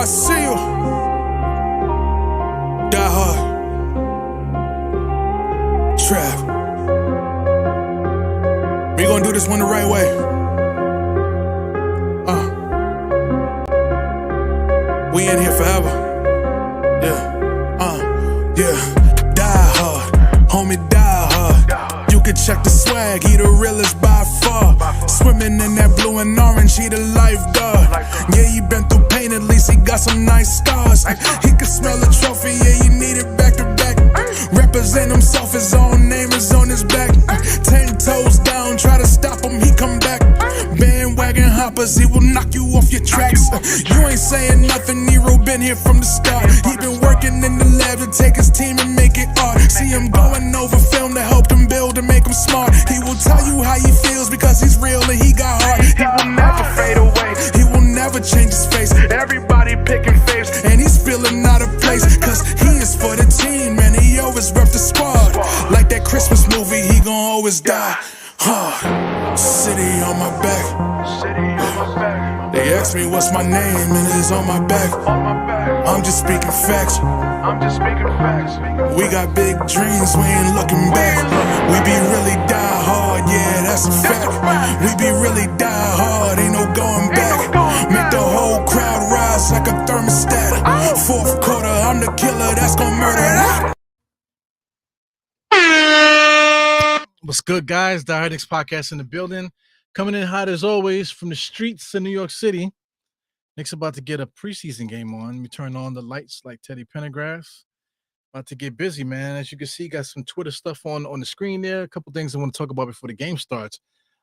I see you. Die hard. Trav. We gonna do this one the right way. We in here forever. Yeah. Die hard. Homie, die hard. You can check the swag, he the realest by far. Swimming in that blue and orange, he the lifeguard. Yeah, he been through pain, at least he got some nice scars. He can smell a trophy, yeah, he need it back to back. Represent himself, his own name is on his back. 10 toes down, try to stop him, he come back. Bandwagon hoppers, he will knock you off your tracks. You ain't saying nothing, Nero been here from the start. He been working in the lab to take his team and make it art. See him going over film to help him build and make him smart. He will tell you how he feels because he's real and he got heart. He will never fade away, he will never change his face. Everybody picking faves and he's feeling out of place. Cause he is for the team and he always rep the squad. Like that Christmas movie, he gon' always die hard. City on my back. They ask me what's my name and it's on my back. I'm just speaking facts. We got big dreams, we ain't looking back. We be really die hard, yeah, that's a fact. We be really die hard, ain't no going back. Make the whole crowd rise like a thermostat. Fourth quarter, I'm the killer that's gonna murder that. What's good, guys? The Hard Knicks podcast in the building. Coming in hot as always from the streets of New York City. Knicks about to get a preseason game on. We turn on the lights like Teddy Pendergrass. About to get busy, man. As you can see, got some Twitter stuff on the screen there. A couple things I want to talk about before the game starts.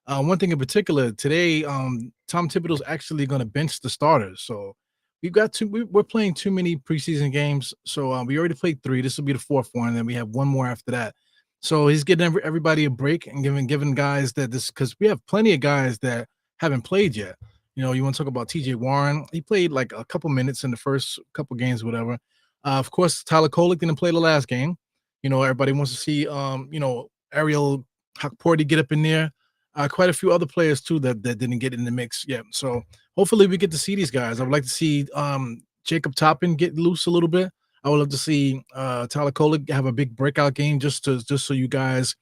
One thing in particular, today, Tom Thibodeau's actually going to bench the starters. So we're playing too many preseason games. So we already played 3. This will be the 4th one, and then we have 1 more after that. So he's getting everybody a break and giving guys that this, because we have plenty of guys that haven't played yet. You know, you want to talk about TJ Warren. He played like a couple minutes in the first couple games, whatever. Of course, Tyler Kolek didn't play the last game. You know, everybody wants to see, Ariel Hakporti get up in there. Quite a few other players, too, that didn't get in the mix yet. So hopefully we get to see these guys. I would like to see Jacob Toppin get loose a little bit. I would love to see Tyler Kolek have a big breakout game just so you guys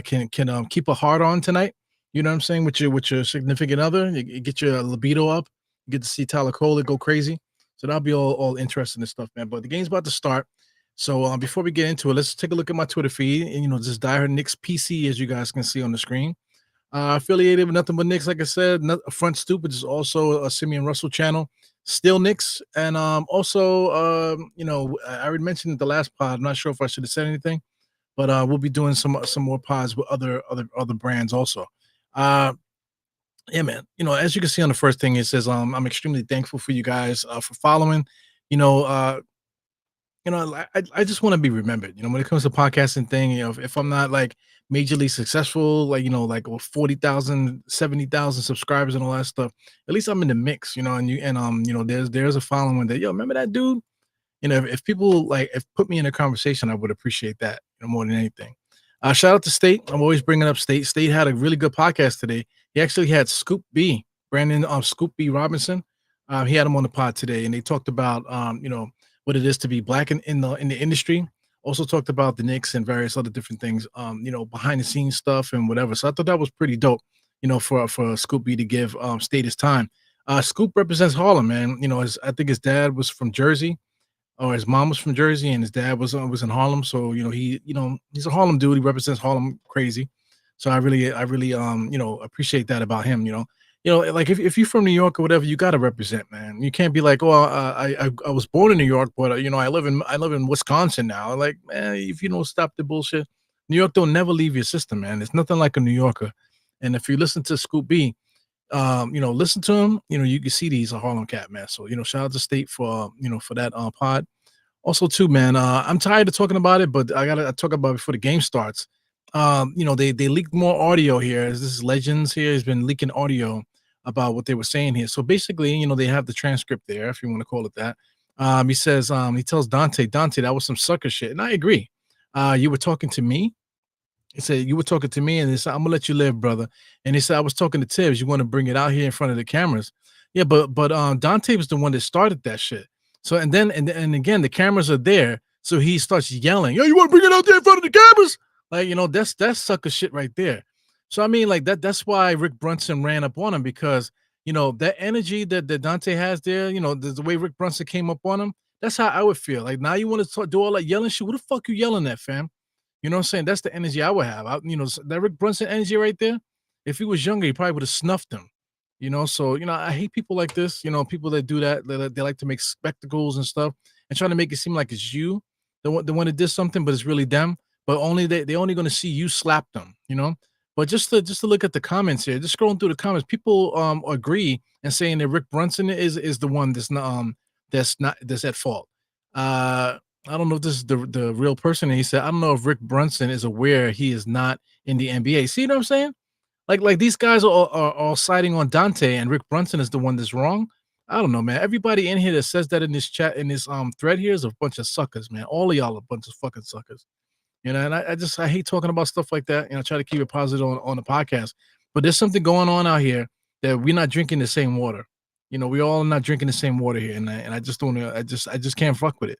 can keep a heart on tonight. You know what I'm saying? With your significant other, you get your libido up. You get to see Tyler Kolek go crazy. So that'll be all interesting and stuff, man. But the game's about to start. So before we get into it, let's take a look at my Twitter feed. And, this Die Hard Knicks PC, as you guys can see on the screen. Affiliated with Nothing But Knicks, like I said. Front Stoop, which is also a Simeon Russell channel. Still Knicks. And also, I already mentioned in the last pod. I'm not sure if I should have said anything. But we'll be doing some more pods with other brands also. Yeah, man. As you can see on the first thing, it says I'm extremely thankful for you guys for following. I just want to be remembered. When it comes to podcasting thing, if I'm not like majorly successful, like 40,000, 70,000 subscribers and all that stuff, at least I'm in the mix. There's a following that remember that dude. If people if put me in a conversation, I would appreciate that more than anything. Shout out to State. I'm always bringing up State. State had a really good podcast today. He actually had Scoop B, Brandon Scoop B Robinson. He had him on the pod today, and they talked about what it is to be black in the industry. Also talked about the Knicks and various other different things, behind the scenes stuff and whatever. So I thought that was pretty dope, for Scoop B to give State his time. Scoop represents Harlem, man. I think his dad was from Jersey. Or his mom was from Jersey and his dad was in Harlem. So, he's a Harlem dude. He represents Harlem crazy. So I really appreciate that about him, like if you're from New York or whatever, you got to represent, man. You can't be like, I was born in New York, but I live in Wisconsin now. Like, man, if you don't stop the bullshit, New York don't never leave your system, man. It's nothing like a New Yorker. And if you listen to Scoop B, listen to him, you can see that he's a Harlem cat, man. So, shout out to State for that pod. Also too, man, I'm tired of talking about it, but I gotta talk about it before the game starts. They leaked more audio here. This is Legends here has been leaking audio about what they were saying here. So basically, they have the transcript there, if you want to call it that. He says, he tells Dante, that was some sucker shit. And I agree. You were talking to me. He said, you were talking to me, and he said, I'm going to let you live, brother. And he said, I was talking to Tibbs. You want to bring it out here in front of the cameras? Yeah, but Dante was the one that started that shit. So and again, the cameras are there, so he starts yelling, "Yo, you want to bring it out there in front of the cameras?" Like, that's sucker shit right there. So I mean, like that's why Rick Brunson ran up on him, because that energy that Dante has there, the way Rick Brunson came up on him. That's how I would feel. Like, now you want to do all that yelling shit. What the fuck you yelling at, fam? You know what I'm saying? That's the energy I would have. That Rick Brunson energy right there. If he was younger, he probably would have snuffed him. So I hate people like this. People that do that. They like to make spectacles and stuff and trying to make it seem like it's you, the one that did something, but it's really them. But they only going to see you slap them. But just to look at the comments here, just scrolling through the comments, people agree and saying that Rick Brunson is the one that's at fault. I don't know if this is the real person. And he said, I don't know if Rick Brunson is aware he is not in the NBA. See what I'm saying? Like these guys are all siding on Dante, and Rick Brunson is the one that's wrong. I don't know, man. Everybody in here that says that in this chat, in this thread here, is a bunch of suckers, man. All of y'all are a bunch of fucking suckers. And I hate talking about stuff like that. Try to keep it positive on the podcast. But there's something going on out here that we're not drinking the same water. We all not drinking the same water here, and I just don't. I just can't fuck with it.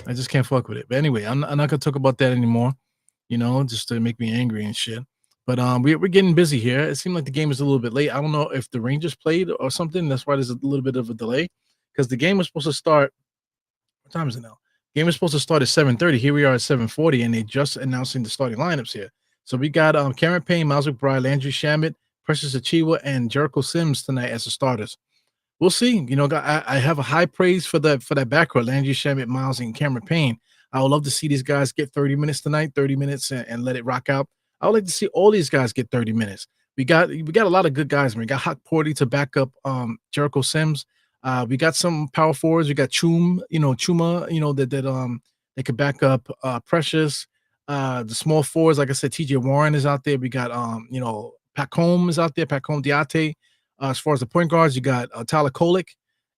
I just can't fuck with it. But anyway, I'm not gonna talk about that anymore. Just to make me angry and shit. But we're getting busy here. It seemed like the game was a little bit late. I don't know if the Rangers played or something. That's why there's a little bit of a delay, because the game was supposed to start. What time is it now? Game is supposed to start at 7:30. Here we are at 7:40, and they just announcing the starting lineups here. So we got Cameron Payne, Miles McBride, Landry Shamet, Precious Achiuwa, and Jericho Sims tonight as the starters. We'll see. I have a high praise for that backcourt, Landry Shamet, Miles, and Cameron Payne. I would love to see these guys get 30 minutes tonight, 30 minutes, and let it rock out. I would like to see all these guys get 30 minutes. We got a lot of good guys. We got Hawk Porty to back up Jericho Sims. We got some power forwards. We got Chuma, they could back up Precious. The small forwards, like I said, TJ Warren is out there. We got Pacome is out there, Pacome Diate. As far as the point guards, you got Tyler Kolek.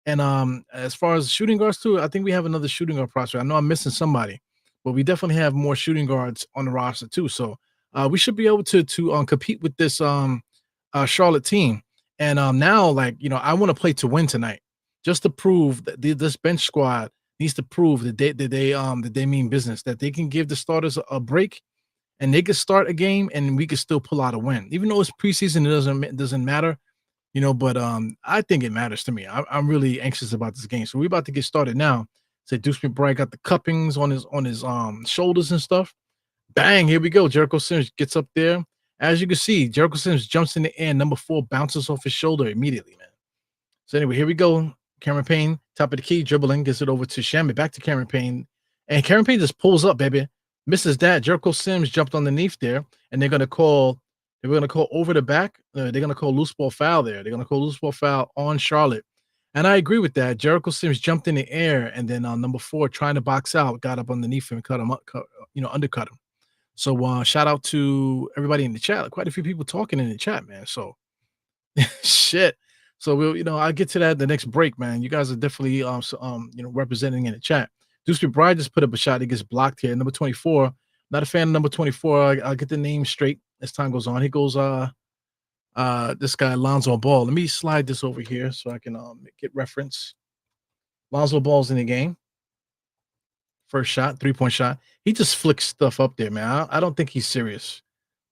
And as far as shooting guards too, I think we have another shooting guard prospect. I know I'm missing somebody, but we definitely have more shooting guards on the roster too. So we should be able to compete with this Charlotte team. And now, I want to play to win tonight, just to prove that this bench squad needs to prove that they mean business, that they can give the starters a break, and they can start a game, and we can still pull out a win, even though it's preseason. It doesn't matter. But I think it matters to me. I'm really anxious about this game. So we're about to get started now. So Deuce McBride got the cuppings on his shoulders and stuff. Bang, here we go. Jericho Sims gets up there. As you can see, Jericho Sims jumps in the air. Number 4 bounces off his shoulder immediately, man. So anyway, here we go. Cameron Payne, top of the key, dribbling, gets it over to Shamet, back to Cameron Payne. And Cameron Payne just pulls up, baby. Misses that. Jericho Sims jumped underneath there, and they're going to call over the back. They're going to call loose ball foul there. They're going to call loose ball foul on Charlotte. And I agree with that. Jericho Sims jumped in the air, and then number 4, trying to box out, got up underneath him and cut him up, undercut him. So shout out to everybody in the chat. Quite a few people talking in the chat, man. So shit. So I'll get to that the next break, man. You guys are definitely representing in the chat. Deuce McBride just put up a shot. He gets blocked here. Number 24. Not a fan of number 24. I'll get the name straight as time goes on. He goes this guy Lonzo Ball. Let me slide this over here so I can get reference. Lonzo Ball's in the game. First shot, 3-point shot. He just flicks stuff up there, man. I don't think he's serious.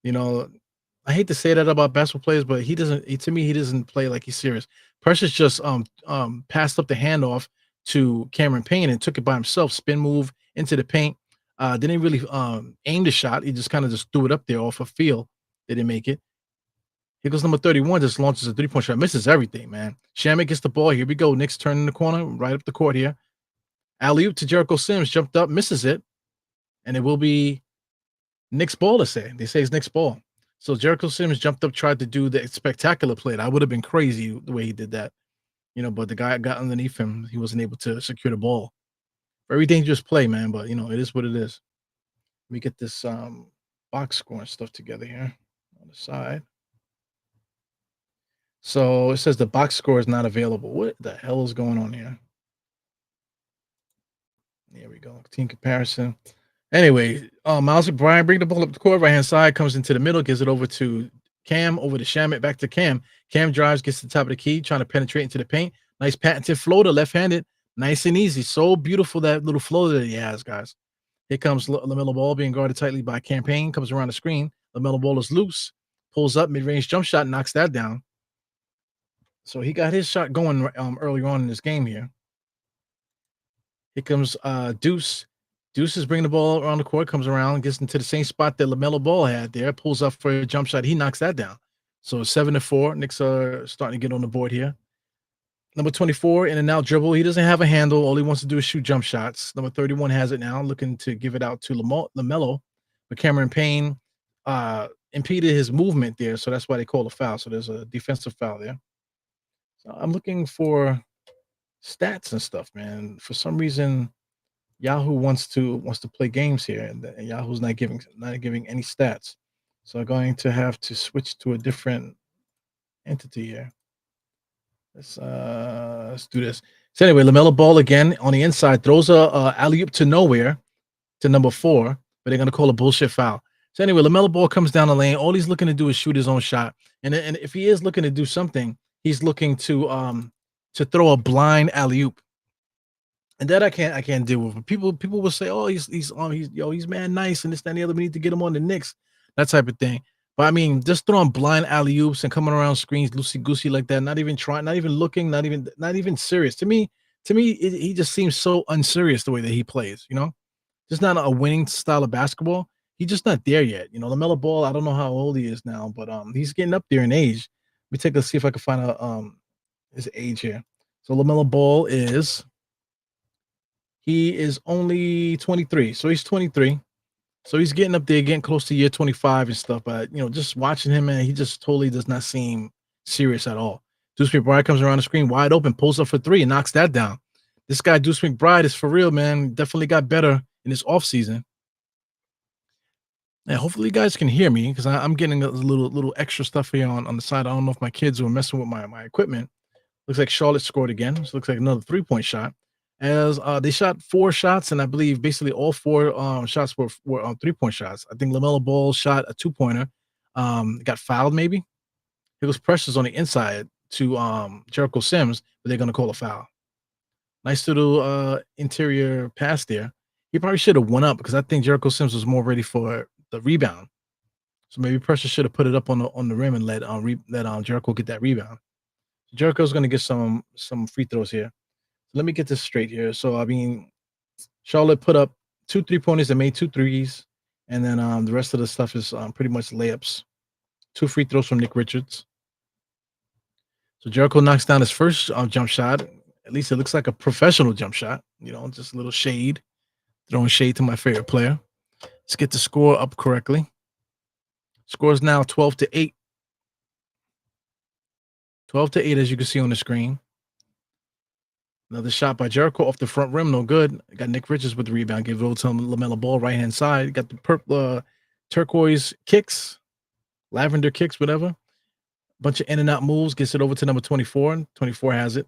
I hate to say that about basketball players, but to me, he doesn't play like he's serious. Precious just passed up the handoff to Cameron Payne and took it by himself, spin move into the paint. Didn't really aim the shot. He just kind of just threw it up there off a feel. Didn't make it. Here goes number 31, just launches a 3-point shot, misses everything, man. Shamet gets the ball. Here we go. Knicks turn in the corner, right up the court here. Alley-oop to Jericho Sims, jumped up, misses it. And it will be Knicks ball to say. They say it's Knicks ball. So Jericho Sims jumped up, tried to do the spectacular play. That would have been crazy the way he did that. But the guy got underneath him. He wasn't able to secure the ball. Very dangerous play, man, but it is what it is. Let me get this box score and stuff together here on the side. So it says the box score is not available. What the hell is going on here? There we go. Team comparison. Anyway, Miles McBride bring the ball up the court, right-hand side, comes into the middle, gives it over to Cam, over to Shamet, back to Cam. Cam drives, gets to the top of the key, trying to penetrate into the paint. Nice patented floater, left-handed, nice and easy. So beautiful, that little floater that he has, guys. Here comes LaMelo Ball being guarded tightly by Campaign, comes around the screen. LaMelo Ball is loose, pulls up, mid-range jump shot, knocks that down. So he got his shot going earlier on in this game here. Here comes Deuce. Deuce is bringing the ball around the court, comes around, gets into the same spot that LaMelo Ball had there, pulls up for a jump shot. He knocks that down. So 7-4. Knicks are starting to get on the board here. Number 24, in and out dribble. He doesn't have a handle. All he wants to do is shoot jump shots. Number 31 has it now, looking to give it out to LaMelo. But Cameron Payne impeded his movement there, so that's why they call a foul. So there's a defensive foul there. So I'm looking for stats and stuff, man. For some reason, Yahoo wants to play games here, and Yahoo's not giving any stats. So I'm going to have to switch to a different entity here. Let's do this. So anyway, LaMelo Ball again on the inside throws a alley-oop to nowhere to number 4, but they're gonna call a bullshit foul. So anyway, LaMelo Ball comes down the lane. All he's looking to do is shoot his own shot, and if he is looking to do something, he's looking to throw a blind alley-oop. And that I can't deal with. People will say, "Oh, he's man nice and this, that, and the other. We need to get him on the Knicks," that type of thing. But I mean, just throwing blind alley-oops and coming around screens loosey goosey like that, not even trying, not even looking, not even serious. To me, he just seems so unserious the way that he plays. You know, just not a winning style of basketball. He's just not there yet. You know, LaMelo Ball. I don't know how old he is now, but he's getting up there in age. Let me see if I can find out his age here. So LaMelo Ball is. He is only 23. So he's 23. So he's getting up there, getting close to year 25 and stuff. But, you know, just watching him, man, he just totally does not seem serious at all. Deuce McBride comes around the screen wide open, pulls up for 3 and knocks that down. This guy, Deuce McBride, is for real, man. Definitely got better in his offseason. Yeah, hopefully you guys can hear me because I'm getting a little extra stuff here on the side. I don't know if my kids were messing with my equipment. Looks like Charlotte scored again. So looks like another 3-point shot. As they shot 4 shots, and I believe basically all 4 shots were 3-point shots. I think LaMelo Ball shot a 2-pointer, got fouled maybe. It was pressures on the inside to Jericho Sims, but they're gonna call a foul. Nice little interior pass there. He probably should have went up because I think Jericho Sims was more ready for the rebound. So maybe pressure should have put it up on the rim and let Jericho get that rebound. Jericho's gonna get some free throws here. Let me get this straight here. So, I mean, Charlotte put up 2 3-pointers and made 2 threes. And then the rest of the stuff is pretty much layups. 2 free throws from Nick Richards. So Jericho knocks down his first jump shot. At least it looks like a professional jump shot. You know, just a little shade. Throwing shade to my favorite player. Let's get the score up correctly. Score is now 12-8. 12-8, as you can see on the screen. Another shot by Jericho off the front rim, no good. Got Nick Richards with the rebound. Give it over to LaMelo Ball, right-hand side. Got the purple turquoise kicks, lavender kicks, whatever. Bunch of in and out moves. Gets it over to number 24. 24 has it.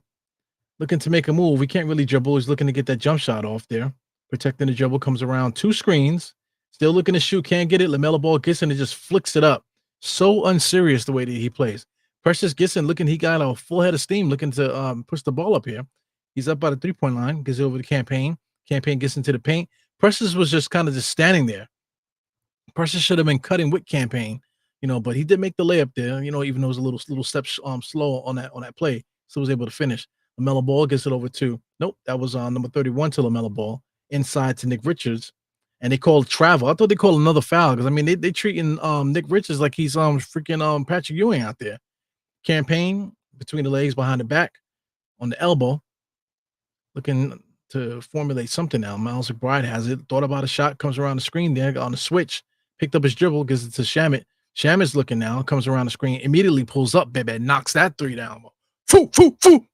Looking to make a move. We can't really dribble. He's looking to get that jump shot off there. Protecting the dribble. Comes around 2 screens. Still looking to shoot. Can't get it. LaMelo Ball gets in and just flicks it up. So unserious the way that he plays. Precious Gibson looking. He got a full head of steam looking to push the ball up here. He's up by the 3-point line, gets over the Campaign. Campaign gets into the paint. Precious was just kind of just standing there. Precious should have been cutting with Campaign, you know, but he did make the layup there, you know, even though it was a little step slow on that play. Still was able to finish. LaMelo Ball gets it over to, nope, that was number 31 to LaMelo Ball, inside to Nick Richards. And they called travel. I thought they called another foul because, I mean, they treating Nick Richards like he's freaking Patrick Ewing out there. Campaign between the legs, behind the back, on the elbow. Looking to formulate something now. Miles McBride has it. Thought about a shot. Comes around the screen there on the switch. Picked up his dribble. Gives it to Shamet. Shamet's looking now. Comes around the screen. Immediately pulls up. Baby. Knocks that 3 down. Foo, foo, foo.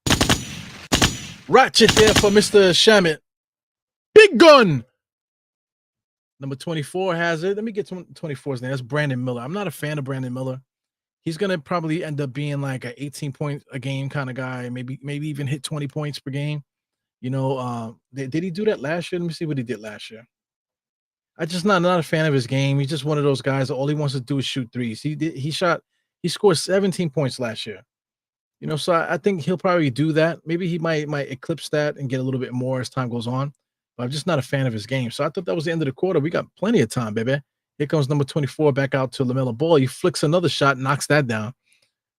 Ratchet there for Mr. Shamet. Big gun. Number 24 has it. Let me get 24's name. That's Brandon Miller. I'm not a fan of Brandon Miller. He's going to probably end up being like an 18-point a game kind of guy. Maybe even hit 20 points per game. You know, did he do that last year? Let me see what he did last year. I just not a fan of his game. He's just one of those guys that all he wants to do is shoot threes. He scored 17 points last year. So I think he'll probably do that. Maybe he might eclipse that and get a little bit more as time goes on. But I'm just not a fan of his game. So I thought that was the end of the quarter. We got plenty of time, baby. Here comes number 24 back out to LaMelo Ball. He flicks another shot, knocks that down.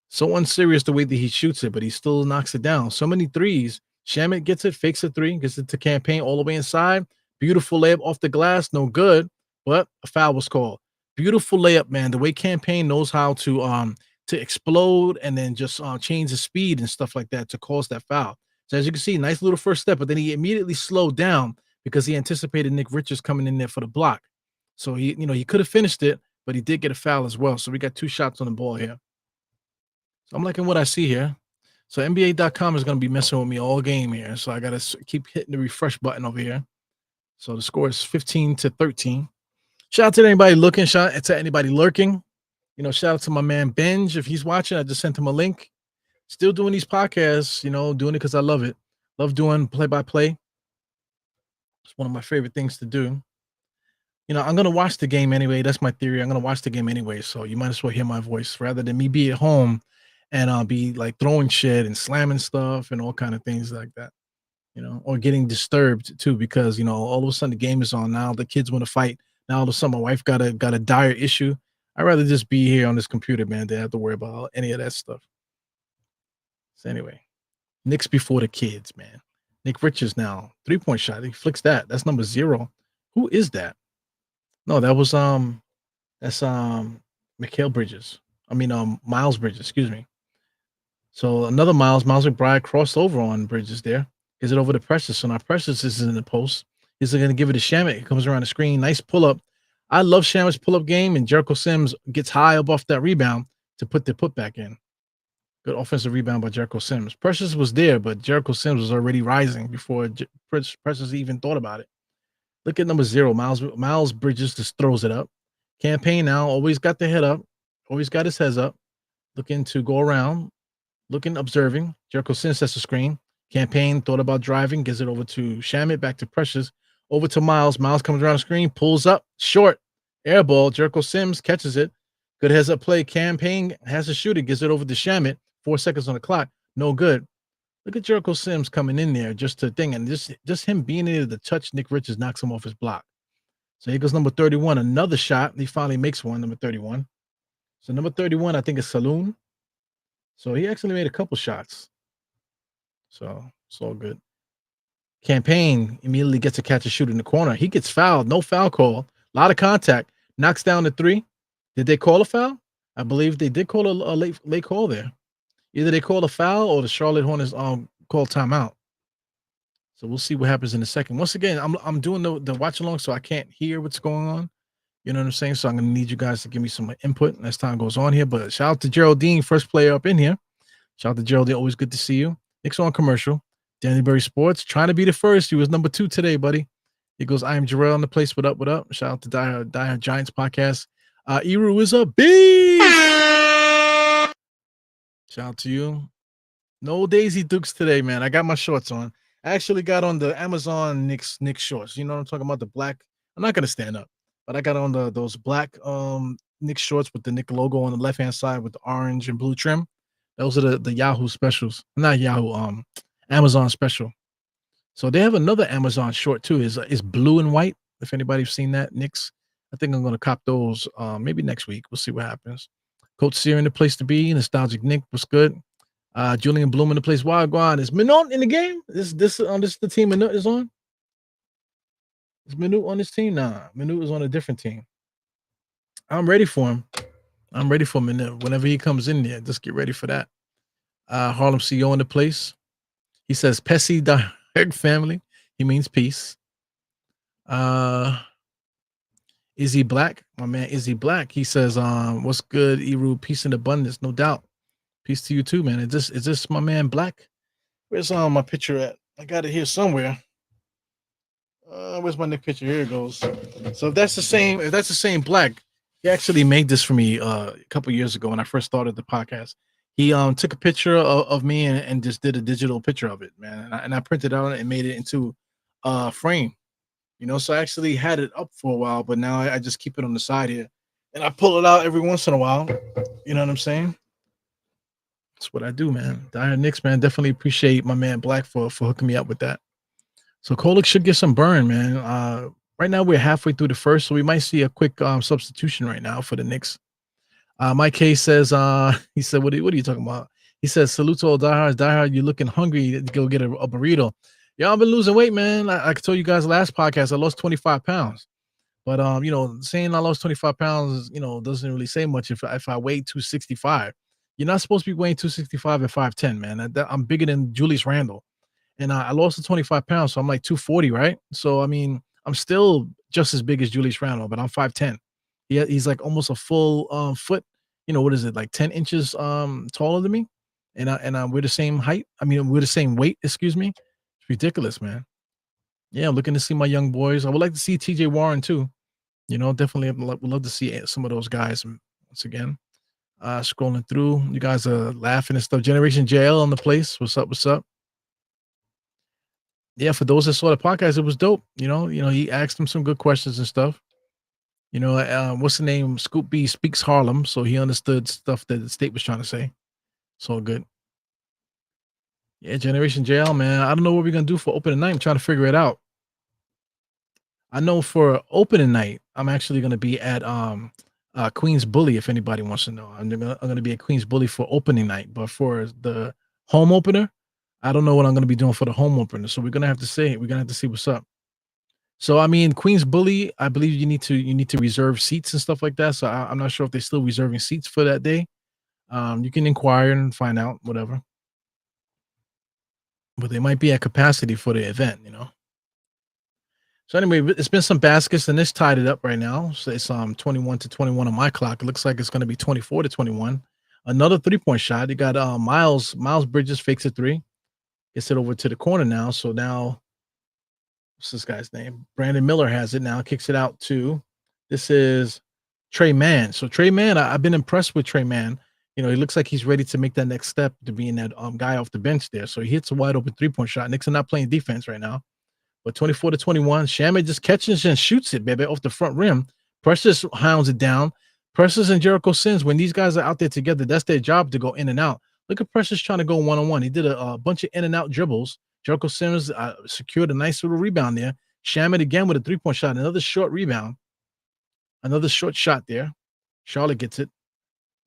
So unserious the way that he shoots it, but he still knocks it down. So many threes. Shamit gets it, fakes a three, gets it to campaign all the way inside. Beautiful layup off the glass, no good, but a foul was called. Beautiful layup, man. The way campaign knows how to explode and then just change the speed and stuff like that to cause that foul. So as you can see, nice little first step, but then he immediately slowed down because he anticipated Nick Richards coming in there for the block. So he could have finished it, but he did get a foul as well. So we got 2 shots on the ball here. So I'm liking what I see here. So NBA.com is going to be messing with me all game here. So I got to keep hitting the refresh button over here. So the score is 15-13. Shout out to anybody looking. Shout out to anybody lurking. Shout out to my man Benj. If he's watching, I just sent him a link. Still doing these podcasts, doing it because I love it. Love doing play-by-play. It's one of my favorite things to do. I'm going to watch the game anyway. That's my theory. I'm going to watch the game anyway. So you might as well hear my voice rather than me be at home and I'll be like throwing shit and slamming stuff and all kind of things like that, or getting disturbed too, because, all of a sudden the game is on now. The kids want to fight. Now all of a sudden my wife got a dire issue. I'd rather just be here on this computer, man, than have to worry about any of that stuff. So anyway, Knicks before the kids, man. Nick Richards now, 3-point shot. He flicks that. That's number 0. Who is that? No, that was that's Mikal Bridges. Miles Bridges, excuse me. So another Miles McBride crossed over on Bridges there. Is it over to Precious? So now Precious is in the post. He's going to give it to Shamit. He comes around the screen. Nice pull-up. I love Shamit's pull-up game, and Jericho Sims gets high up off that rebound to put the putback in. Good offensive rebound by Jericho Sims. Precious was there, but Jericho Sims was already rising before Precious even thought about it. Look at number 0. Miles Bridges just throws it up. Campaign now always got the head up. Always got his heads up. Looking to go around. Looking, observing. Jericho Sims sets the screen. Campaign thought about driving. Gives it over to Shamit. Back to Precious. Over to Miles. Miles comes around the screen. Pulls up. Short. Air ball. Jericho Sims catches it. Good heads up play. Campaign has to shoot it. Gives it over to Shamit. 4 seconds on the clock. No good. Look at Jericho Sims coming in there just to thing. And just him being able to touch Nick Richards knocks him off his block. So here goes number 31. Another shot. He finally makes one, number 31. So number 31, I think, is Saloon. So he actually made a couple shots. So it's all good. Campaign immediately gets a catch and shoot in the corner. He gets fouled. No foul call. A lot of contact. Knocks down the 3. Did they call a foul? I believe they did call a late call there. Either they call a foul or the Charlotte Hornets call timeout. So we'll see what happens in a second. Once again, I'm doing the watch along, so I can't hear what's going on. You know what I'm saying? So I'm going to need you guys to give me some input as time goes on here. But shout out to Geraldine, first player up in here. Shout out to Geraldine. Always good to see you. Knicks on commercial. Dannyberry Sports, trying to be the first. He was number 2 today, buddy. He goes, I am Jarrell in the place. What up, what up? Shout out to Die Giants podcast. Eru is a beast. Shout out to you. No Daisy Dukes today, man. I got my shorts on. I actually got on the Amazon Knicks shorts. You know what I'm talking about? The black. I'm not going to stand up. But I got on those black Knicks shorts with the Knicks logo on the left-hand side with the orange and blue trim. Those are the Yahoo specials. Not Yahoo, Amazon special. So they have another Amazon short too. Is blue and white. If anybody's seen that, Knicks. I think I'm going to cop those maybe next week. We'll see what happens. Coach Sear in the place to be. Nostalgic Nick was good. Julian Bloom in the place. Wagwan. Is Minot in the game? This the team Minot is on? Is Minute on this team? Nah, Minute is on a different team. I'm ready for him. I'm ready for Minute. Whenever he comes in there, just get ready for that. Harlem CEO in the place. He says, Pessy Direct family. He means peace. Izzy Black, my man Izzy Black. He says, what's good, Eru? Peace and abundance, no doubt. Peace to you too, man. Is this my man Black? Where's my picture at? I got it here somewhere. Where's my next picture? Here it goes. So if that's the same Black, he actually made this for me a couple years ago when I first started the podcast. He took a picture of me and just did a digital picture of it, man. And I printed it out and made it into a frame. So I actually had it up for a while, but now I just keep it on the side here. And I pull it out every once in a while. You know what I'm saying? That's what I do, man. Die Hard Knicks, man. Definitely appreciate my man Black for hooking me up with that. So Kolek should get some burn, man. Right now we're halfway through the first, so we might see a quick substitution right now for the Knicks. Mike K says, he said, what are you talking about? He says, salute to all diehards. Diehard, you're looking hungry to go get a burrito. Yeah, I've been losing weight, man. I told you guys last podcast, I lost 25 pounds. But saying I lost 25 pounds, doesn't really say much if I weigh 265. You're not supposed to be weighing 265 at 5'10, man. I'm bigger than Julius Randle. And I lost the 25 pounds, so I'm like 240, right? So I mean, I'm still just as big as Julius Randle, but I'm 5'10. He's like almost a full foot. What is it, like 10 inches taller than me? And we're the same height. I mean, we're the same weight, excuse me. It's ridiculous, man. Yeah, I'm looking to see my young boys. I would like to see TJ Warren too. Definitely would love to see some of those guys once again. Scrolling through, you guys are laughing and stuff. Generation JL on the place. What's up? What's up? Yeah, for those that saw the podcast, it was dope. He asked him some good questions and stuff. What's the name? Scoop B speaks Harlem, so he understood stuff that the state was trying to say. It's all good. Yeah, Generation JL, man. I don't know what we're gonna do for opening night. I'm trying to figure it out. I know for opening night, I'm actually gonna be at Queens Bully. If anybody wants to know, I'm gonna be at Queens Bully for opening night. But for the home opener, I don't know what I'm gonna be doing for the home opener. So we're gonna have to see. We're gonna have to see what's up. So I mean, Queens Bully, I believe you need to reserve seats and stuff like that. So I'm not sure if they're still reserving seats for that day. You can inquire and find out, whatever. But they might be at capacity for the event, So anyway, it's been some baskets and it's tied it up right now. So it's 21-21 on my clock. It looks like it's going to be 24-21. Another 3-point shot. You got Miles Bridges fakes a three. Gets it over to the corner now. So now, what's this guy's name? Brandon Miller has it now. Kicks it out to, this is Trey Mann. So Trey Mann, I've been impressed with Trey Mann. He looks like he's ready to make that next step to being that guy off the bench there. So he hits a wide open 3-point shot. Knicks are not playing defense right now. But 24-21, Shamet just catches and shoots it, baby, off the front rim. Precious hounds it down. Precious and Jericho Sims, when these guys are out there together, that's their job to go in and out. Look at Precious trying to go one-on-one. He did a bunch of in and out dribbles. Jericho Sims secured a nice little rebound there. Shamet again with a 3-point shot. Another short rebound. Another short shot there. Charlotte gets it.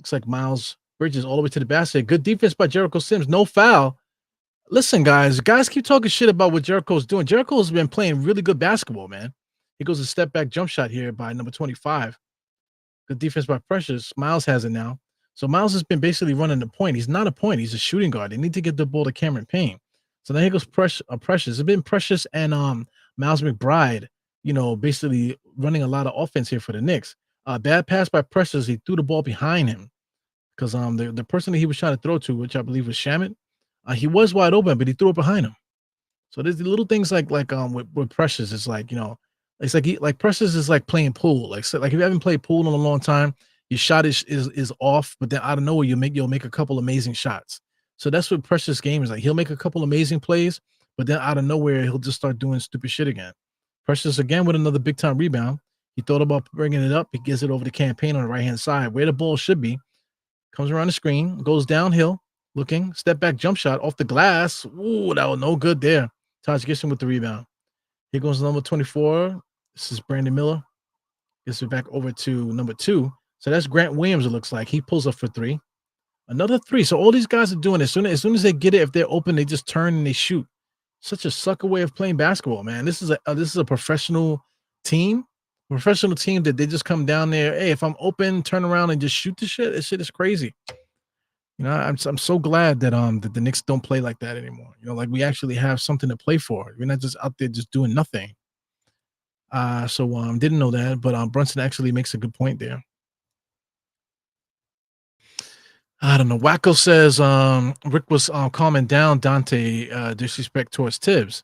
Looks like Miles Bridges all the way to the basket. Good defense by Jericho Sims. No foul. Listen, guys keep talking shit about what Jericho's doing. Jericho's been playing really good basketball, man. He goes a step back jump shot here by number 25. Good defense by Precious. Miles has it now. So Miles has been basically running the point. He's not a point. He's a shooting guard. They need to get the ball to Cameron Payne. So now here goes Precious. It's been Precious and Miles McBride, basically running a lot of offense here for the Knicks. Bad pass by Precious. He threw the ball behind him because the person that he was trying to throw to, which I believe was Shamet, he was wide open, but he threw it behind him. So there's the little things like with Precious. It's like, it's like Precious is like playing pool. Like if you haven't played pool in a long time, your shot is off, but then out of nowhere you'll make a couple amazing shots. So that's what Precious game is like. He'll make a couple amazing plays, but then out of nowhere he'll just start doing stupid shit again. Precious again with another big time rebound. He thought about bringing it up. He gives it over to Campaign on the right hand side where the ball should be. Comes around the screen, goes downhill, looking, step back jump shot off the glass. Ooh, that was no good there. Taj Gibson with the rebound. Here goes number 24. This is Brandon Miller. Gets it back over to number 2. So that's Grant Williams, it looks like. He pulls up for 3. Another 3. So all these guys are doing it. As soon as they get it, if they're open, they just turn and they shoot. Such a sucker way of playing basketball, man. This is a professional team. Professional team that they just come down there. Hey, if I'm open, turn around and just shoot the shit. This shit is crazy. I'm so glad that that the Knicks don't play like that anymore. Like we actually have something to play for. We're not just out there just doing nothing. So didn't know that, but Brunson actually makes a good point there. I don't know. Wacko says Rick was calming down Dante disrespect towards Tibbs.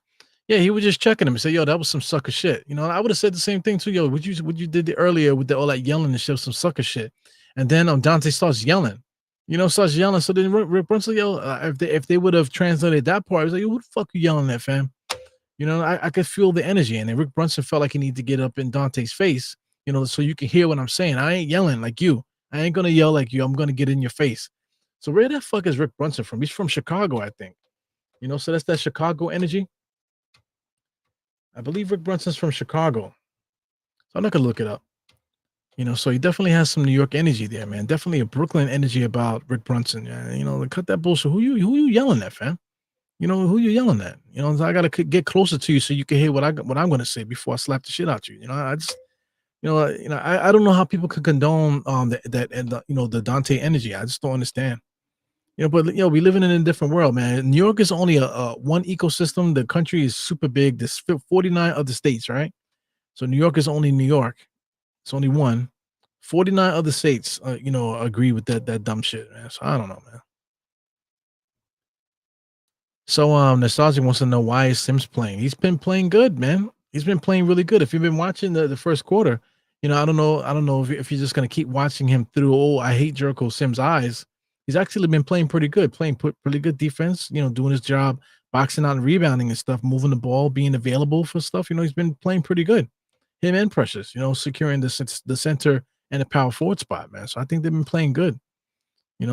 Yeah, he was just checking him and say, "Yo, that was some sucker shit." I would have said the same thing too. Yo, what you did earlier with all that yelling and shit, some sucker shit. And then Dante starts yelling. Starts yelling. So then Rick Brunson, if they would have translated that part, I was like, "Who the fuck you yelling at, fam?" I could feel the energy, and then Rick Brunson felt like he needed to get up in Dante's face, so you can hear what I'm saying. I ain't yelling like you. I ain't gonna yell like you. I'm gonna get in your face. So where the fuck is Rick Brunson from? He's from Chicago, I think. So that's that Chicago energy. I believe Rick Brunson's from Chicago. So I'm not gonna look it up. So he definitely has some New York energy there, man. Definitely a Brooklyn energy about Rick Brunson. Yeah, cut that bullshit. Who you yelling at, fam? Who you yelling at? So I gotta get closer to you so you can hear what I'm gonna say before I slap the shit out you. I just I don't know how people could condone that and the Dante energy. I just don't understand. But we living in a different world, man. New York is only a one ecosystem. The country is super big. There's 49 other states, right? So New York is only New York. It's only one. 49 other states, agree with that dumb shit, man. So I don't know, man. So Nostalgic wants to know why is Sims playing. He's been playing good, man. He's been playing really good. If you've been watching the first quarter, I don't know if you're just gonna keep watching him through. Oh, I hate Jericho Sims' eyes. He's actually been playing pretty good, playing pretty good defense. Doing his job, boxing out and rebounding and stuff, moving the ball, being available for stuff. He's been playing pretty good. Him and Precious, securing the center and the power forward spot, man. So I think they've been playing good.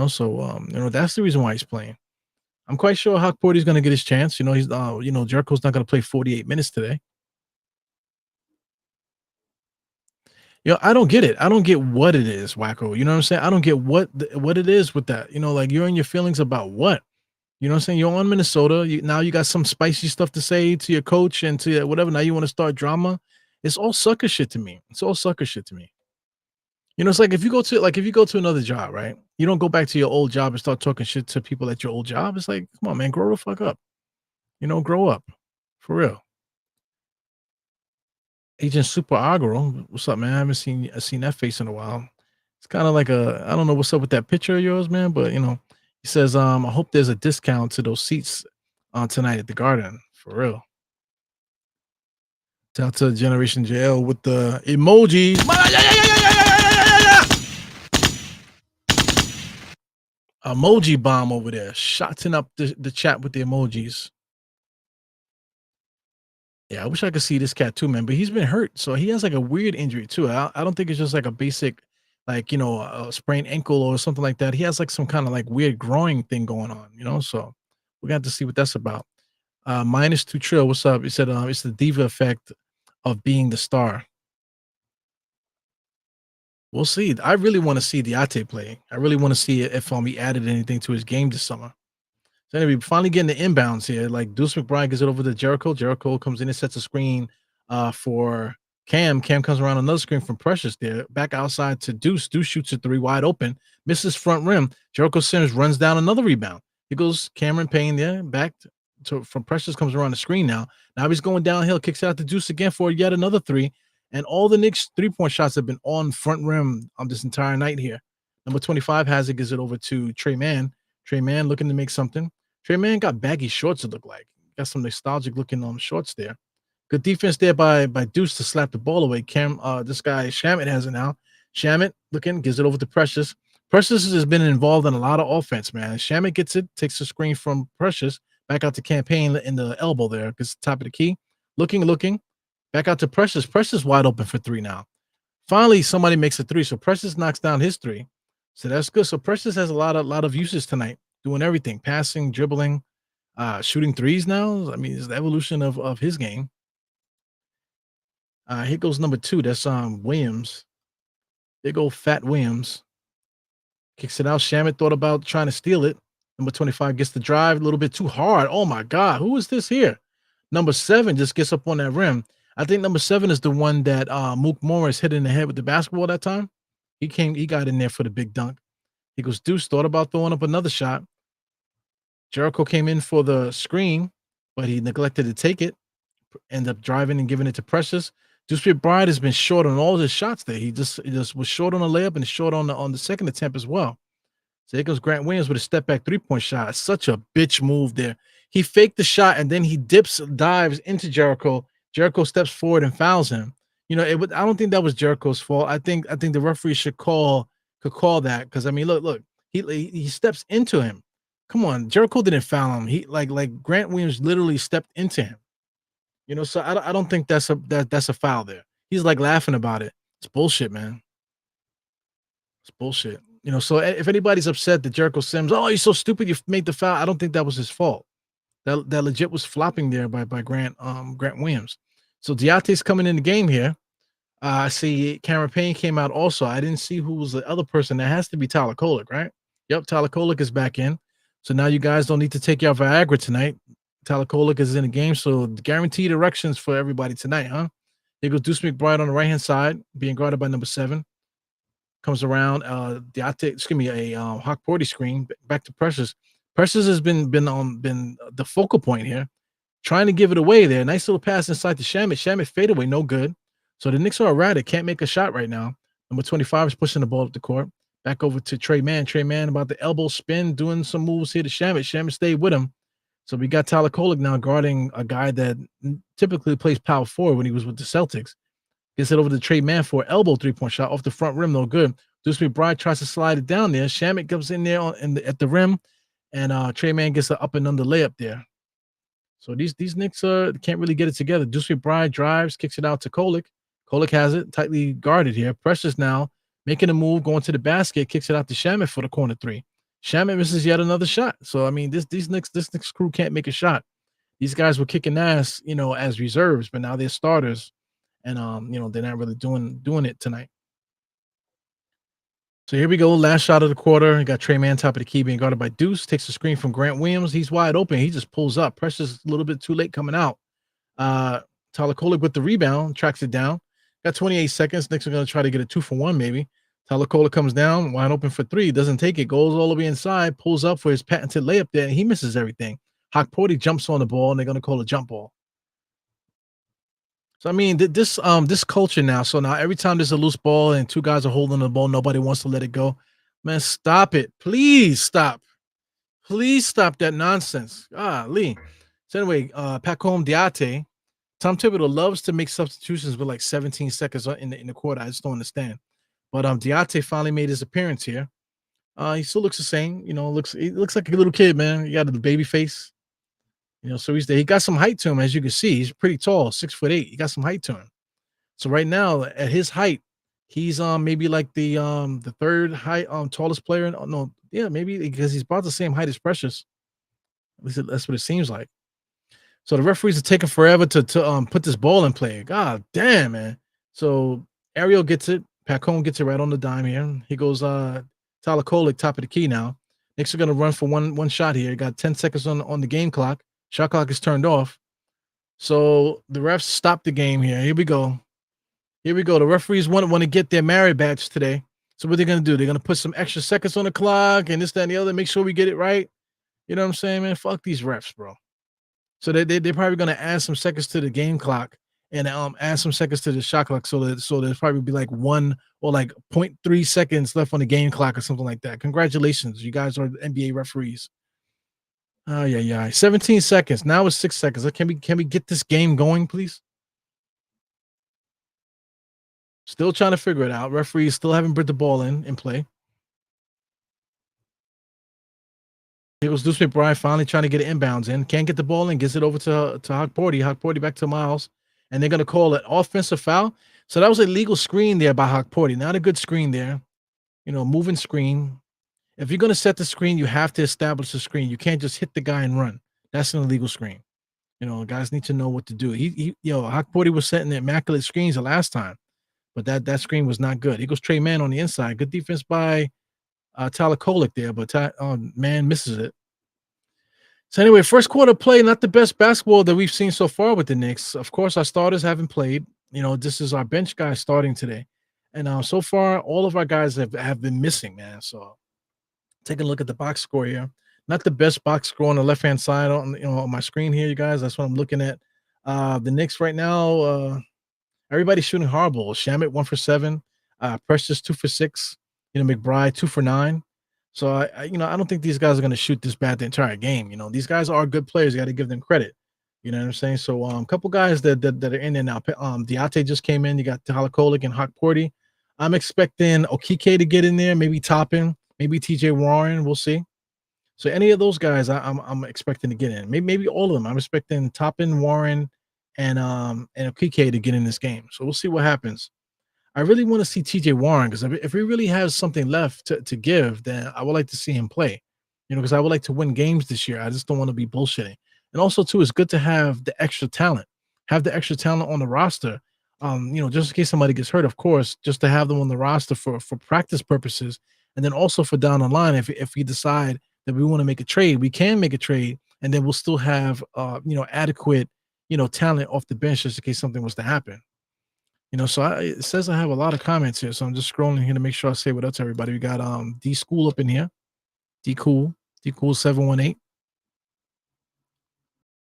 So that's the reason why he's playing. I'm quite sure Hawk Porty's going to get his chance. He's Jericho's not going to play 48 minutes today. I don't get it. I don't get what it is, Wacko. You know what I'm saying? I don't get what it is with that. Like you're in your feelings about what? You know what I'm saying? You're on Minnesota. Now you got some spicy stuff to say to your coach and to whatever. Now you want to start drama. It's all sucker shit to me. It's all sucker shit to me. It's like if you go to another job, right? You don't go back to your old job and start talking shit to people at your old job. It's like, come on, man, grow the fuck up. Grow up. For real. Agent Super Agro. What's up, man? I haven't seen that face in a while. It's kind of like I don't know what's up with that picture of yours, man, but he says, I hope there's a discount to those seats tonight at the Garden. For real. Shout out to Generation JL with the emojis. Emoji bomb over there, shotting up the chat with the emojis. Yeah, I wish I could see this cat too, man. But he's been hurt, so he has like a weird injury too. I don't think it's just like a basic, like a sprained ankle or something like that. He has like some kind of like weird growing thing going on, So we got to see what that's about. -2 Trill, what's up? He said, it's the diva effect of being the star. We'll see. I really want to see Diate play. I really want to see if he added anything to his game this summer. So anyway, finally getting the inbounds here. Like Deuce McBride gives it over to Jericho. Jericho comes in and sets a screen for Cam. Cam comes around another screen from Precious there. Back outside to Deuce. Deuce shoots a three wide open. Misses front rim. Jericho Sims runs down another rebound. He goes Cameron Payne there. Back from Precious comes around the screen now. Now he's going downhill. Kicks out to Deuce again for yet another three. And all the Knicks 3-point shots have been on front rim on this entire night here. Number 25 has it, gives it over to Trey Mann. Trey Mann looking to make something. Trey Mann got baggy shorts, it looked like. Got some nostalgic looking shorts there. Good defense there by Deuce to slap the ball away. This guy Shamet has it now. Shamet looking, gives it over to Precious. Precious has been involved in a lot of offense, man. Shamet gets it, takes the screen from Precious, back out to Campaign in the elbow there, gets the top of the key. Looking. Back out to Precious. Precious wide open for three now. Finally, somebody makes a three. So Precious knocks down his three. So that's good. So Precious has a lot of uses tonight, doing everything, passing, dribbling, shooting threes now. I mean, it's the evolution of his game. Here goes number 2. That's Williams. Big old fat Williams. Kicks it out. Shamet thought about trying to steal it. Number 25 gets the drive a little bit too hard. Oh my God, who is this here? Number 7 just gets up on that rim. I think number 7 is the one that Mook Morris hit in the head with the basketball that time. He got in there for the big dunk. He goes, Deuce thought about throwing up another shot. Jericho came in for the screen, but he neglected to take it. Ended up driving and giving it to Precious. Deuce McBride has been short on all his shots there. He just was short on the layup and short on the second attempt as well. So here goes Grant Williams with a step back 3-point shot. Such a bitch move there. He faked the shot and then he dives into Jericho. Jericho steps forward and fouls him. I don't think that was Jericho's fault. I think the referee could call that because I mean, look, he steps into him. Come on, Jericho didn't foul him. He like Grant Williams literally stepped into him. So I don't think that's a foul there. He's like laughing about it. It's bullshit, man. It's bullshit. So if anybody's upset that Jericho Sims, oh, you're so stupid, you made the foul. I don't think that was his fault. That legit was flopping there by Grant Williams. So Diate's coming in the game here. I see Cameron Payne came out also. I didn't see who was the other person. That has to be Tyler Kolek, right? Yep, Tyler Kolek is back in. So now you guys don't need to take your Viagra tonight. Tyler Kolek is in the game, so guaranteed erections for everybody tonight, huh? Here goes Deuce McBride on the right-hand side, being guarded by number 7. Comes around, Hawk Porty screen, back to Precious. Precious has been the focal point here, trying to give it away there. Nice little pass inside to Shamet. Shamet fadeaway, no good. So the Knicks are erratic, can't make a shot right now. Number 25 is pushing the ball up the court. Back over to Trey Mann. Trey Mann about the elbow spin, doing some moves here to Shamet. Shamet stayed with him. So we got Tyler Kolek now guarding a guy that typically plays power forward when he was with the Celtics. Gets it over to Trey Mann for an elbow three-point shot off the front rim, no good. Deuce McBride tries to slide it down there. Shamet comes in there at the rim, and Trey Mann gets an up and under layup there. So these Knicks can't really get it together. Deuce McBride drives, kicks it out to Kolek. Kolek has it, tightly guarded here. Precious now making a move, going to the basket, kicks it out to Shamet for the corner 3. Shamet misses yet another shot. So I mean, this Knicks crew can't make a shot. These guys were kicking ass, as reserves, but now they're starters, and they're not really doing it tonight. So here we go, last shot of the quarter. You got Trey Mann top of the key being guarded by Deuce. Takes the screen from Grant Williams. He's wide open. He just pulls up. Precious a little bit too late coming out. Tyler Kolek with the rebound, tracks it down. Got 28 seconds. Knicks are going to try to get a 2-for-1 maybe. Tyler Kolek comes down, wide open for 3. Doesn't take it. Goes all the way inside. Pulls up for his patented layup there, and he misses everything. Hawk Porty jumps on the ball, and they're going to call a jump ball. So I mean, this culture now. So now every time there's a loose ball and 2 guys are holding the ball, nobody wants to let it go. Man, stop it! Please stop! Please stop that nonsense. Lee. So anyway, Pacome Diate. Tom Thibodeau loves to make substitutions with like 17 seconds in the quarter. I just don't understand. But Diate finally made his appearance here. He still looks the same. He looks like a little kid, man. He got the baby face. So he's there. He got some height to him, as you can see. He's pretty tall, 6'8". He got some height to him. So right now, at his height, he's maybe like the 3rd height tallest player. No, yeah, maybe because he's about the same height as Precious. At least that's what it seems like. So the referees are taking forever to put this ball in play. God damn, man. So Ariel gets it. Pacome gets it right on the dime here. He goes Tyler Kolek, top of the key now. Knicks are going to run for one shot here. Got 10 seconds on the game clock. Shot clock is turned off. So the refs stop the game here. Here we go. The referees want to get their merit badge today. So what they're going to do, they're going to put some extra seconds on the clock and this, that, and the other. Make sure we get it right. You know what I'm saying, man? Fuck these refs, bro. So they're probably going to add some seconds to the game clock and add some seconds to the shot clock. So there's probably be like 1 or like 0.3 seconds left on the game clock or something like that. Congratulations. You guys are NBA referees. Oh, yeah. 17 seconds. Now it's 6 seconds. Can we get this game going, please? Still trying to figure it out. Referees still haven't put the ball in play. Here goes Deuce McBride finally trying to get it inbounds in. Can't get the ball in. Gets it over to Hawk Porty. Hawk Porty back to Miles. And they're going to call it offensive foul. So that was a legal screen there by Hawk Porty. Not a good screen there. Moving screen. If you're going to set the screen, you have to establish the screen. You can't just hit the guy and run. That's an illegal screen. Guys need to know what to do. Hawk Porty was setting the immaculate screens the last time, but that screen was not good. He goes Trey Mann on the inside. Good defense by Tyler Kolek there, but Mann misses it. So anyway, first quarter play, not the best basketball that we've seen so far with the Knicks. Of course, our starters haven't played. This is our bench guys starting today. And so far, all of our guys have been missing, man. So take a look at the box score here. Not the best box score on the left-hand side on my screen here, you guys. That's what I'm looking at. The Knicks right now, everybody's shooting hard balls. Shamet 1 for 7. Precious 2 for 6. McBride 2 for 9. So I don't think these guys are going to shoot this bad the entire game. These guys are good players. You got to give them credit. You know what I'm saying? So a couple guys that are in there now. Diate just came in. You got Tyler Kolek and Hawk Porty. I'm expecting Okike to get in there. Maybe Toppin. Maybe TJ Warren. We'll see. So any of those guys, I'm expecting to get in. Maybe all of them. I'm expecting Toppin, Warren, and Okike to get in this game. So we'll see what happens. I really want to see TJ Warren because if he really has something left to give, then I would like to see him play. Because I would like to win games this year. I just don't want to be bullshitting. And also, too, it's good to have the extra talent, have the extra talent on the roster. Just in case somebody gets hurt, of course, just to have them on the roster for practice purposes, and then also for down the line. If we decide that we want to make a trade, we can make a trade, and then we'll still have adequate talent off the bench just in case something was to happen. So it says I have a lot of comments here, so I'm just scrolling here to make sure I say what up to everybody. We got D School up in here, D Cool 718.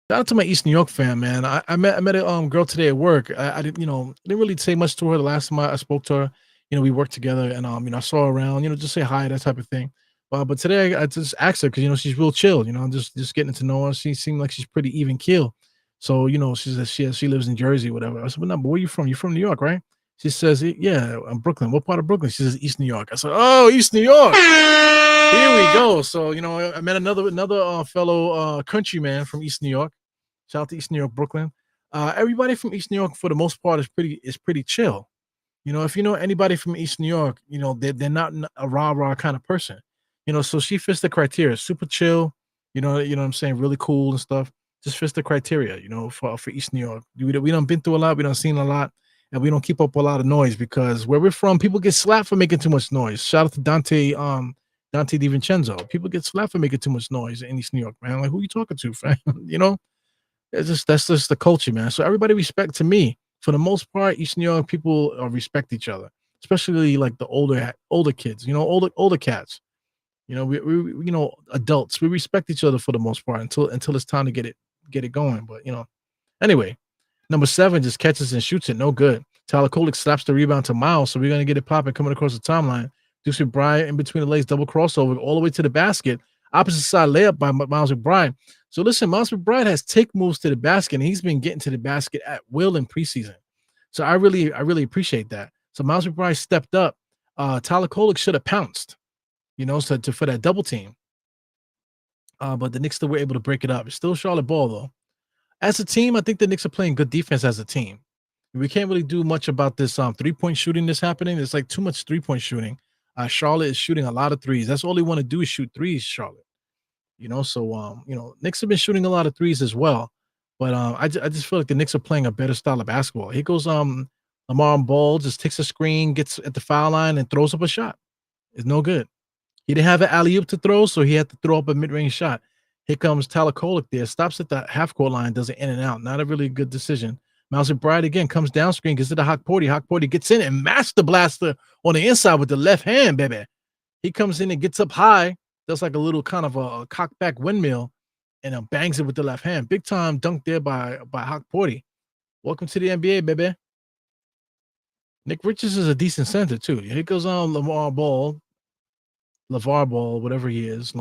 Shout out to my East New York fan, man. I met a girl today at work. I didn't really say much to her the last time I spoke to her. We worked together, and I saw her around. Just say hi, that type of thing. But today I just asked her because she's real chill. I'm just getting to know her. She seemed like she's pretty even keel. So she says she lives in Jersey, whatever. I said, "Well, no, but where you from? You from New York, right?" She says, "Yeah, I'm Brooklyn." What part of Brooklyn? She says, "East New York." I said, "Oh, East New York." Here we go. So I met another fellow countryman from East New York. Shout out to East New York, Brooklyn. Everybody from East New York, for the most part, is pretty chill. If you know anybody from East New York, they're not a rah kind of person. So she fits the criteria. Super chill. What I'm saying, really cool and stuff. Just fits the criteria. For East New York. We done been through a lot. We done seen a lot, and we don't keep up with a lot of noise because where we're from, people get slapped for making too much noise. Shout out to Dante DiVincenzo. People get slapped for making too much noise in East New York, man. Like, who you talking to, fam? That's just the culture, man. So everybody respect, to me, for the most part, East New York people respect each other, especially like the older kids, older cats. We adults, we respect each other for the most part until it's time to get it going. But anyway, number 7 just catches and shoots it, no good. Tyler Kolek slaps the rebound to Miles, so we're gonna get it popping coming across the timeline. Deuce McBride in between the legs, double crossover all the way to the basket. Opposite side layup by Miles McBride. So listen, Miles McBride has take moves to the basket, and he's been getting to the basket at will in preseason. So I really appreciate that. So Miles McBride stepped up. Tyler Kolek should have pounced, for that double team. But the Knicks still were able to break it up. It's still Charlotte ball, though. As a team, I think the Knicks are playing good defense as a team. We can't really do much about this three-point shooting that's happening. There's like too much three-point shooting. Charlotte is shooting a lot of threes. That's all they want to do is shoot threes, Charlotte. So Knicks have been shooting a lot of threes as well. But I just feel like the Knicks are playing a better style of basketball. Here goes Lamar Ball, just takes a screen, gets at the foul line, and throws up a shot. It's no good. He didn't have an alley-oop to throw, so he had to throw up a mid-range shot. Here comes Tyler Kolek there, stops at the half-court line, does it in and out. Not a really good decision. Miles McBride again comes down screen, gets to the Hawk Porty. Hawk Porty gets in and master blaster on the inside with the left hand, baby. He comes in and gets up high, does like a little kind of a cockback windmill, and then bangs it with the left hand. Big time dunk there by Hawk Porty. Welcome to the NBA, baby. Nick Richards is a decent center too. Here goes on LeVar Ball, whatever he is.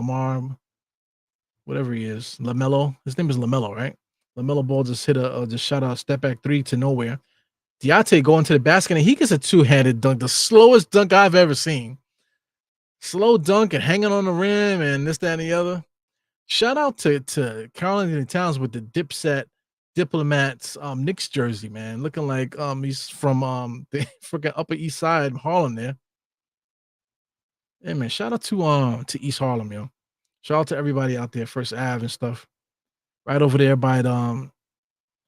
Whatever he is. LaMelo. His name is LaMelo, right? LaMelo Ball just hit just shot a step back 3 to nowhere. Diate going to the basket, and he gets a two-handed dunk, the slowest dunk I've ever seen. Slow dunk and hanging on the rim and this, that, and the other. Shout out to Carl Towns with the Dipset Diplomats Knicks jersey, man. Looking like he's from the freaking Upper East Side, Harlem there. Hey man, shout out to East Harlem, yo. Shout out to everybody out there, First Ave and stuff. Right over there by the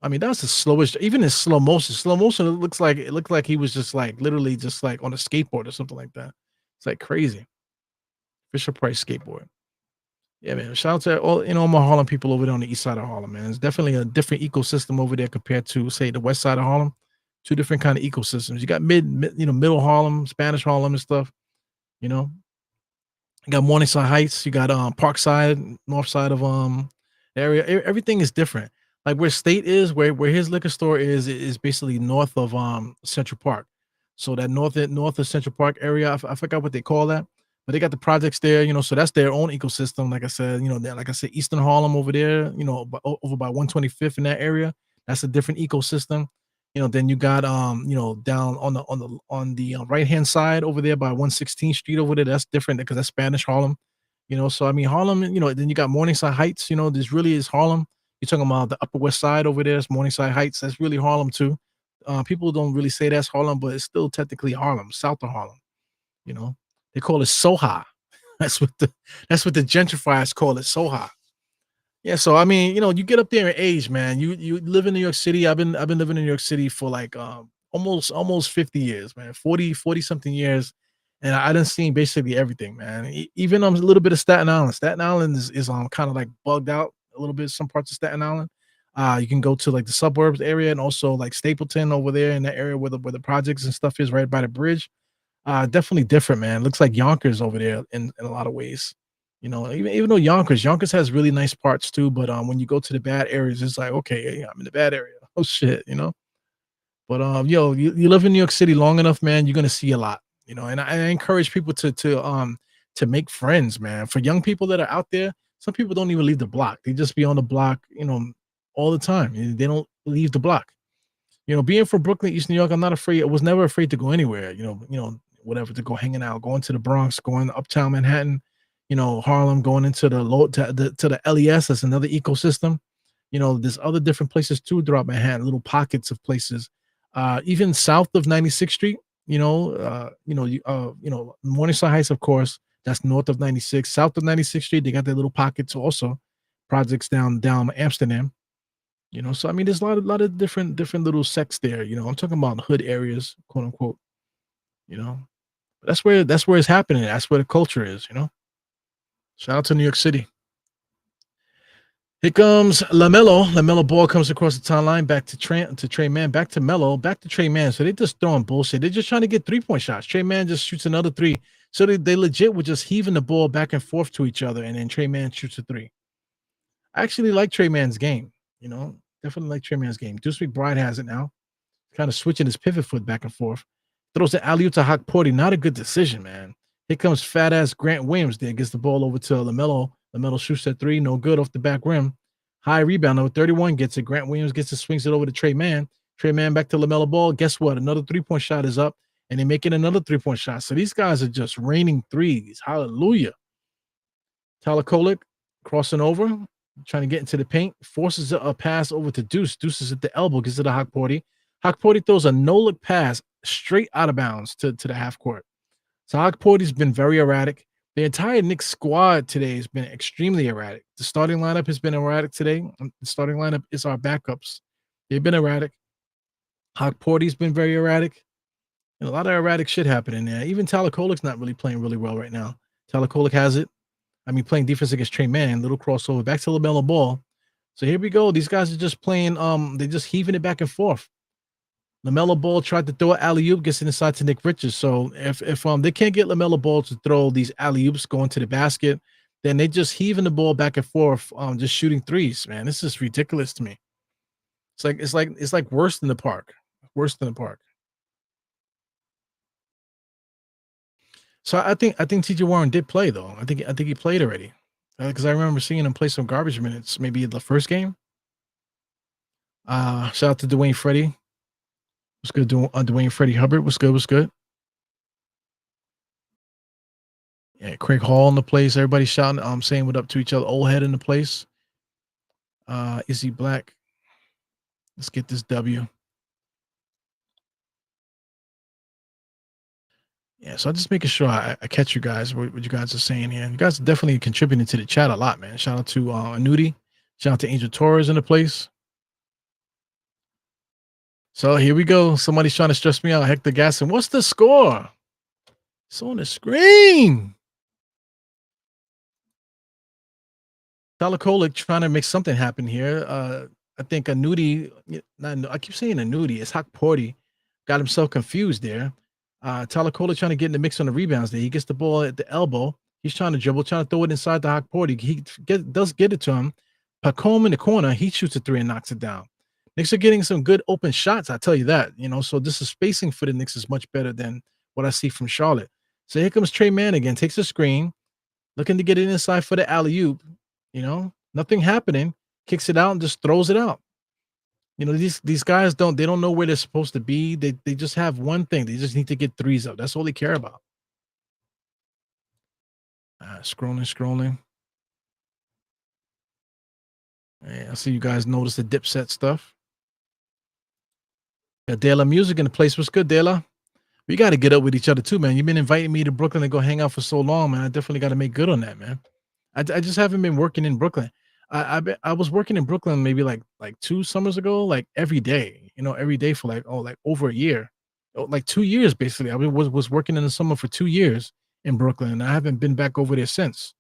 that's the slowest, even in slow motion. Slow motion, it looked like he was just like literally just like on a skateboard or something like that. It's like crazy. Fisher Price skateboard. Yeah, man. Shout out to all my Harlem people over there on the east side of Harlem, man. It's definitely a different ecosystem over there compared to, say, the west side of Harlem. Two different kind of ecosystems. You got middle Harlem, Spanish Harlem and stuff. You got Morningside Heights. You got Parkside, north side of area. Everything is different. Like where State is, where his liquor store is basically north of Central Park. So that north of Central Park area, I forgot what they call that. But they got the projects there, so that's their own ecosystem. Like I said, Eastern Harlem over there, over by 125th in that area, that's a different ecosystem. Then you got down on the right hand side over there by 116th Street over there, that's different because that's Spanish Harlem. So I mean Harlem, then you got Morningside Heights. This really is Harlem. You're talking about the Upper West Side over there, it's Morningside Heights. That's really Harlem too. People don't really say that's Harlem, but it's still technically Harlem, south of Harlem. You know, they call it Soha. That's what the gentrifiers call it, Soha. Yeah, so I mean, you get up there in age, man. You live in New York City. I've been living in New York City for like almost 50 years, man. 40 something years. And I done seen basically everything, man. Even a little bit of Staten Island. Staten Island is kind of like bugged out a little bit, some parts of Staten Island. You can go to like the suburbs area and also like Stapleton over there in that area where the projects and stuff is right by the bridge. Definitely different, man. Looks like Yonkers over there in a lot of ways. Even though Yonkers has really nice parts too, but when you go to the bad areas, it's like, okay, yeah, I'm in the bad area. Oh shit. But you live in New York City long enough, man, you're gonna see a lot. And I encourage people to make friends, man. For young people that are out there, some people don't even leave the block. They just be on the block, all the time. They don't leave the block. Being from Brooklyn, East New York, I'm not afraid. I was never afraid to go anywhere. Whatever, to go hanging out, going to the Bronx, going uptown Manhattan, Harlem, going into the low to the LES. That's another ecosystem. There's other different places too throughout Manhattan, little pockets of places. Even south of 96th Street, Morningside Heights, of course, that's north of 96. South of 96th Street, they got their little pockets also, projects down Amsterdam. So I mean, there's a lot of different little sects there. I'm talking about hood areas, quote unquote. You know, that's where it's happening. That's where the culture is. Shout out to New York City. Here comes Lamelo. Lamelo ball comes across the timeline back to Trey Man, back to Melo, back to Trey Man. So they just throwing bullshit. They're just trying to get 3-point shots. Trey Man just shoots another three. So they legit were just heaving the ball back and forth to each other, and then Trey Man shoots a three. I actually like Trey Man's game. Definitely like Trey Man's game. Deuce McBride has it now. Kind of switching his pivot foot back and forth. Throws the alley-oop to Hawk Porty. Not a good decision, man. Here comes fat ass Grant Williams there. Gets the ball over to LaMelo. LaMelo shoots that three. No good off the back rim. High rebound. Number 31 gets it. Grant Williams gets it, swings it over to Trey Man. Trey Man back to LaMelo Ball. Guess what? Another 3-point shot is up, and they're making another 3-point shot. So these guys are just raining threes. Hallelujah. Tyler Kolek crossing over, trying to get into the paint, forces a pass over to Deuce. Deuce is at the elbow, gets it to Hawk Porty. Hawk Porty throws a no-look pass straight out of bounds to the half court. So Hawk Porty's been very erratic. The entire Knicks squad today has been extremely erratic. The starting lineup has been erratic today. The starting lineup is our backups. They've been erratic. Hawk Porty's been very erratic. And a lot of erratic shit happening there. Even Tyler Kolek's not really playing really well right now. Tyler Kolek has it. I mean, playing defense against Trey Man, little crossover back to LaMelo Ball. So here we go. These guys are just playing. They're just heaving it back and forth. LaMelo Ball tried to throw an alley-oop, gets it inside to Nick Richards. So if they can't get LaMelo Ball to throw these alley-oops going to the basket, then they just heaving the ball back and forth, just shooting threes. Man, this is ridiculous to me. It's like worse than the park. Worse than the park. So I think TJ Warren did play though. I think he played already, because I remember seeing him play some garbage minutes, maybe the first game. Shout out to Dwayne Freddie. What's good, Dwayne Freddie Hubbard? What's good? What's good? Yeah, Craig Hall in the place. Everybody shouting, saying what up to each other. Old head in the place. Is he black? Let's get this W. Yeah, so I'm just making sure I catch you guys, what you guys are saying here. You guys are definitely contributing to the chat a lot, man. Shout out to Anudi. Shout out to Angel Torres in the place. So here we go. Somebody's trying to stress me out. Hector Gasson. What's the score? It's on the screen. Tyler Kolek trying to make something happen here. I think Anudi, I keep saying Anudi. It's Hawk Porty. Got himself confused there. Tyler Kolek trying to get in the mix on the rebounds there. He gets the ball at the elbow. He's trying to dribble, trying to throw it inside the Hawk Porty. He does get it to him. Pacome in the corner. He shoots a three and knocks it down. Knicks are getting some good open shots. I tell you that. So this is spacing for the Knicks is much better than what I see from Charlotte. So here comes Trey Man again. Takes a screen, looking to get it inside for the alley-oop. Nothing happening. Kicks it out and just throws it out. These guys don't know where they're supposed to be. They just have one thing. They just need to get threes up. That's all they care about. Scrolling. Yeah, I see you guys notice the dip set stuff. Got De La Music in the place. What's good, De La? We got to get up with each other too, man. You've been inviting me to Brooklyn to go hang out for so long, man. I definitely got to make good on that, man. I just haven't been working in Brooklyn. I was working in Brooklyn maybe like 2 summers ago, like every day, every day for like over a year, like 2 years basically. I was working in the summer for 2 years in Brooklyn, and I haven't been back over there since.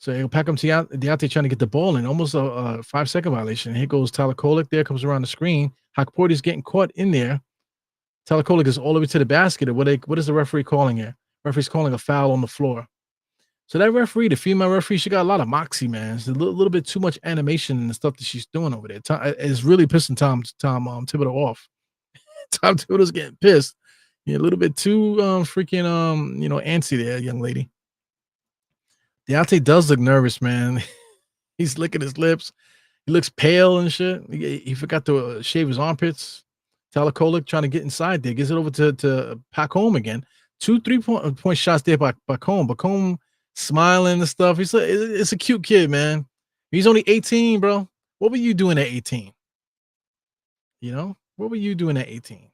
So he'll pack him to out trying to get the ball in, almost a 5-second violation. Here goes Tyler Kolek. There comes around the screen. Hakporty's getting caught in there. Tyler Kolek is all the way to the basket. What is the referee calling here? Referee's calling a foul on the floor. So that referee, the female referee, she got a lot of moxie, man. It's a little bit too much animation and the stuff that she's doing over there. It's really pissing Tom Thibodeau off. Tom Thibodeau's getting pissed. Yeah, a little bit too freaking antsy there, young lady. Deontay does look nervous, man. He's licking his lips. He looks pale and shit. He forgot to shave his armpits. Tyler Kolek trying to get inside there. Gets it over to Pac Home again. 2 3-point shots there by Home. Home smiling and stuff. It's a cute kid, man. He's only 18, bro. What were you doing at 18? What were you doing at 18?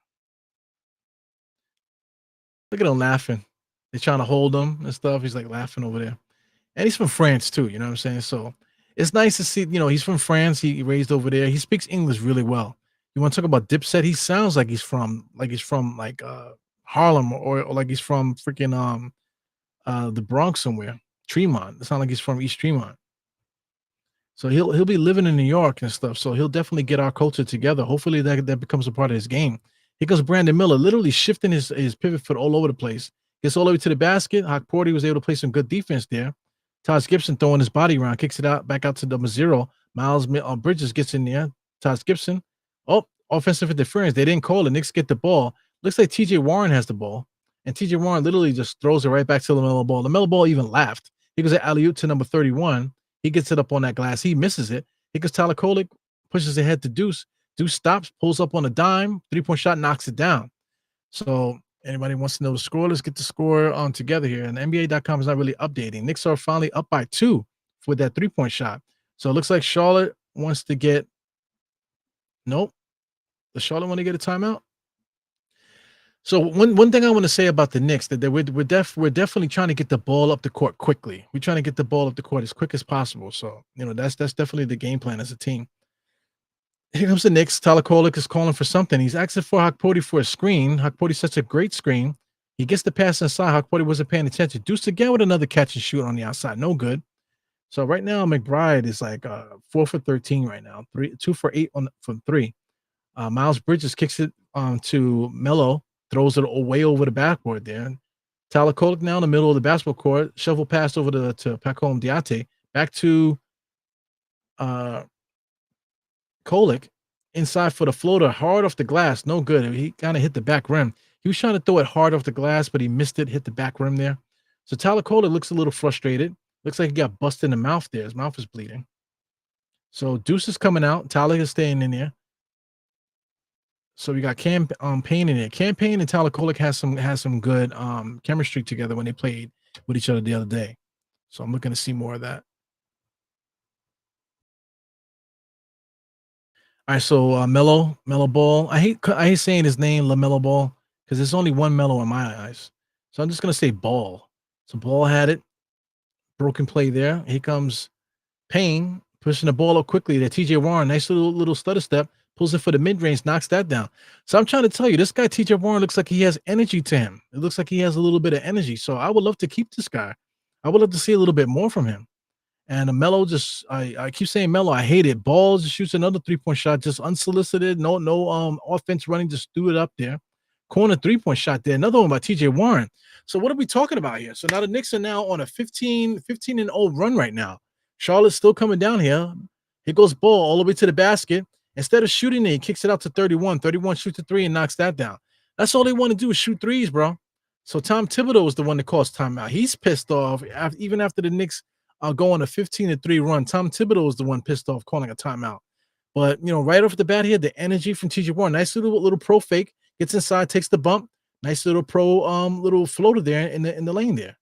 Look at him laughing. They're trying to hold him and stuff. He's like laughing over there. And he's from France too, you know what I'm saying? So it's nice to see, he's from France. He raised over there. He speaks English really well. You want to talk about Dipset? He sounds like he's from Harlem or like he's from freaking the Bronx somewhere. Tremont. It sounds like he's from East Tremont. So he'll be living in New York and stuff. So he'll definitely get our culture together. Hopefully that becomes a part of his game. Here goes Brandon Miller, literally shifting his pivot foot all over the place. Gets all the way to the basket. Hakporty was able to play some good defense there. Taj Gibson throwing his body around, kicks it out back out to number 0. Miles Bridges gets in there. Taj Gibson. Oh, offensive interference. They didn't call it. Knicks get the ball. Looks like TJ Warren has the ball. And TJ Warren literally just throws it right back to LaMelo Ball. LaMelo Ball even laughed. He goes at alley-oop to number 31. He gets it up on that glass. He misses it. He goes Tyler Kolek, pushes ahead to Deuce. Deuce stops, pulls up on a dime. 3-point shot, knocks it down. So anybody wants to know the score? Let's get the score on together here. And NBA.com is not really updating. Knicks are finally up by 2 for that 3-point shot. So it looks like Charlotte wants to get. Nope. Does Charlotte want to get a timeout? So one thing I want to say about the Knicks that we're definitely trying to get the ball up the court quickly. We're trying to get the ball up the court as quick as possible. So that's definitely the game plan as a team. Here comes the Knicks. Tyler Kolek is calling for something. He's asking for Hakporty for a screen. Hakporty sets a great screen. He gets the pass inside. Hakporty wasn't paying attention. Deuce again with another catch and shoot on the outside. No good. So right now McBride is like 4 for 13 right now. 2 for 8 from 3. Miles Bridges kicks it to Melo. Throws it way over the backboard there. Tyler Kolek now in the middle of the basketball court. Shovel pass over to Pacome Diate. Back to Kolek. Inside for the floater. Hard off the glass. No good. He kind of hit the back rim. He was trying to throw it hard off the glass, but he missed it. Hit the back rim there. So Tyler Kolek looks a little frustrated. Looks like he got busted in the mouth there. His mouth is bleeding. So Deuce is coming out. Tyler is staying in there. So we got Cam Payne in it. Cam Payne and Tyler Kolek has some good chemistry together when they played with each other the other day. So I'm looking to see more of that. All right, so Melo Ball. I hate saying his name, LaMelo Ball, because there's only one Melo in my eyes. So I'm just gonna say Ball. So Ball had it. Broken play there. Here comes Payne pushing the ball up quickly. That TJ Warren, nice little stutter step. Pulls it for the mid-range, knocks that down. So I'm trying to tell you, this guy, TJ Warren, looks like he has energy to him. It looks like he has a little bit of energy. So I would love to keep this guy. I would love to see a little bit more from him. And Melo I keep saying Melo, I hate it. Ball just shoots another 3-point shot, just unsolicited, no offense running, just threw it up there. Corner 3-point shot there. Another one by TJ Warren. So what are we talking about here? So now the Knicks are now on a 15-0 run right now. Charlotte's still coming down here. Here goes Ball all the way to the basket. Instead of shooting it, he kicks it out to 31. 31 shoots a 3 and knocks that down. That's all they want to do is shoot threes, bro. So Tom Thibodeau is the one that calls timeout. He's pissed off even after the Knicks go on a 15-3 run. Tom Thibodeau is the one pissed off calling a timeout. But right off the bat here, the energy from TJ Warren, nice little pro fake, gets inside, takes the bump, nice little pro little floater there in the lane there.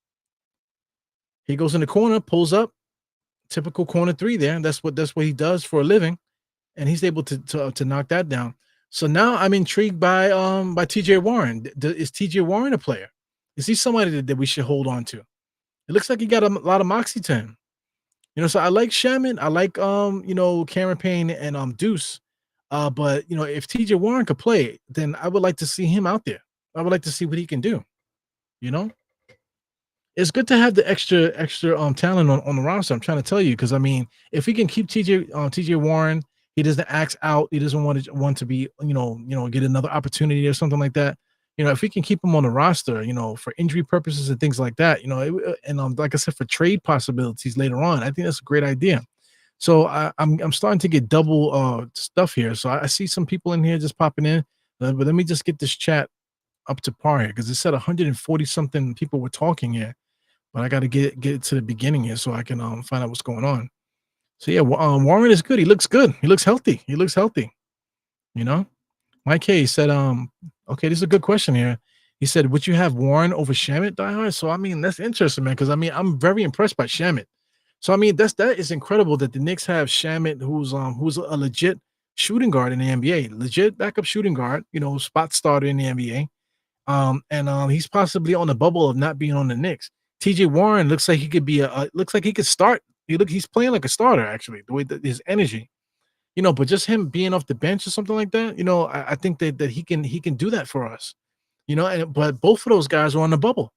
He goes in the corner, pulls up, typical corner 3 there. That's what he does for a living. And he's able to knock that down. So now I'm intrigued by TJ Warren. Is TJ Warren a player? Is he somebody that we should hold on to? It looks like he got a lot of moxie to him. So I like Shaman, I like Cameron Payne and Deuce. But if TJ Warren could play, then I would like to see him out there. I would like to see what he can do. You know, it's good to have the extra talent on the roster. I'm trying to tell you, because I mean, if we can keep TJ Warren, he doesn't act out. He doesn't want to be get another opportunity or something like that. If we can keep him on the roster, for injury purposes and things like that, and like I said, for trade possibilities later on, I think that's a great idea. So I'm starting to get double stuff here. So I see some people in here just popping in, but let me just get this chat up to par here, because it said 140 something people were talking here, but I got to get it to the beginning here so I can find out what's going on. So yeah, Warren is good. He looks good. He looks healthy. You know. Mike K said, okay, this is a good question here. He said, would you have Warren over Shamet, diehard? So I mean, that's interesting, man, because I mean, I'm very impressed by Shamet. So I mean, that is incredible that the Knicks have Shamet, who's a legit shooting guard in the NBA, legit backup shooting guard, spot starter in the NBA. And he's possibly on the bubble of not being on the Knicks. TJ Warren looks like he could be looks like he could start. He's playing like a starter, actually, the way that his energy. But just him being off the bench or something like that, I think that he can do that for us. But both of those guys are on the bubble.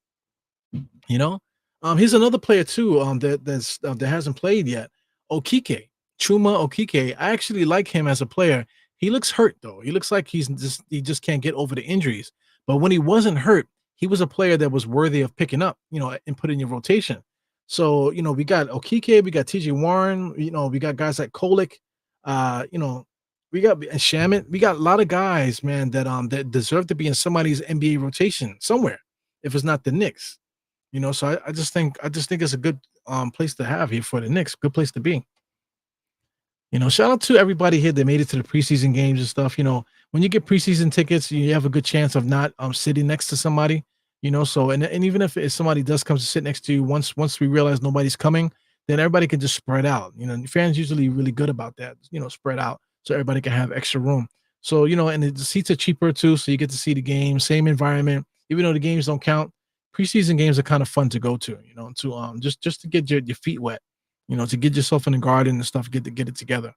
Here's another player too, that hasn't played yet. Okike, Chuma Okike. I actually like him as a player. He looks hurt though. He looks like he just can't get over the injuries. But when he wasn't hurt, he was a player that was worthy of picking up, and put in your rotation. So, we got Okike, we got TJ Warren, we got guys like Kolik, we got Shamet. We got a lot of guys, man, that deserve to be in somebody's NBA rotation somewhere, if it's not the Knicks. So I just think it's a good place to have here for the Knicks. Good place to be. Shout out to everybody here that made it to the preseason games and stuff. When you get preseason tickets, you have a good chance of not sitting next to somebody. So and even if somebody does come to sit next to you, once we realize nobody's coming, then everybody can just spread out. Fans usually really good about that. Spread out so everybody can have extra room. So and the seats are cheaper too, so you get to see the game, same environment. Even though the games don't count, preseason games are kind of fun to go to. To just to get your feet wet. To get yourself in the garden and stuff, get it together.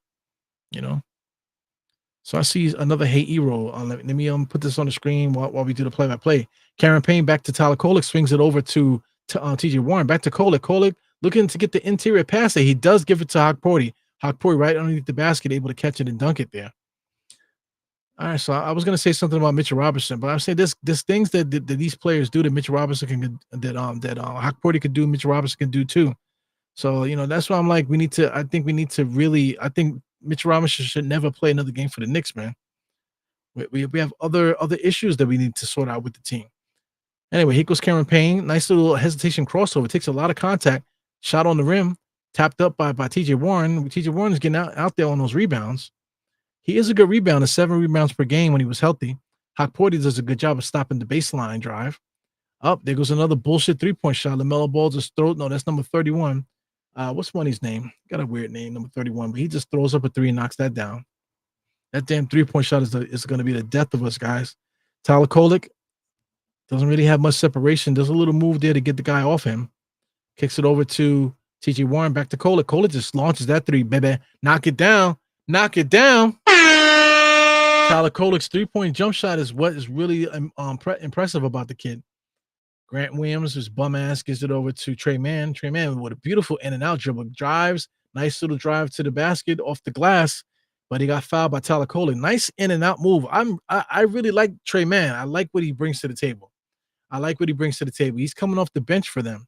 So I see another Hey Ero. Let me put this on the screen while we do the play-by-play. Cameron Payne back to Tyler Kolek, swings it over to TJ Warren. Back to Kolek. Kolek looking to get the interior pass there. He does give it to Hokporty. Hokporty right underneath the basket, able to catch it and dunk it there. All right, so I was going to say something about Mitchell Robinson, but I'm saying there's things that these players do that Mitchell Robinson can that Hokporty could do, Mitchell Robinson can do too. So that's why I'm like, I think Mitchell Robinson should never play another game for the Knicks, man. We have other issues that we need to sort out with the team. Anyway, here goes Cameron Payne. Nice little hesitation crossover. Takes a lot of contact. Shot on the rim. Tapped up by TJ Warren. TJ Warren is getting out there on those rebounds. He is a good rebounder, 7 rebounds per game when he was healthy. Hokporty does a good job of stopping the baseline drive. There goes another bullshit 3-point shot. LaMelo Ball just throws. No, that's number 31. What's Money's name? Got a weird name, number 31, but he just throws up a 3 and knocks that down. That damn 3-point shot is going to be the death of us, guys. Tyler Kolek doesn't really have much separation. There's a little move there to get the guy off him. Kicks it over to TJ Warren, back to Kolek. Kolek just launches that 3, baby. Knock it down. Knock it down. Tyler Kolek's 3-point jump shot is what is really impressive about the kid. Grant Williams, his bum ass, gives it over to Trey Mann. Trey Mann with a beautiful in and out dribble, drives, nice little drive to the basket off the glass, but he got fouled by Tyler Kolek. Nice in and out move. I really like Trey Mann. I like what he brings to the table. He's coming off the bench for them.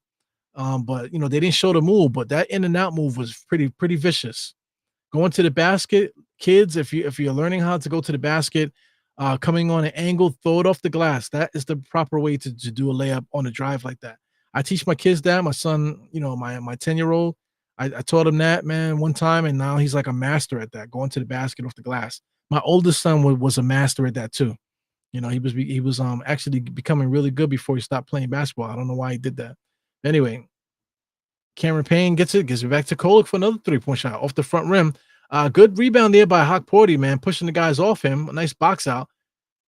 But they didn't show the move, but that in and out move was pretty vicious. Going to the basket, kids, if you're learning how to go to the basket, coming on an angle, throw it off the glass. That is the proper way to do a layup on a drive like that. I teach my kids that. My son, my 10-year-old, I taught him that, man, one time, and now he's like a master at that, going to the basket off the glass. My oldest son was a master at that too. He was actually becoming really good before he stopped playing basketball. I don't know why he did that. Anyway, Cameron Payne gets it back to Kolek for another 3-point shot off the front rim. Good rebound there by Hawk Porty, man, pushing the guys off him. A nice box out.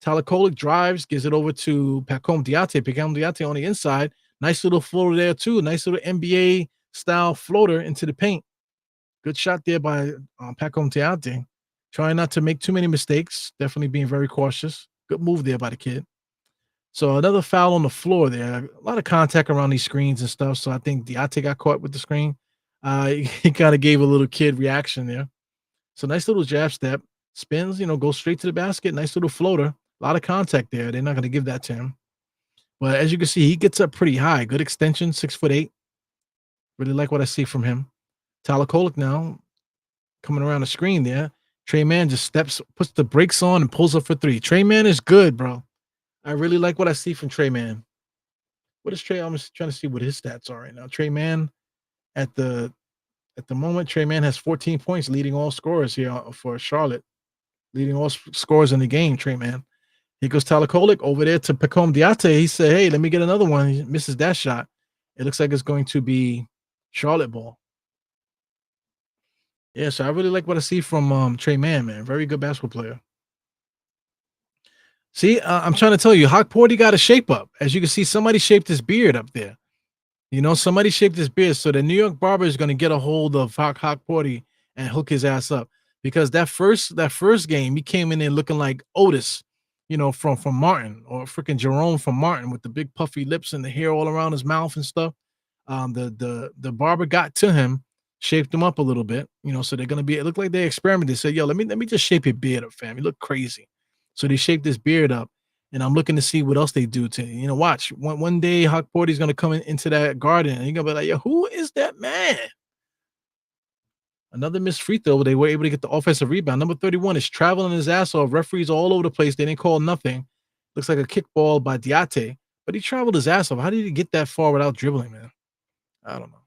Tyler Kolek drives, gives it over to Pacome Diate. Pacome Diate on the inside. Nice little floater there, too. Nice little NBA style floater into the paint. Good shot there by Pacome Diate. Trying not to make too many mistakes. Definitely being very cautious. Good move there by the kid. So another foul on the floor there. A lot of contact around these screens and stuff. So I think Diate got caught with the screen. He kind of gave a little kid reaction there. So nice little jab step. Spins, goes straight to the basket. Nice little floater. A lot of contact there. They're not going to give that to him. But as you can see, he gets up pretty high. Good extension, 6'8". Really like what I see from him. Tyler Kolek now coming around the screen there. Trey Mann just puts the brakes on and pulls up for three. Trey Mann is good, bro. I really like what I see from Trey Mann. What is Trey? I'm just trying to see what his stats are right now. Trey Mann at the moment, Trey Mann has 14 points, leading all scorers here for Charlotte. Leading all scorers in the game, Trey Mann. Here goes Tyler Kolek over there to Pacome Diate. He said, hey, let me get another one. He misses that shot. It looks like it's going to be Charlotte ball. Yeah, so I really like what I see from Trey Mann, man. Very good basketball player. See, I'm trying to tell you, Hawk Porty got a shape up. As you can see, somebody shaped his beard up there. Somebody shaped his beard. So the New York barber is going to get a hold of Hawk Porty and hook his ass up. Because that first game, he came in there looking like Otis, from Martin, or freaking Jerome from Martin, with the big puffy lips and the hair all around his mouth and stuff. The barber got to him, shaped him up a little bit, so they're gonna be. It looked like they experimented. They said, "Yo, let me just shape your beard up, fam. You look crazy." So they shaped his beard up, and I'm looking to see what else they do to watch. One day, Hawk Porty's gonna come into that garden, and you're gonna be like, "Yo, who is that man?" Another missed free throw. They were able to get the offensive rebound. Number 31 is traveling his ass off. Referees all over the place. They didn't call nothing. Looks like a kickball by Diate, but he traveled his ass off. How did he get that far without dribbling, man? I don't know.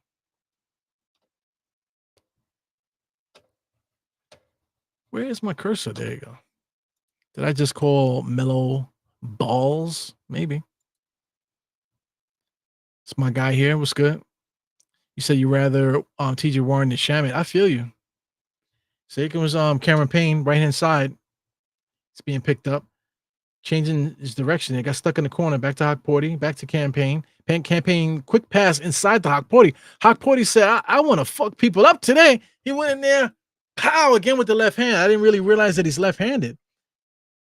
Where is my cursor? There you go. Did I just call Mellow balls? Maybe. It's my guy here. What's good? You said you rather TJ Warren than Shamit. I feel you. Second was Cameron Payne, right hand side. It's being picked up. Changing his direction. It got stuck in the corner. Back to Hawk Porty. Back to Campaign. Campaign, quick pass inside the Hawk Porty. Hawk Porty said, I want to fuck people up today. He went in there, pow, again with the left hand. I didn't really realize that he's left-handed.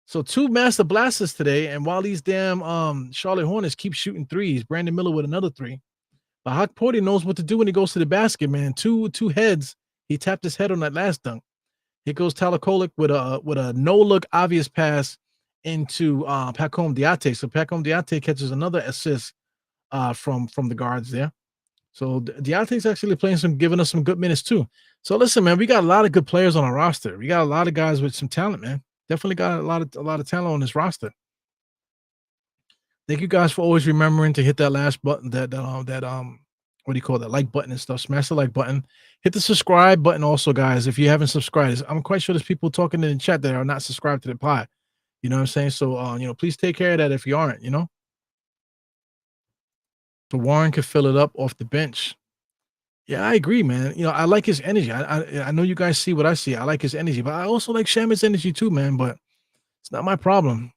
So 2 master blasters today, and while these damn Charlotte Hornets keep shooting threes, Brandon Miller with another 3. But Hawk Porty knows what to do when he goes to the basket, man. Two heads. He tapped his head on that last dunk. Here goes Tyler Kolek with a no-look obvious pass into Pacome Diate. So Pacome Diate catches another assist from the guards there. So Diate's actually giving us some good minutes too. So listen, man, we got a lot of good players on our roster. We got a lot of guys with some talent, man. Definitely got a lot of talent on this roster. Thank you guys for always remembering to hit that last button, that what do you call that, like button and stuff. Smash the like button. Hit the subscribe button also, guys. If you haven't subscribed, I'm quite sure there's people talking in the chat that are not subscribed to the pod. You know what I'm saying? So please take care of that if you aren't, So Warren could fill it up off the bench. Yeah, I agree, man. I like his energy. I know you guys see what I see. I like his energy, but I also like Shamit's energy too, man. But it's not my problem,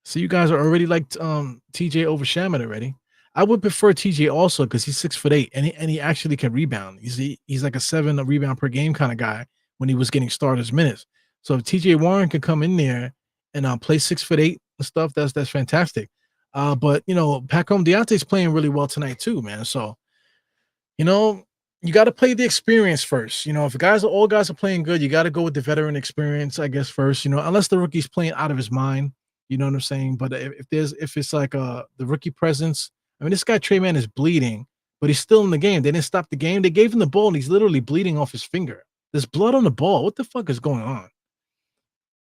So you guys are already like TJ over Shamit already. I would prefer TJ also because he's 6'8" and he actually can rebound. He's like a 7 rebound per game kind of guy when he was getting starters minutes. So if TJ Warren could come in there and play 6'8" and stuff, that's fantastic. But Pacome Diate's playing really well tonight too, man. So you got to play the experience first. If all guys are playing good, you got to go with the veteran experience, I guess, first. Unless the rookie's playing out of his mind. You know what I'm saying? But if it's like the rookie presence, I mean, this guy Trey Mann is bleeding, but he's still in the game. They didn't stop the game. They gave him the ball, and he's literally bleeding off his finger. There's blood on the ball. What the fuck is going on?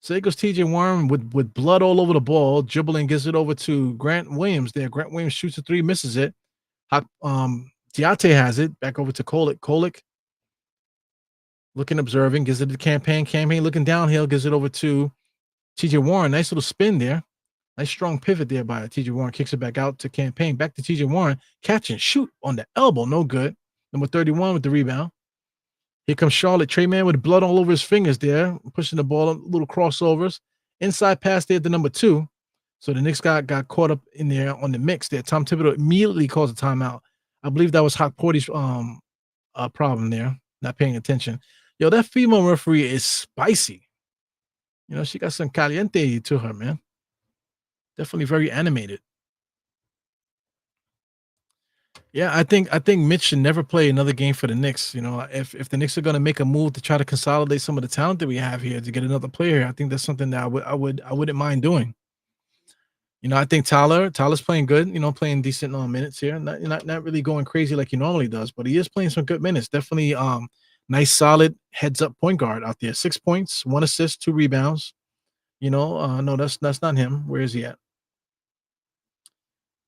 So there goes TJ Warren with blood all over the ball, dribbling, gives it over to Grant Williams there. Grant Williams shoots a 3, misses it. Diate has it, back over to Kolek. Kolek looking, observing, gives it to Campaign. Campaign looking downhill, gives it over to TJ Warren. Nice little spin there. Nice strong pivot there by TJ Warren. Kicks it back out to Campaign. Back to TJ Warren. Catch and shoot on the elbow. No good. Number 31 with the rebound. Here comes Charlotte. Trey Man with blood all over his fingers there, pushing the ball, little crossovers. Inside pass there to number 2. So the Knicks got caught up in there on the mix there. Tom Thibodeau immediately calls a timeout. I believe that was Hawk Porty's problem there, not paying attention. Yo, that female referee is spicy. You know, she got some caliente to her, man. Definitely very animated. Yeah, I think Mitch should never play another game for the Knicks. You know, if the Knicks are going to make a move to try to consolidate some of the talent that we have here to get another player, I think that's something that I wouldn't mind doing. You know, I think Tyler's playing good. You know, playing decent minutes here. Not really going crazy like he normally does, but he is playing some good minutes. Definitely, nice solid heads up point guard out there. 6 points, 1 assist, 2 rebounds. You know, no, that's not him. Where is he at?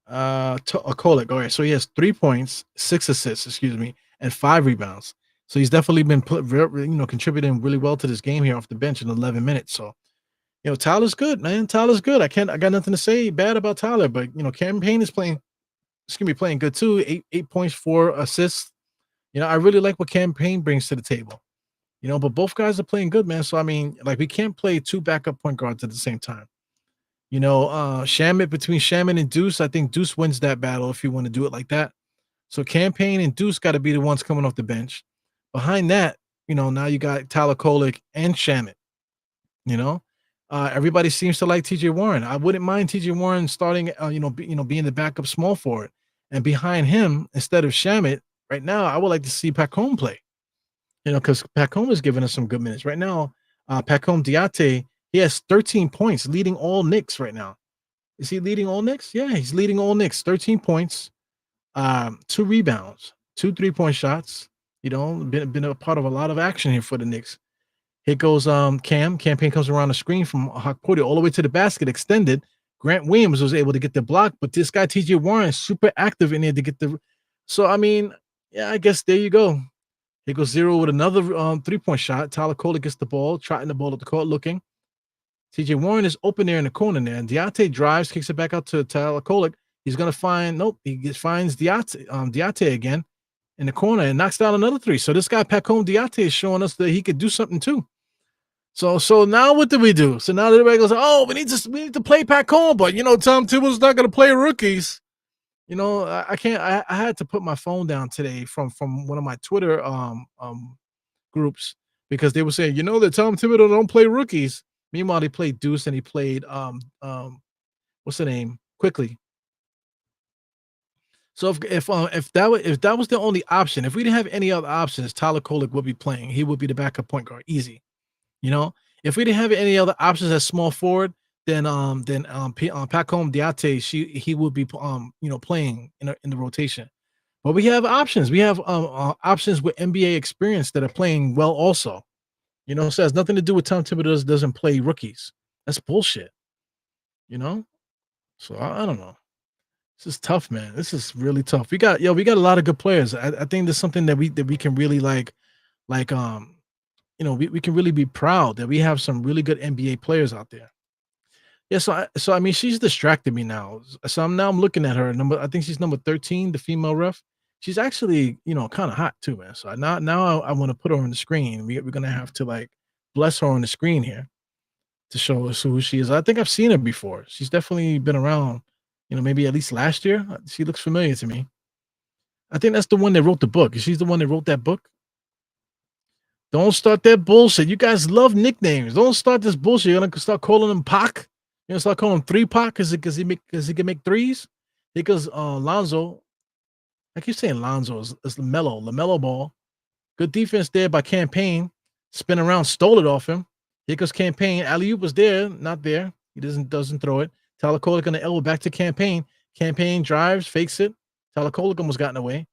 Kolek. All right, so he has 3 points, 6 assists, excuse me, and 5 rebounds. So he's definitely been contributing really well to this game here off the bench in 11 minutes. So, you know, Tyler's good, man. Tyler's good. I got nothing to say bad about Tyler, but you know, Cam Payne is playing. It's gonna be playing good too. 8 points, 4 assists. You know, I really like what Cam Payne brings to the table. You know, but both guys are playing good, man. So I mean, like, we can't play 2 backup point guards at the same time. You know, between Shaman and Deuce, I think Deuce wins that battle if you want to do it like that. So Cam Payne and Deuce got to be the ones coming off the bench. Behind that, you know, now you got Tyler Kolek and Shaman. You know, everybody seems to like TJ Warren. I wouldn't mind TJ Warren starting, being the backup small forward. And behind him, instead of Shamit, right now, I would like to see Pacome play. You know, because Pacome is giving us some good minutes. Right now, Pacome Diate, he has 13 points, leading all Knicks right now. Is he leading all Knicks? Yeah, he's leading all Knicks. 13 points, 2 rebounds, 2 3-point shots. You know, been a part of a lot of action here for the Knicks. Here goes Cam. Campaign comes around the screen from Hawk Porty all the way to the basket, extended. Grant Williams was able to get the block, but this guy, TJ Warren, is super active in there to get the. So, I mean, yeah, I guess there you go. Here goes Zero with another 3-point shot. Tyler Kolek gets the ball, trotting the ball at the court, looking. TJ Warren is open there in the corner there, and Diate drives, kicks it back out to Tyler Kolek. He's going to find, finds Diate again in the corner and knocks down another 3. So this guy, Pacome Diate, is showing us that he could do something too. So now what do we do? So now everybody goes, oh, we need to play Pacome, but you know, Tom Thibodeau's not going to play rookies. You know, I can't. I had to put my phone down today from one of my Twitter groups because they were saying, you know, that Tom Thibodeau don't play rookies. Meanwhile, he played Deuce and he played what's the name? Quickly. So if that was the only option, if we didn't have any other options, Tyler Kolek would be playing. He would be the backup point guard, easy. You know, if we didn't have any other options as small forward, then Pacome Diate, he would be playing in the rotation. But we have options. We have options with NBA experience that are playing well also. You know, so it has nothing to do with Tom Thibodeau doesn't play rookies. That's bullshit. You know? So I don't know. This is tough, man. This is really tough. We got a lot of good players. I think there's something that we can really we can really be proud that we have some really good NBA players out there. Yeah, so I mean, she's distracted me now. So I'm looking at her I think she's number 13, the female ref. She's actually, kind of hot too, man. So now I want to put her on the screen. We're gonna have to bless her on the screen here to show us who she is. I think I've seen her before. She's definitely been around, maybe at least last year. She looks familiar to me. I think that's the one that wrote the book. She's the one that wrote that book. Don't start that bullshit. You guys love nicknames. Don't start this bullshit. You're gonna start calling him Pac. You're gonna start calling him 3-Pac because he can make threes. Because Lonzo, I keep saying Lonzo is LaMelo Ball. Good defense there by Campaign. Spin around, stole it off him. Here goes Campaign. Alley-oop was there, not there. He doesn't throw it. Tyler Kolek on the elbow back to Campaign. Campaign drives, fakes it. Tyler Kolek almost gotten away.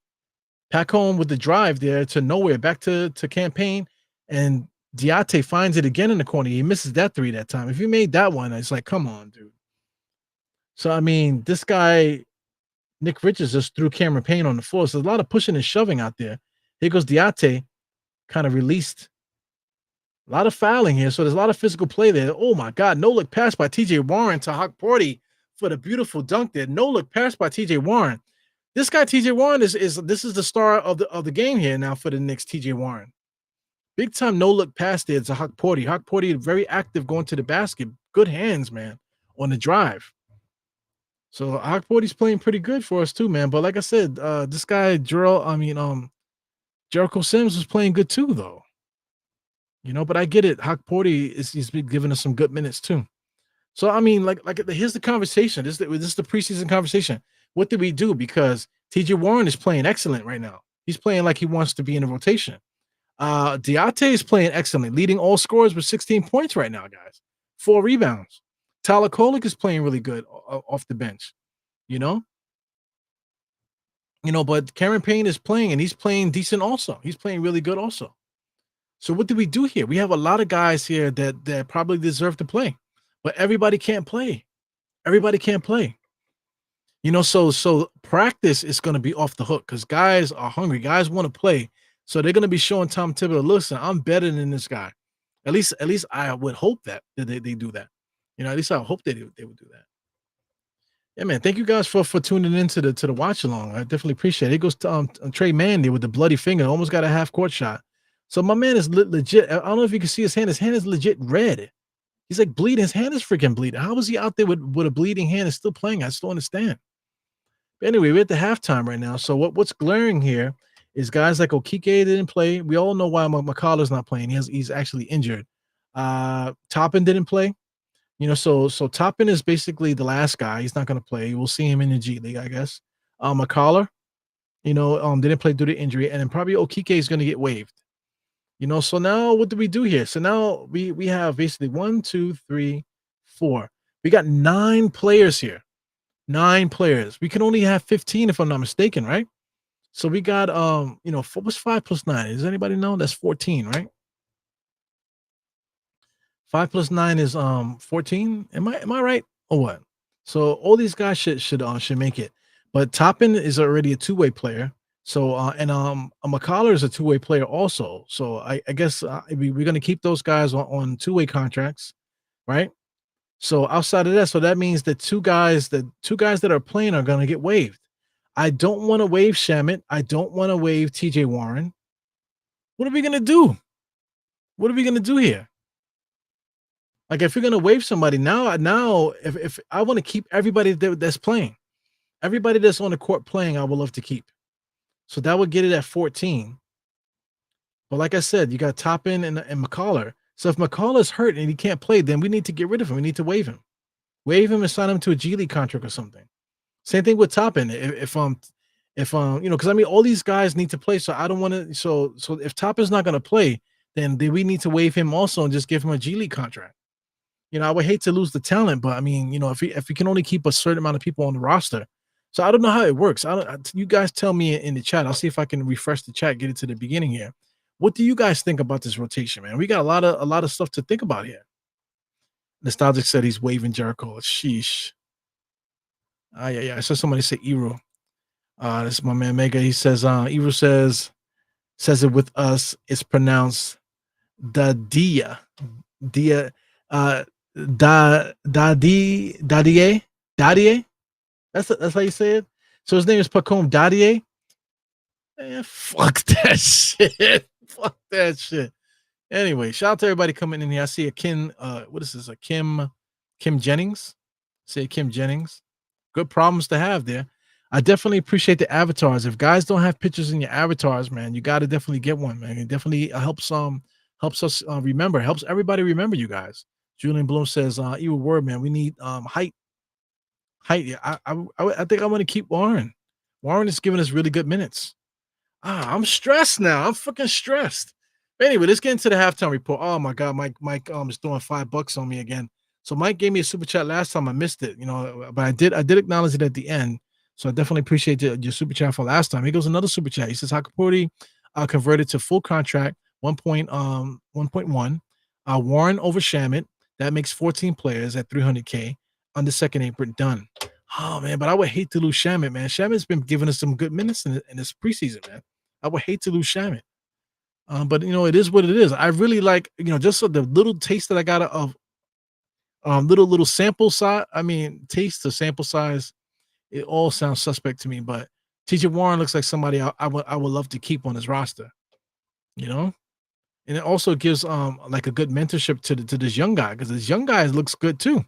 Pacome with the drive there to nowhere, back to Campaign, and Diate finds it again in the corner. He misses that 3 that time. If he made that one, it's like, come on, dude. So, I mean, this guy, Nick Richards, just threw Cameron Payne on the floor. So, there's a lot of pushing and shoving out there. Here goes Diate, kind of released. A lot of fouling here. So, there's a lot of physical play there. Oh, my God. No-look pass by TJ Warren to Hawk Porty for the beautiful dunk there. No-look pass by TJ Warren. This guy, TJ Warren, this is the star of the game here now for the Knicks, TJ Warren. big time no look pass there to Hawk Porty. Hawk Porty very active going to the basket. Good hands, man, on the drive. So Hawk Porty's playing pretty good for us too, man. But like I said, this guy Jericho Sims was playing good too, though. But I get it. Hawk Porty he's been giving us some good minutes too. So I mean, here's the conversation. This is the preseason conversation. What did we do? Because TJ Warren is playing excellent right now. He's playing like he wants to be in the rotation. Diate is playing excellent, leading all scorers with 16 points right now, guys. 4 rebounds. Tyler Kolek is playing really good off the bench. But Cameron Payne is playing, and he's playing decent also. He's playing really good also. So what do we do here? We have a lot of guys here that probably deserve to play, but everybody can't play. Everybody can't play. So practice is going to be off the hook because guys are hungry. Guys want to play. So they're going to be showing Tom Thibodeau, listen, I'm better than this guy. At least I would hope that they do that. At least I hope they would do that. Yeah, man. Thank you guys for tuning into the watch along. I definitely appreciate it. It goes to Trey Mann there with the bloody finger. Almost got a half court shot. So my man is legit. I don't know if you can see his hand. His hand is legit red. He's like bleeding. His hand is freaking bleeding. How is he out there with a bleeding hand and still playing? I still understand. But anyway, we're at the halftime right now. So what's glaring here is guys like Okike didn't play. We all know why McCullough's not playing. He's actually injured. Toppin didn't play. So Toppin is basically the last guy. He's not going to play. We'll see him in the G League, I guess. McCullough, didn't play due to injury, and then probably Okike is going to get waived. So now what do we do here? So now we have basically 1, 2, 3, 4. We got 9 players here. 9 players. We can only have 15 if I'm not mistaken, right? So we got what's 5 plus 9? Does anybody know? That's 14, right? 5 plus 9 is 14. Am I right or what? So all these guys should make it. But Toppin is already a two-way player. So and McCullough is a two-way player also. So I guess we're gonna keep those guys on two-way contracts, right? So outside of that, so that means that two guys that are playing are gonna get waived. I don't want to waive Shamet. I don't want to waive TJ Warren. What are we gonna do? What are we gonna do here? Like if you're gonna waive somebody now, if I want to keep everybody that's playing, everybody that's on the court playing, I would love to keep. So that would get it at 14. But like I said, you got Toppin and McCullough. So if McCullough is hurt and he can't play, then we need to get rid of him. We need to waive him. Waive him and sign him to a G League contract or something. Same thing with Toppin. If because I mean all these guys need to play. So I don't want to. So if Toppin's not going to play, then we need to waive him also and just give him a G League contract. I would hate to lose the talent, but I mean, if we can only keep a certain amount of people on the roster. So I don't know how it works. You guys tell me in the chat. I'll see if I can refresh the chat, get it to the beginning here. What do you guys think about this rotation, man? We got a lot of stuff to think about here. Nostalgic said he's waving Jericho. Sheesh. Yeah. I saw somebody say Eru. This is my man Mega. He says Eru says it with us. It's pronounced Dadia. Dadie. That's how you say it. So his name is Pacome Dadie. Man, fuck that shit. Fuck that shit. Anyway, shout out to everybody coming in here. I see a Kim. What is this? A Kim Jennings. Say Kim Jennings. Good problems to have there. I definitely appreciate the avatars. If guys don't have pictures in your avatars, man, you got to definitely get one, man. It definitely helps us remember. Helps everybody remember you guys. Julian Bloom says, "Evil word, man. We need height. Height. I think I want to keep Warren. Warren is giving us really good minutes. I'm stressed now. I'm fucking stressed. But anyway, let's get into the halftime report. Oh my god, Mike is throwing $5 on me again. So Mike gave me a super chat last time. I missed it, but I did acknowledge it at the end. So I definitely appreciate your super chat for last time. Here goes another super chat. He says Hakapuri converted to full contract 1.1. Warren over Shamet. That makes 14 players at $300K on the second apron. Done. Oh man, but I would hate to lose Shamet, man. Shamet's been giving us some good minutes in this preseason, man. I would hate to lose Shamet. But it is what it is. I really like, just so the little taste that I got of little sample size. I mean, taste the sample size. It all sounds suspect to me, but TJ Warren looks like somebody I would love to keep on his roster. And it also gives like a good mentorship to this young guy because this young guy looks good too.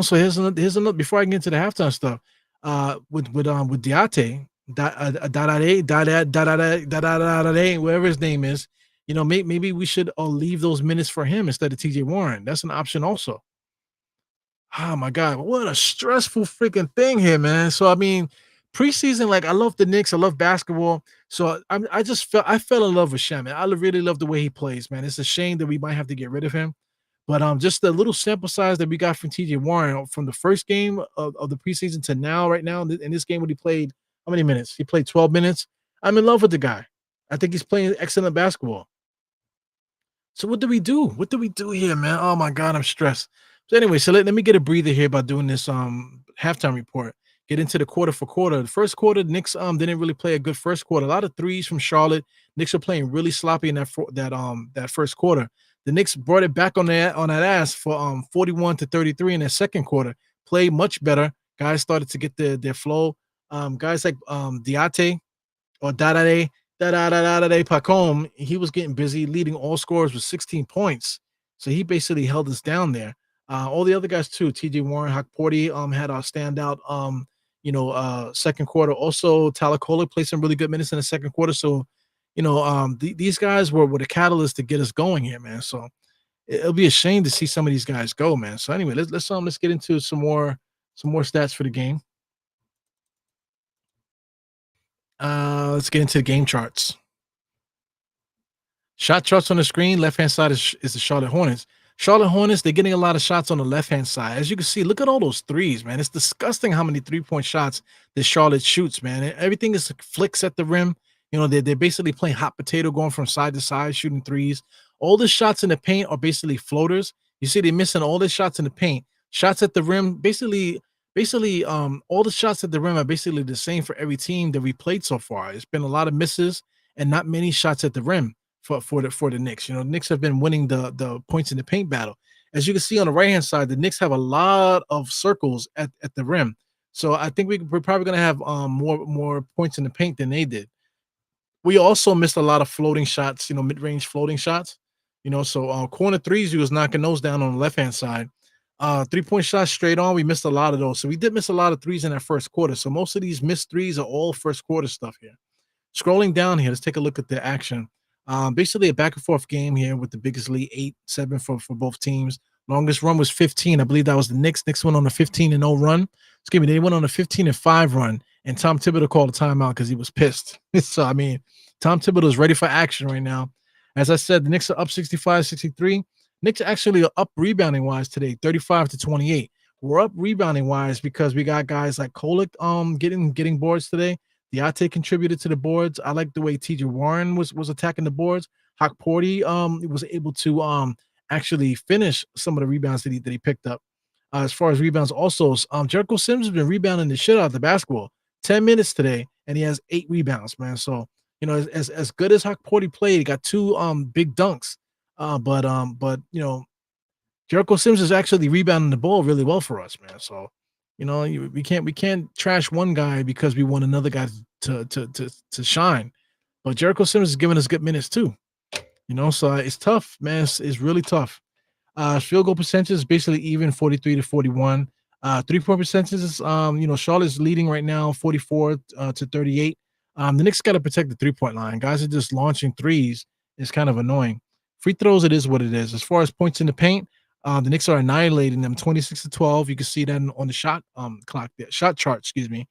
So here's another before I get into the halftime stuff. With Diate, whatever his name is, maybe we should leave those minutes for him instead of TJ Warren. That's an option also. Oh my God, what a stressful freaking thing here, man. So I mean, preseason, like I love the Knicks, I love basketball. So I fell in love with Shem, man. I really love the way he plays, man. It's a shame that we might have to get rid of him. But just the little sample size that we got from TJ Warren from the first game of the preseason to now, right now, in this game when he played how many minutes? He played 12 minutes. I'm in love with the guy. I think he's playing excellent basketball. So what do we do? What do we do here, man? Oh my God, I'm stressed. So anyway, so let me get a breather here by doing this halftime report. Get into the quarter for quarter. The first quarter, the Knicks didn't really play a good first quarter. A lot of threes from Charlotte. Knicks are playing really sloppy in that first quarter. The Knicks brought it back on that ass for 41-33 in the second quarter. Played much better. Guys started to get their flow. Guys like Diate or Dadade Pacom, he was getting busy, leading all scorers with 16 points. So he basically held us down there. All the other guys too, TJ Warren, Hakporti had a standout second quarter. Also, Talacola played some really good minutes in the second quarter. So, these guys were the catalyst to get us going here, man. So it'll be a shame to see some of these guys go, man. So anyway, let's get into some more stats for the game. Let's get into the game charts. Shot charts on the screen. Left-hand side is the Charlotte Hornets. Charlotte Hornets, they're getting a lot of shots on the left-hand side. As you can see, look at all those threes, man. It's disgusting how many three-point shots that Charlotte shoots, man. Everything is flicks at the rim. They're basically playing hot potato, going from side to side, shooting threes. All the shots in the paint are basically floaters. You see, they're missing all the shots in the paint. Shots at the rim, basically, all the shots at the rim are basically the same for every team that we played so far. It's been a lot of misses and not many shots at the rim for the Knicks. The Knicks have been winning the points in the paint battle. As you can see on the right-hand side, the Knicks have a lot of circles at the rim. So I think we're probably going to have more points in the paint than they did. We also missed a lot of floating shots, mid-range floating shots. So corner threes, he was knocking those down on the left-hand side. Three-point shots straight on, we missed a lot of those. So we did miss a lot of threes in that first quarter. So most of these missed threes are all first quarter stuff here. Scrolling down here, let's take a look at the action. Basically a back and forth game here with the biggest lead, 8-7 for both teams. Longest run was 15. I believe that was the Knicks. Knicks went on a 15-0 run. Excuse me, they went on a 15-5 run, and Tom Thibodeau called a timeout because he was pissed. So, I mean, Tom Thibodeau is ready for action right now. As I said, the Knicks are up 65-63. Knicks actually are up rebounding-wise today, 35-28. We're up rebounding-wise because we got guys like Kolek getting boards today. Diate contributed to the boards. I like the way TJ Warren was attacking the boards. Hakporti was able to actually finish some of the rebounds that he picked up. As far as rebounds, also, Jericho Sims has been rebounding the shit out of the basketball. 10 minutes today, and he has 8 rebounds, man. So, as good as Hakporti played, he got 2 big dunks. But Jericho Sims is actually rebounding the ball really well for us, man. So, we can't trash one guy because we want another guy to shine. But Jericho Sims is giving us good minutes too. So it's tough, man. It's really tough. Field goal percentage is basically even, 43-41. 3-point percentage is Charlotte's leading right now, 44-38. The Knicks got to protect the 3-point line. Guys are just launching threes. It's kind of annoying. Free throws, it is what it is. As far as points in the paint, the Knicks are annihilating them, 26-12. You can see that on the shot clock, there, shot chart, excuse me.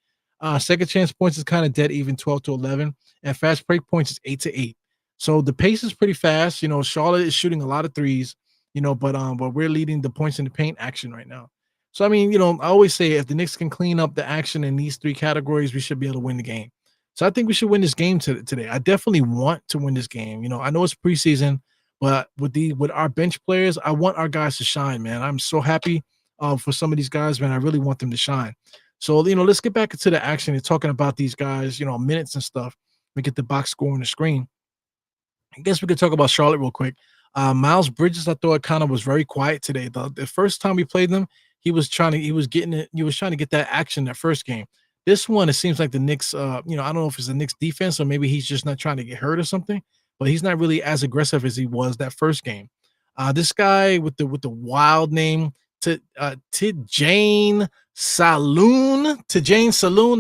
Second chance points is kind of dead even, 12-11, and fast break points is 8-8. So the pace is pretty fast. Charlotte is shooting a lot of threes, but we're leading the points in the paint action right now. So I mean, I always say if the Knicks can clean up the action in these 3 categories, we should be able to win the game. So I think we should win this game today. I definitely want to win this game. I know it's preseason, but with our bench players, I want our guys to shine, man. I'm so happy for some of these guys, man. I really want them to shine. So, let's get back into the action and talking about these guys, minutes and stuff. We get the box score on the screen. I guess we could talk about Charlotte real quick. Miles Bridges, I thought kind of was very quiet today. The first time we played them, he was trying to get that action that first game. This one, it seems like the Knicks, I don't know if it's the Knicks defense or maybe he's just not trying to get hurt or something, but he's not really as aggressive as he was that first game. This guy with the wild name Tijane Saloon,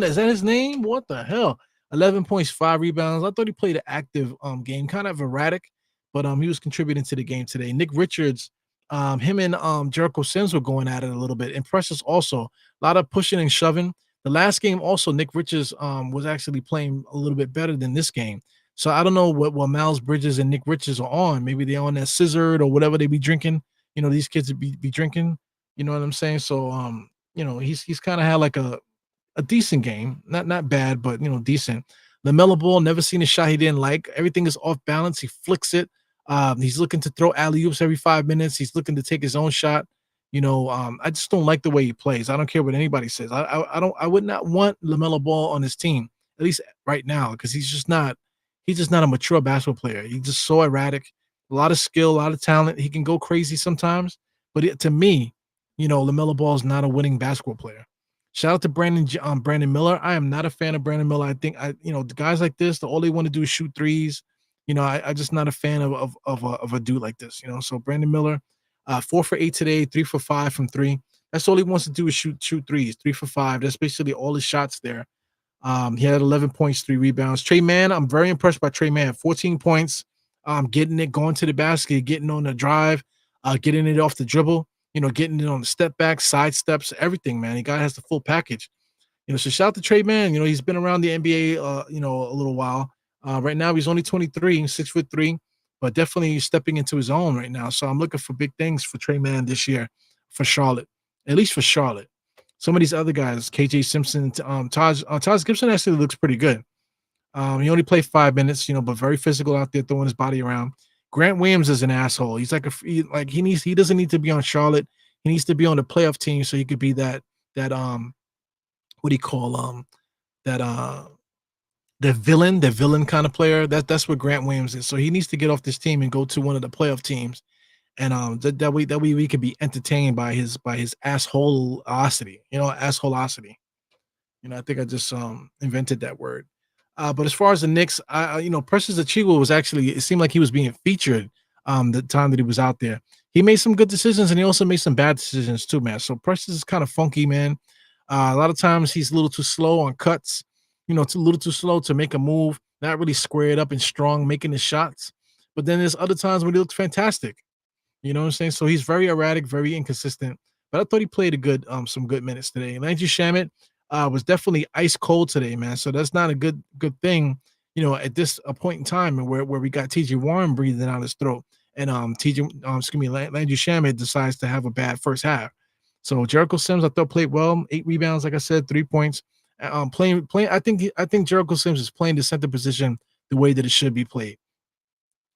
is that his name? What the hell? 11 points, 5 rebounds. I thought he played an active game, kind of erratic, but he was contributing to the game today. Nick Richards, him and Jericho Sims were going at it a little bit. And Precious also, a lot of pushing and shoving. The last game also, Nick Richards was actually playing a little bit better than this game. So I don't know what Miles Bridges and Nick Richards are on. Maybe they're on that scissored or whatever they be drinking. These kids would be drinking. You know what I'm saying? So he's kind of had like a decent game. Not bad, but decent. LaMelo Ball, never seen a shot he didn't like. Everything is off balance. He flicks it. He's looking to throw alley-oops every 5 minutes. He's looking to take his own shot. I just don't like the way he plays. I don't care what anybody says. I would not want LaMelo Ball on his team, at least right now, because he's just not a mature basketball player. He's just so erratic, a lot of skill, a lot of talent. He can go crazy sometimes, but to me, LaMelo Ball is not a winning basketball player. Shout out to Brandon Miller. I am not a fan of Brandon Miller. I think the guys like this, all they want to do is shoot threes. I just not a fan of a dude like this. So Brandon Miller, 4 for 8 today, 3 for 5 from 3. That's all he wants to do is shoot threes, 3 for 5. That's basically all his shots there. He had 11 points, 3 rebounds. Trey Mann, I'm very impressed by Trey Mann. 14 points, getting it, going to the basket, getting on the drive, getting it off the dribble, getting it on the step back, side steps, everything, man. The guy has the full package. So shout out to Trey Mann. He's been around the NBA, a little while. Right now, he's only 23, 6'3", but definitely stepping into his own right now. So I'm looking for big things for Trey Mann this year for Charlotte, at least for Charlotte. Some of these other guys, KJ Simpson, Taj Gibson actually looks pretty good. He only played 5 minutes, but very physical out there, throwing his body around. Grant Williams is an asshole. He's he doesn't need to be on Charlotte. He needs to be on the playoff team so he could be that what do you call the villain kind of player. That's what Grant Williams is. So he needs to get off this team and go to one of the playoff teams. And that way we could be entertained by his assholeosity. Assholeosity. I think I just invented that word. But as far as the Knicks, Precious Achiuwa was actually, it seemed like he was being featured the time that he was out there. He made some good decisions and he also made some bad decisions too, man. So Precious is kind of funky, man. A lot of times he's a little too slow on cuts. It's a little too slow to make a move, not really squared up and strong, making his shots. But then there's other times when he looks fantastic. You know what I'm saying? So he's very erratic, very inconsistent. But I thought he played some good minutes today. Landry Shamet was definitely ice cold today, man. So that's not a good thing, at this point in time, and where we got TJ Warren breathing out his throat, and Landry Shamet decides to have a bad first half. So Jericho Sims, I thought, played well, 8 rebounds, like I said, 3 points. Playing. I think Jericho Sims is playing the center position the way that it should be played.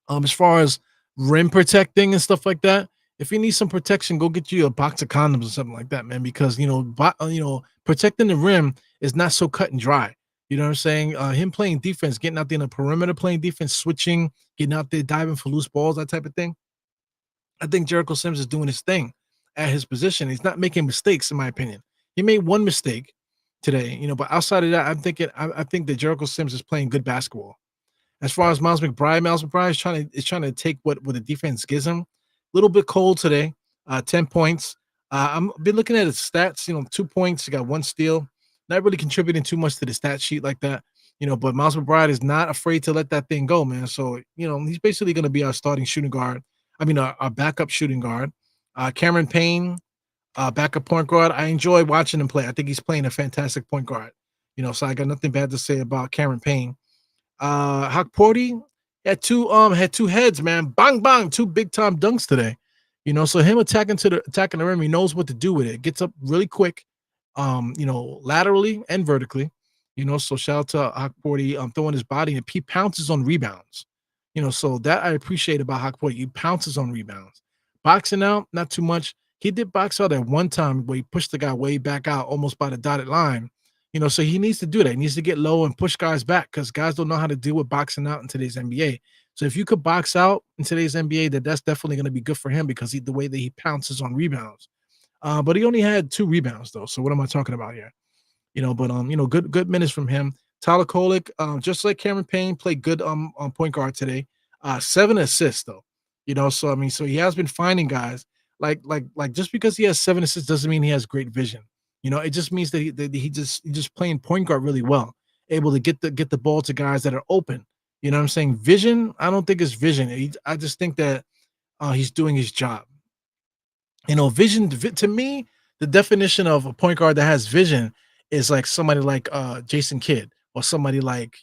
As far as rim protecting and stuff like that, if you need some protection, go get you a box of condoms or something like that, man. Because protecting the rim is not so cut and dry. You know what I'm saying? Him playing defense, getting out there in the perimeter, playing defense, switching, getting out there, diving for loose balls, that type of thing. I think Jericho Sims is doing his thing at his position. He's not making mistakes, in my opinion. He made one mistake today, but outside of that, I think that Jericho Sims is playing good basketball. As far as Miles McBride is trying to take what the defense gives him. A little bit cold today, 10 points. I've been looking at his stats, 2 points, he got 1 steal, not really contributing too much to the stat sheet like that, but Miles McBride is not afraid to let that thing go, man. So, he's basically going to be our starting shooting guard. Our backup shooting guard. Cameron Payne, backup point guard. I enjoy watching him play. I think he's playing a fantastic point guard. So I got nothing bad to say about Cameron Payne. Hawk Porty had two heads, man. Bang bang, 2 big time dunks today. So him attacking the rim, he knows what to do with it. Gets up really quick, laterally and vertically. So shout out to Hawk Porty throwing his body, and he pounces on rebounds. So that I appreciate about Hawk Porty. He pounces on rebounds. Boxing out, not too much. He did box out at one time where he pushed the guy way back out, almost by the dotted line. So he needs to do that. He needs to get low and push guys back, because guys don't know how to deal with boxing out in today's NBA. So if you could box out in today's NBA, that's definitely going to be good for him, because the way that he pounces on rebounds. But he only had 2 rebounds though. So what am I talking about here? Good minutes from him. Tyler Kolek, just like Cameron Payne, played good on point guard today. 7 assists though. So I mean, so he has been finding guys like just because he has 7 assists doesn't mean he has great vision. It just means that he just playing point guard really well, able to get the ball to guys that are open. You know what I'm saying? Vision, I don't think it's vision. I just think that he's doing his job. To me, the definition of a point guard that has vision is like somebody like Jason Kidd or somebody like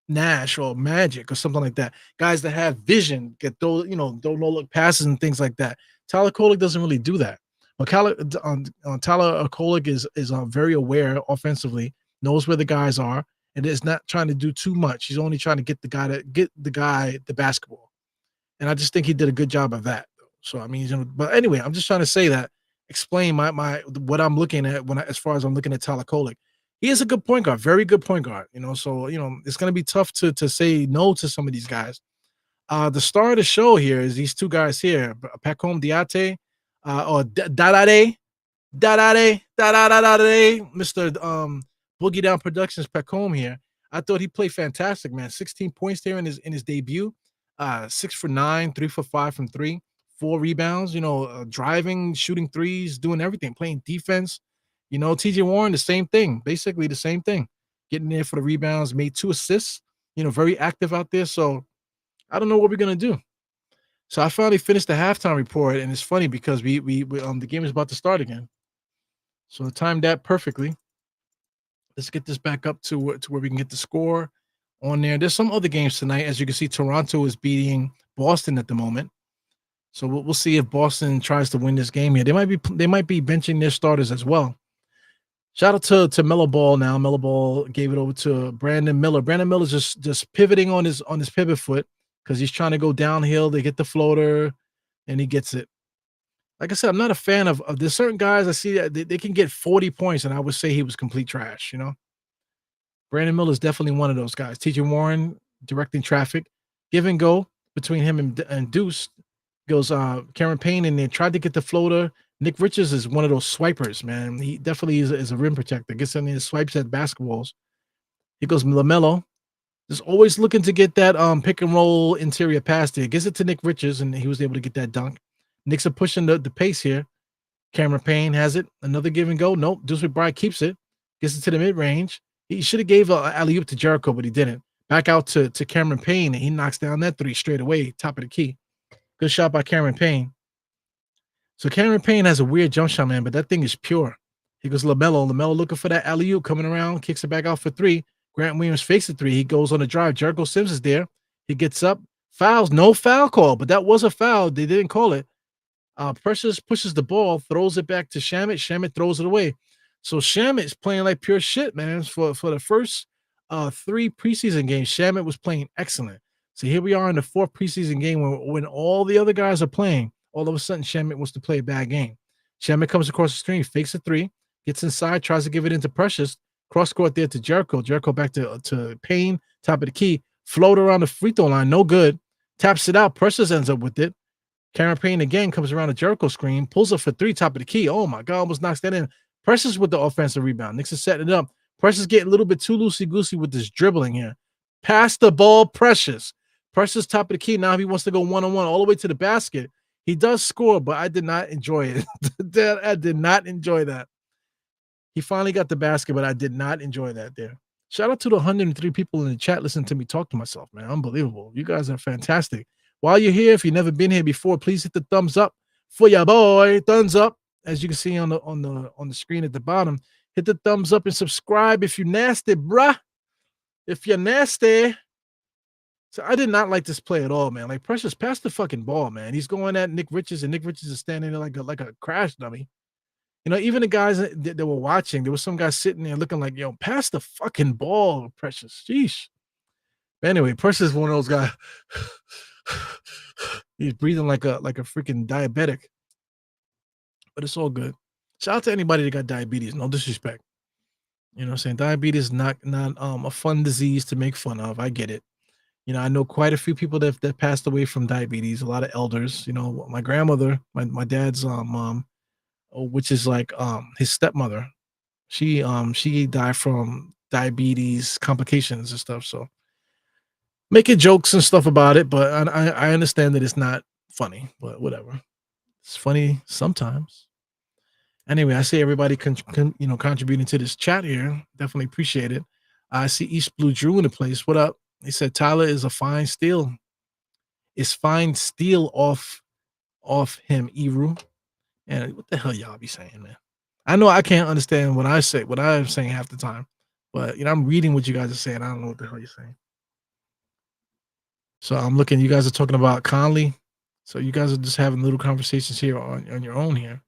Nash or Magic or something like that. Guys that have vision, get those don't no look passes and things like that. Tyler Kolek doesn't really do that. But Tyler Kolek is very aware offensively, knows where the guys are, and is not trying to do too much. He's only trying to get the guy the basketball. And I just think he did a good job of that. So I mean, but anyway, I'm just trying to say that, explain my what I'm looking at as far as I'm looking at Tyler Kolek. He is a good point guard, very good point guard. So it's gonna be tough to say no to some of these guys. The star of the show here is these two guys here, Pacome Diate, or Dadade, Mr. Boogie Down Productions Pacome here. I thought he played fantastic, man. 16 points there in his debut. 6 for 9, 3 for 5 from 3, 4 rebounds. Driving, shooting threes, doing everything, playing defense. TJ Warren, the same thing, basically the same thing. Getting there for the rebounds, made 2 assists. Very active out there. So I don't know what we're gonna do. So I finally finished the halftime report, and it's funny because we the game is about to start again. So I timed that perfectly. Let's get this back up to where we can get the score on there. There's some other games tonight. As you can see, Toronto is beating Boston at the moment. So we'll see if Boston tries to win this game here. They might be benching their starters as well. Shout out to Melo Ball now. Melo Ball gave it over to Brandon Miller. Brandon Miller is just pivoting on his pivot foot because he's trying to go downhill. They get the floater, and he gets it. Like I said, I'm not a fan of there's certain guys I see that they can get 40 points, and I would say he was complete trash, Brandon Miller is definitely one of those guys. TJ Warren directing traffic. Give and go between him and Deuce. Goes Cameron Payne in there, tried to get the floater. Nick Richards is one of those swipers, man. He definitely is a rim protector. Gets in there, swipes at basketballs. He goes LaMelo. Just always looking to get that pick and roll interior pass there. Gets it to Nick Richards, and he was able to get that dunk. Knicks are pushing the pace here. Cameron Payne has it. Another give and go. Nope. Deuce McBride keeps it. Gets it to the mid-range. He should have gave an alley-oop to Jericho, but he didn't. Back out to Cameron Payne, and he knocks down that 3 straight away, top of the key. Good shot by Cameron Payne. So Cameron Payne has a weird jump shot, man, but that thing is pure. He goes LaMelo. LaMelo looking for that alley-oop, coming around, kicks it back out for 3. Grant Williams fakes the 3. He goes on the drive. Jericho Sims is there. He gets up. Fouls. No foul call, but that was a foul. They didn't call it. Precious pushes the ball, throws it back to Shamet. Shamet throws it away. So Shamet is playing like pure shit, man. For the first 3 preseason games, Shamet was playing excellent. So here we are in the 4th preseason game when all the other guys are playing. All of a sudden, Shamet wants to play a bad game. Shamet comes across the screen, fakes a 3, gets inside, tries to give it into Precious. Cross court there to Jericho. Jericho back to Payne, top of the key. Float around the free throw line, no good. Taps it out. Precious ends up with it. Cameron Payne again comes around the Jericho screen, pulls up for 3, top of the key. Oh my God, almost knocks that in. Precious with the offensive rebound. Knicks is setting it up. Precious getting a little bit too loosey-goosey with this dribbling here. Pass the ball, Precious. Precious top of the key. Now he wants to go one-on-one all the way to the basket. He does score, but I did not enjoy it. I did not enjoy that. He finally got the basket, but I did not enjoy that there. Shout out to the 103 people in the chat listening to me talk to myself, man. Unbelievable. You guys are fantastic. While you're here, if you've never been here before, please hit the thumbs up for your boy. Thumbs up, as you can see on the screen at the bottom. Hit the thumbs up and subscribe if you're nasty, bruh. If you're nasty. So I did not like this play at all, man. Like Precious, pass the fucking ball, man. He's going at Nick Richards, and Nick Richards is standing there like a crash dummy. Even the guys that were watching, there was some guys sitting there looking like, yo, pass the fucking ball, Precious. Sheesh. But anyway, Precious is one of those guys. He's breathing like a freaking diabetic. But it's all good. Shout out to anybody that got diabetes. No disrespect. You know what I'm saying? Diabetes is not a fun disease to make fun of. I get it. I know quite a few people that passed away from diabetes, a lot of elders. My grandmother, my dad's mom, which is like his stepmother. She died from diabetes complications and stuff. So making jokes and stuff about it, but I understand that it's not funny, but whatever. It's funny sometimes. Anyway, I see everybody contributing to this chat here. Definitely appreciate it. I see East Blue Drew in the place. What up? He said Tyler is a fine steal. It's fine steal off him, Eru. And what the hell y'all be saying, man? I know I can't understand what I'm saying half the time, but I'm reading what you guys are saying. I don't know what the hell you're saying. So I'm looking, you guys are talking about Conley. So you guys are just having little conversations here on your own here.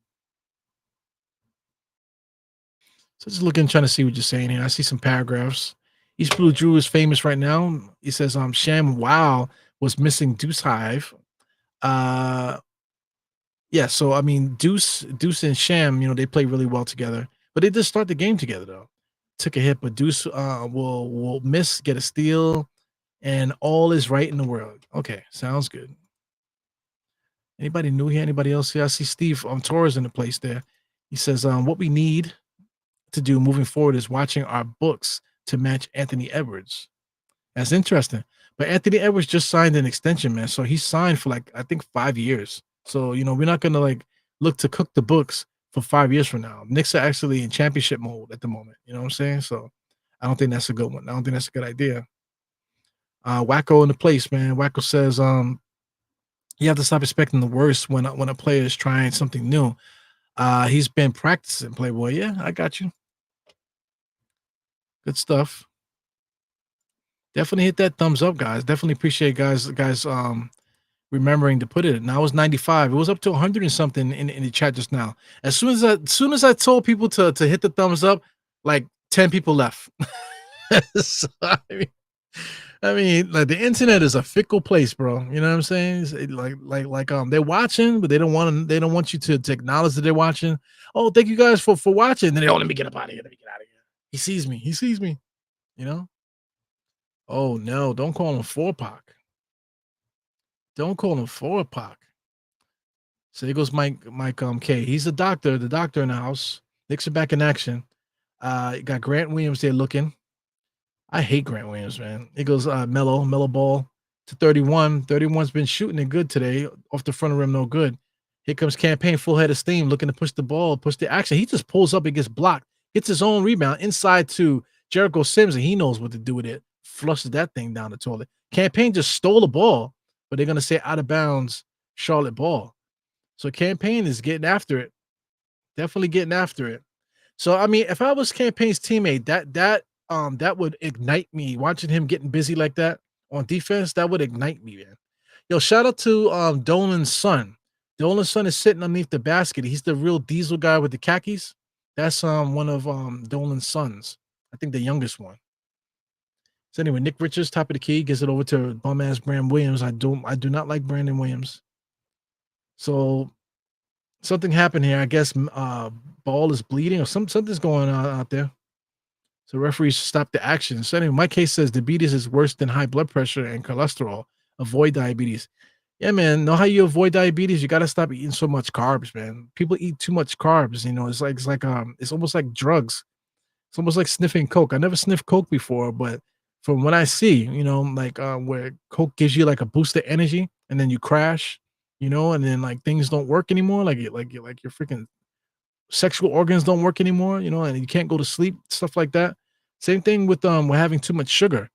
So just looking, trying to see what you're saying here. I see some paragraphs. East Blue Drew is famous right now. He says Sham Wow was missing Deuce Hive. Yeah, so I mean Deuce and Sham, they play really well together. But they did start the game together though. Took a hit, but Deuce will miss, get a steal, and all is right in the world. Okay, sounds good. Anybody new here? Anybody else here? I see Steve Torres in the place there. He says, what we need to do moving forward is watching our books to match Anthony Edwards. That's interesting. But Anthony Edwards just signed an extension, man. So he signed for I think 5 years. So, we're not gonna look to cook the books for 5 years from now. Knicks are actually in championship mode at the moment. You know what I'm saying? So I don't think that's a good one. I don't think that's a good idea. Wacko in the place, man. Wacko says, you have to stop expecting the worst when a player is trying something new. He's been practicing, Playboy. Yeah, I got you. Good stuff. Definitely hit that thumbs up, guys. Definitely appreciate guys remembering to put it. Now it's 95. It was up to 100 and something in the chat just now. As soon as I told people to hit the thumbs up, 10 people left. So, I mean, the internet is a fickle place, bro. You know what I'm saying? They're watching, but they don't want you to acknowledge that they're watching. Oh, thank you guys for watching. Then let me get up out of here. Let me get out of here. He sees me. Oh no, don't call him 4-Pac. Don't call him 4-Pac. So here goes Mike K. He's the doctor in the house. Knicks are back in action. You got Grant Williams there looking. I hate Grant Williams, man. It goes mellow ball to 31. 31's been shooting it good today. Off the front of the rim, no good. Here comes Campaign, full head of steam, looking to push the ball, push the action. He just pulls up and gets blocked. Gets his own rebound inside to Jericho Sims, and he knows what to do with it. Flushes that thing down the toilet. Campaign just stole the ball, but they're going to say out of bounds Charlotte ball. So Campaign is getting after it. Definitely getting after it. So, I mean, if I was Campaign's teammate, that would ignite me. Watching him getting busy like that on defense, that would ignite me, man. Yo, shout out to Dolan's son. Dolan's son is sitting underneath the basket. He's the real diesel guy with the khakis. That's one of Dolan's sons. I think the youngest one. So anyway, Nick Richards, top of the key, gives it over to bum ass Brandon Williams. I do not like Brandon Williams. So something happened here. I guess ball is bleeding or something's going on out there. So referees stop the action. So anyway, my case says diabetes is worse than high blood pressure and cholesterol. Avoid diabetes. Yeah, man. Know how you avoid diabetes? You got to stop eating so much carbs, man. People eat too much carbs. It's almost like drugs. It's almost like sniffing Coke. I never sniffed Coke before, but from what I see, where Coke gives you a boost of energy and then you crash, and then things don't work anymore. Like your freaking sexual organs don't work anymore, and you can't go to sleep, stuff like that. Same thing with having too much sugar.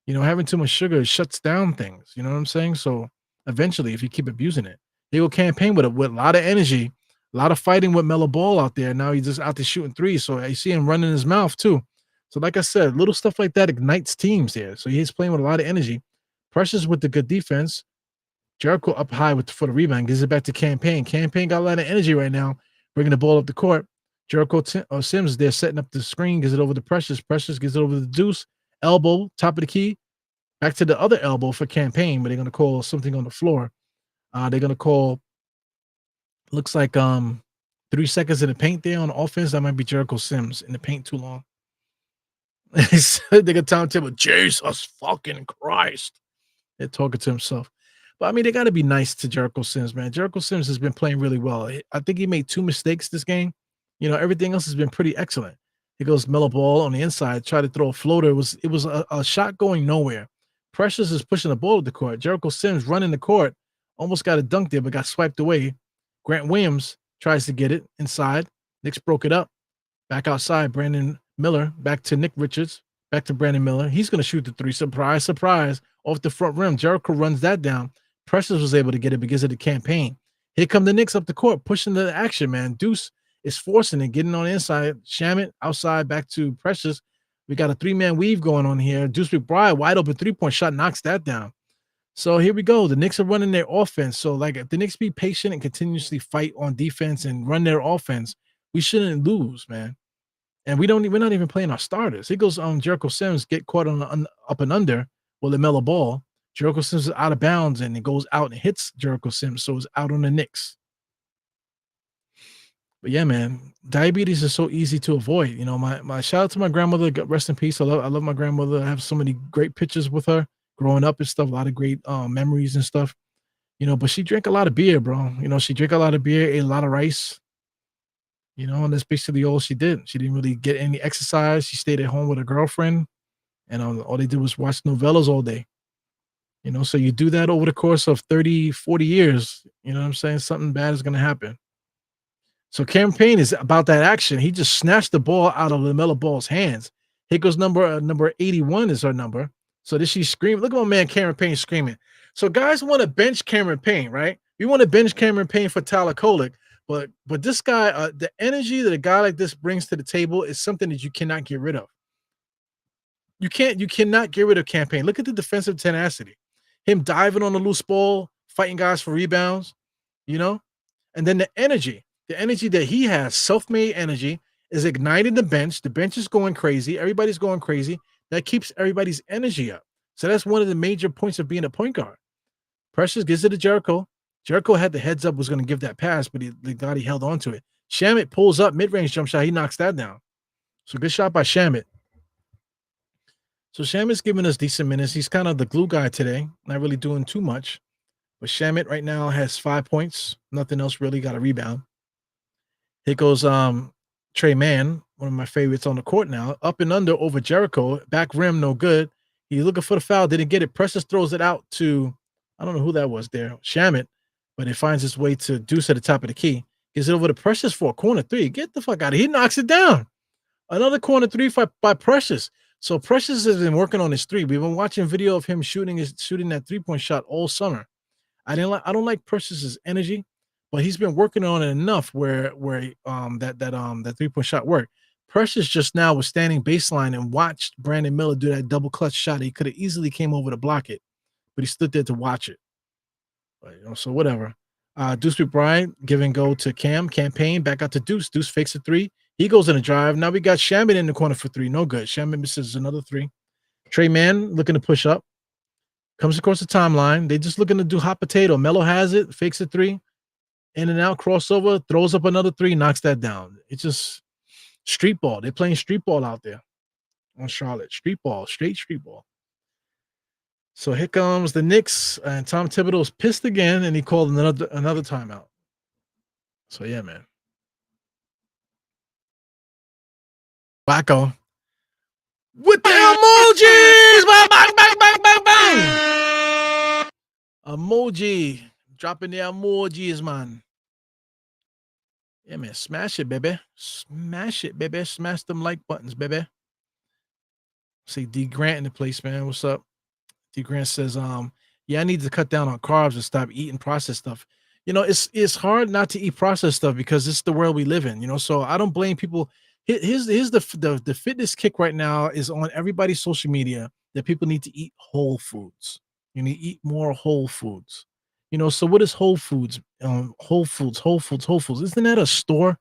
Having too much sugar shuts down things. You know what I'm saying? So eventually, if you keep abusing it, they will campaign with a lot of energy, a lot of fighting with Melo Ball out there. Now he's just out there shooting threes. So I see him running his mouth too. So like I said, little stuff like that ignites teams there. So he's playing with a lot of energy. Pressures with the good defense. Jericho up high for the rebound, gives it back to Campaign. Campaign got a lot of energy right now, bringing the ball up the court. Jericho Sims there setting up the screen, gives it over to Precious. Precious gives it over to Deuce. Elbow, top of the key. Back to the other elbow for Campaign, but they're going to call something on the floor. They're going to call, looks like 3 seconds in the paint there on offense. That might be Jericho Sims in the paint too long. They're going to timetable, Jesus fucking Christ. They're talking to himself. But I mean, they got to be nice to Jericho Sims, man. Jericho Sims has been playing really well. I think he made 2 mistakes this game. Everything else has been pretty excellent. He goes Melo Ball on the inside, try to throw a floater. It was a shot going nowhere. Precious is pushing the ball to the court. Jericho Sims running the court, almost got a dunk there, but got swiped away. Grant Williams tries to get it inside. Knicks broke it up. Back outside, Brandon Miller. Back to Nick Richards. Back to Brandon Miller. He's going to shoot the three. Surprise, surprise. Off the front rim. Jericho runs that down. Precious was able to get it because of the campaign. Here come the Knicks up the court, pushing the action, man. Deuce is forcing it, getting on the inside. Shamit outside, back to Precious. We got a three-man weave going on here. Deuce McBride, wide open three-point shot, knocks that down. So here we go. The Knicks are running their offense. So, like, if the Knicks be patient and continuously fight on defense and run their offense, we shouldn't lose, man. And we're not even playing our starters. Here goes Jericho Sims, get caught on up and under with LaMelo Ball. Jericho Sims is out of bounds, and it goes out and hits Jericho Sims, so it's out on the Knicks. But yeah, man, diabetes is so easy to avoid. You know, my shout out to my grandmother, rest in peace. I love my grandmother. I have so many great pictures with her growing up and stuff, a lot of great memories and stuff. You know, but she drank a lot of beer, bro. You know, she drank a lot of beer, ate a lot of rice. You know, and that's basically all she did. She didn't really get any exercise. She stayed at home with her girlfriend, and all they did was watch novellas all day. You know, so you do that over the course of 30, 40 years, you know what I'm saying? Something bad is going to happen. So Cameron Payne is about that action. He just snatched the ball out of LaMelo Ball's hands. Here goes number 81 is her number. So this she's screaming. Look at my man Cameron Payne screaming. So guys want to bench Cameron Payne, right? We want to bench Cameron Payne for Tyler Kolek, but this guy, the energy that a guy like this brings to the table is something that you cannot get rid of. You cannot get rid of Cameron Payne. Look at the defensive tenacity. Him diving on the loose ball, fighting guys for rebounds, you know? And then the energy that he has, self-made energy, is igniting the bench. The bench is going crazy. Everybody's going crazy. That keeps everybody's energy up. So that's one of the major points of being a point guard. Precious gives it to Jericho. Jericho had the heads up, was going to give that pass, but he held on to it. Shamit pulls up, mid-range jump shot. He knocks that down. So good shot by Shamit. So Shamit's giving us decent minutes. He's kind of the glue guy today, not really doing too much. But Shamit right now has 5 points. Nothing else really, got a rebound. Here goes Trey Mann, one of my favorites on the court now. Up and under over Jericho. Back rim, no good. He's looking for the foul, didn't get it. Precious throws it out to, I don't know who that was there, Shamit, but it finds its way to Deuce at the top of the key. Gives it over to Precious for a corner three. Get the fuck out of here. He knocks it down. Another corner three by Precious. So Precious has been working on his three. We've been watching video of him shooting that three-point shot all summer. I don't like Precious's energy, but he's been working on it enough where that three-point shot worked. Precious just now was standing baseline and watched Brandon Miller do that double clutch shot. He could have easily came over to block it, but he stood there to watch it. But, you know, so whatever. Deuce McBride, give and go to Campaign, back out to Deuce. Deuce fakes a three. He goes in a drive. Now we got Shamit in the corner for three. No good. Shamit misses another three. Trey Mann looking to push up. Comes across the timeline. They just looking to do hot potato. Melo has it. Fakes a three. In and out. Crossover. Throws up another three. Knocks that down. It's just street ball. They're playing street ball out there on Charlotte. Street ball. Straight street ball. So here comes the Knicks. And Tom Thibodeau's pissed again. And he called another timeout. So yeah, man. Wacko with the emojis, bang, bang, bang, bang, bang. Emoji, dropping the emojis, man. Yeah, man, smash it, baby. Smash it, baby. Smash them like buttons, baby. See D Grant in the place, man. What's up? D Grant says, yeah, I need to cut down on carbs and stop eating processed stuff. You know, it's hard not to eat processed stuff because it's the world we live in, you know. So I don't blame people. Here's the fitness kick right now is on everybody's social media that people need to eat whole foods. You need to eat more whole foods. You know, so what is Whole Foods? Whole Foods. Isn't that a store?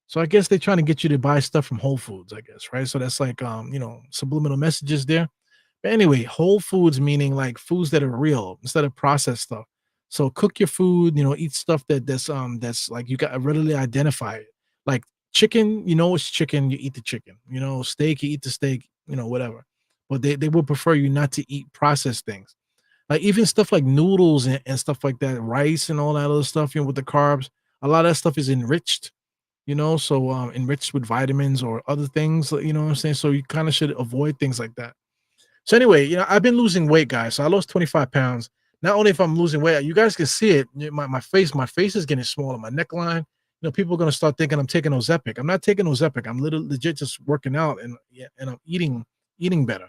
So I guess they're trying to get you to buy stuff from Whole Foods, I guess, right? So that's like you know, subliminal messages there. But anyway, whole foods meaning like foods that are real instead of processed stuff. So cook your food, you know, eat stuff that's like you got to readily identify it. Like chicken, you know, it's chicken, you eat the chicken. You know, steak, you eat the steak, you know, whatever. But they would prefer you not to eat processed things. Like even stuff like noodles and stuff like that, rice and all that other stuff, you know, with the carbs, a lot of that stuff is enriched, you know, so enriched with vitamins or other things, you know what I'm saying? So you kind of should avoid things like that. So anyway, I've been losing weight, guys. So I lost 25 pounds. Not only if I'm losing weight, you guys can see it. My face is getting smaller. My neckline. People are gonna start thinking I'm taking Ozempic. I'm not taking Ozempic. I'm literally legit just working out and yeah, and I'm eating better.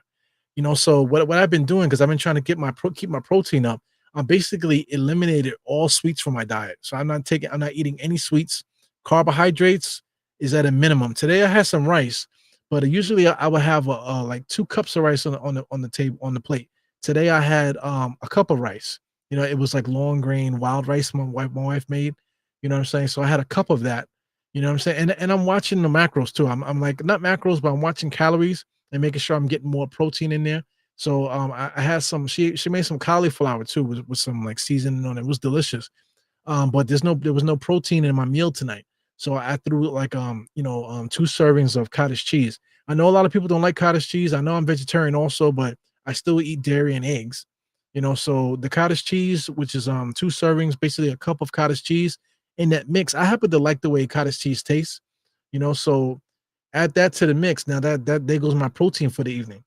So what I've been doing, because I've been trying to keep my protein up. I basically eliminated all sweets from my diet. So I'm not eating any sweets. Carbohydrates is at a minimum. Today I had some rice, but usually I would have like 2 cups of rice on the table on the plate. Today I had a cup of rice. It was like long grain wild rice my wife made. You know what I'm saying? So I had a cup of that. You know what I'm saying? And I'm watching the macros too. I'm like not macros, but I'm watching calories and making sure I'm getting more protein in there. So I had some. She made some cauliflower too with some like seasoning on it. It was delicious. But there was no protein in my meal tonight. So I threw like 2 servings of cottage cheese. I know a lot of people don't like cottage cheese. I know I'm vegetarian also, but I still eat dairy and eggs. So the cottage cheese, which is 2 servings, basically a cup of cottage cheese in that mix. I happen to like the way cottage cheese tastes. So add that to the mix. Now that there goes my protein for the evening.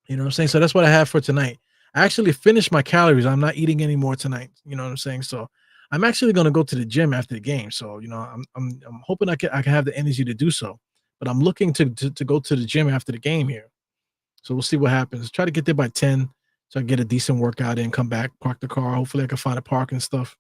You know what I'm saying? So that's what I have for tonight. I actually finished my calories. I'm not eating anymore tonight. You know what I'm saying? So I'm actually going to go to the gym after the game. So I'm hoping I can have the energy to do so. But I'm looking to go to the gym after the game here. So we'll see what happens. Try to get there by 10 so I can get a decent workout in, come back, park the car. Hopefully I can find a park and stuff.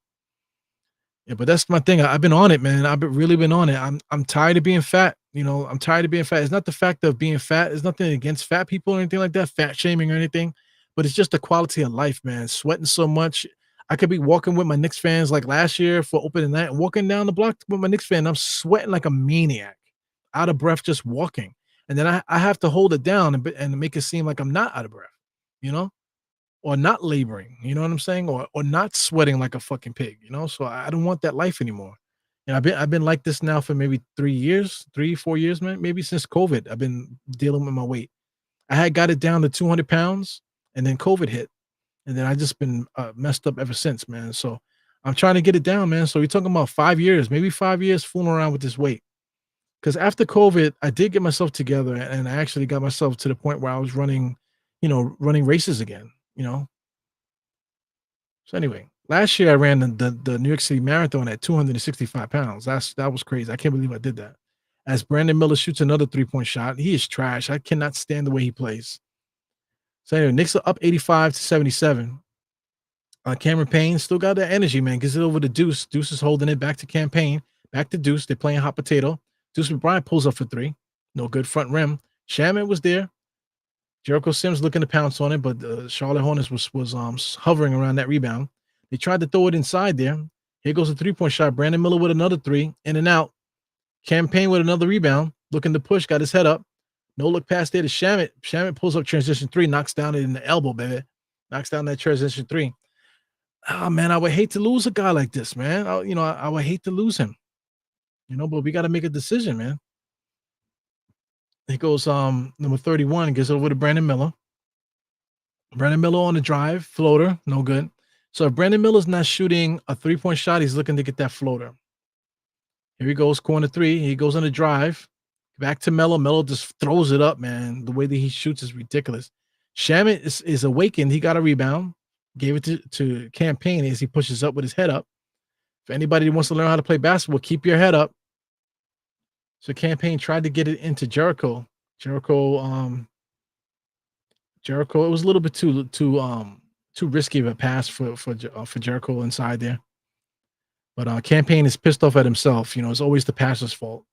Yeah, but that's my thing. I've been on it, man. Really been on it. I'm tired of being fat. I'm tired of being fat. It's not the fact of being fat. It's nothing against fat people or anything like that, fat shaming or anything. But it's just the quality of life, man. Sweating so much. I could be walking with my Knicks fans like last year for opening night, walking down the block with my Knicks fan. I'm sweating like a maniac, out of breath, just walking. And then I have to hold it down and make it seem like I'm not out of breath, you know? Or not laboring, you know what I'm saying? Or not sweating like a fucking pig, So I don't want that life anymore. And I've been like this now for maybe 3 years, 3, 4 years, man. Maybe since COVID, I've been dealing with my weight. I had got it down to 200 pounds, and then COVID hit, and then I just been messed up ever since, man. So I'm trying to get it down, man. So you're talking about 5 years, maybe 5 years fooling around with this weight. Because after COVID, I did get myself together, and I actually got myself to the point where I was running races again. So anyway, last year I ran the New York City Marathon at 265 pounds. That was crazy. I can't believe I did that. As Brandon Miller shoots another 3-point shot, he is trash. I cannot stand the way he plays. So anyway, Knicks are up 85-77. Cameron Payne still got that energy, man. Gets it over to Deuce. Deuce is holding it back to Campaign. Back to Deuce. They're playing hot potato. Deuce McBride pulls up for 3. No good front rim. Shaman was there. Jericho Sims looking to pounce on it, but Charlotte Hornets was hovering around that rebound. They tried to throw it inside there. Here goes a 3-point shot. Brandon Miller with another 3, in and out. Campaign with another rebound, looking to push, got his head up. No look past there to Shamit. Shamit pulls up transition 3, knocks down it in the elbow, baby. Knocks down that transition 3. Oh, man, I would hate to lose a guy like this, man. I would hate to lose him. But we got to make a decision, man. He goes number 31, gets over to Brandon Miller. Brandon Miller on the drive, floater, no good. So if Brandon Miller's not shooting a 3-point shot, he's looking to get that floater. Here he goes, corner 3. He goes on the drive. Back to Melo. Melo just throws it up, man. The way that he shoots is ridiculous. Shamit is awakened. He got a rebound. Gave it to Campaign as he pushes up with his head up. If anybody wants to learn how to play basketball, keep your head up. So Campaign tried to get it into Jericho. Jericho, it was a little bit too risky of a pass for Jericho inside there. But Campaign is pissed off at himself. It's always the passer's fault.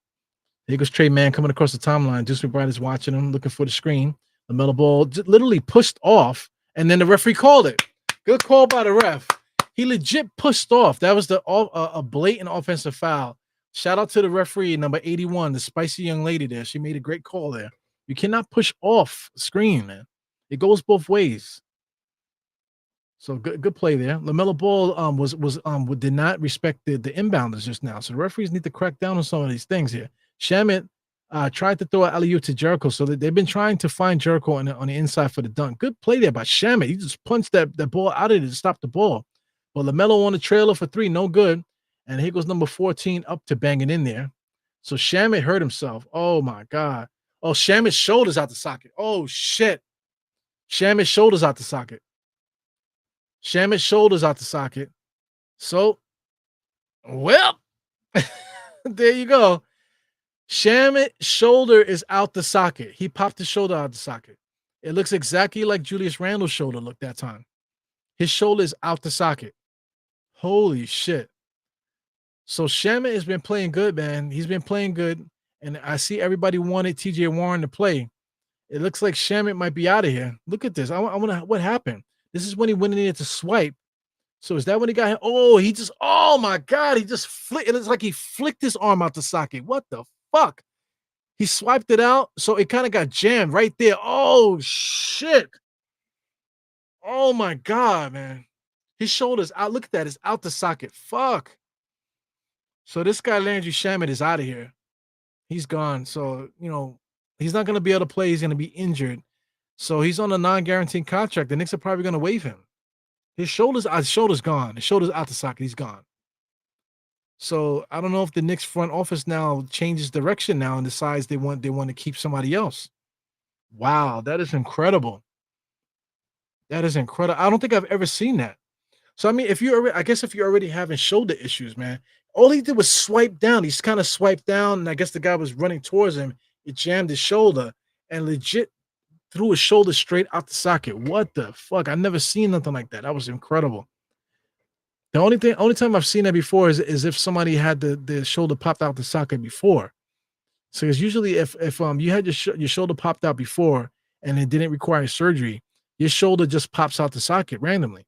Here goes Trey Mann coming across the timeline. Deuce McBride is watching him, looking for the screen. The metal ball literally pushed off, and then the referee called it. Good call by the ref. He legit pushed off. That was a blatant offensive foul. Shout out to the referee, number 81, the spicy young lady there. She made a great call there. You cannot push off screen, man. It goes both ways. So good play there. LaMelo Ball did not respect the inbounders just now. So the referees need to crack down on some of these things here. Shamit tried to throw an alley-oop to Jericho, so they've been trying to find Jericho on the inside for the dunk. Good play there by Shamit. He just punched that ball out of it to stop the ball. But LaMelo on the trailer for 3, no good. And here goes number 14 up to bang it in there. So Shamit hurt himself. Oh, my God. Oh, Shamit's shoulder's out the socket. Oh, shit. Shamet's shoulders out the socket. Shamet's shoulders out the socket. So, well, there you go. Shamet's shoulder is out the socket. He popped his shoulder out the socket. It looks exactly like Julius Randle's shoulder looked that time. His shoulder is out the socket. Holy shit. So Shamet has been playing good, man. He's been playing good. And I see everybody wanted TJ Warren to play. It looks like Shamet might be out of here. Look at this. I want to, what happened? This is when he went in there to swipe. So is that when he got him? Oh, he just, oh my God. He just flicked. It looks like he flicked his arm out the socket. What the fuck? He swiped it out. So it kind of got jammed right there. Oh, shit. Oh my God, man. His shoulder's out. Look at that. It's out the socket. Fuck. So this guy, Landry Shamet, is out of here. He's gone. So, you know, he's not going to be able to play. He's going to be injured. So he's on a non-guaranteed contract. The Knicks are probably going to waive him. His shoulder's gone. His shoulder's out the socket. He's gone. So I don't know if the Knicks front office now changes direction now and decides they want to keep somebody else. Wow, that is incredible. That is incredible. I don't think I've ever seen that. So I mean, if you're already having shoulder issues, man, all he did was swipe down. He's kind of swiped down, and I guess the guy was running towards him. It jammed his shoulder and legit threw his shoulder straight out the socket. What the fuck? I've never seen nothing like that. That was incredible. The only time I've seen that before is if somebody had the shoulder popped out the socket before. So it's usually if you had your shoulder popped out before and it didn't require surgery, your shoulder just pops out the socket randomly.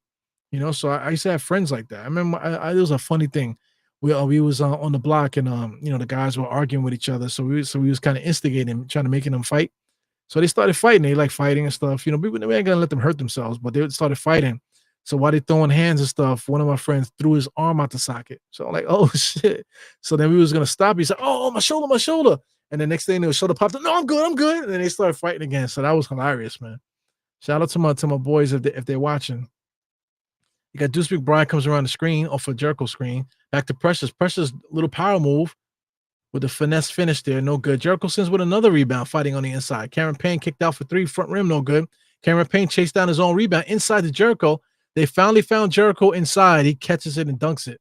You know, so I used to have friends like that. I remember it was a funny thing. We was on the block and you know, the guys were arguing with each other. So we was kind of instigating, trying to making them fight. So they started fighting. They like fighting and stuff. You know, we ain't gonna let them hurt themselves, but they started fighting. So while they throwing hands and stuff, one of my friends threw his arm out the socket. So I'm like, oh shit. So then we was gonna stop. He's like, oh, my shoulder. And the next thing the shoulder popped up. No, I'm good. And then they started fighting again. So that was hilarious, man. Shout out to my boys if they're watching. You got Deuce McBride comes around the screen off a Jericho screen. Back to Precious. Precious little power move with the finesse finish there. No good. Jericho sends with another rebound fighting on the inside. Cameron Payne kicked out for three. Front rim, no good. Cameron Payne chased down his own rebound inside the Jericho. They finally found Jericho inside. He catches it and dunks it.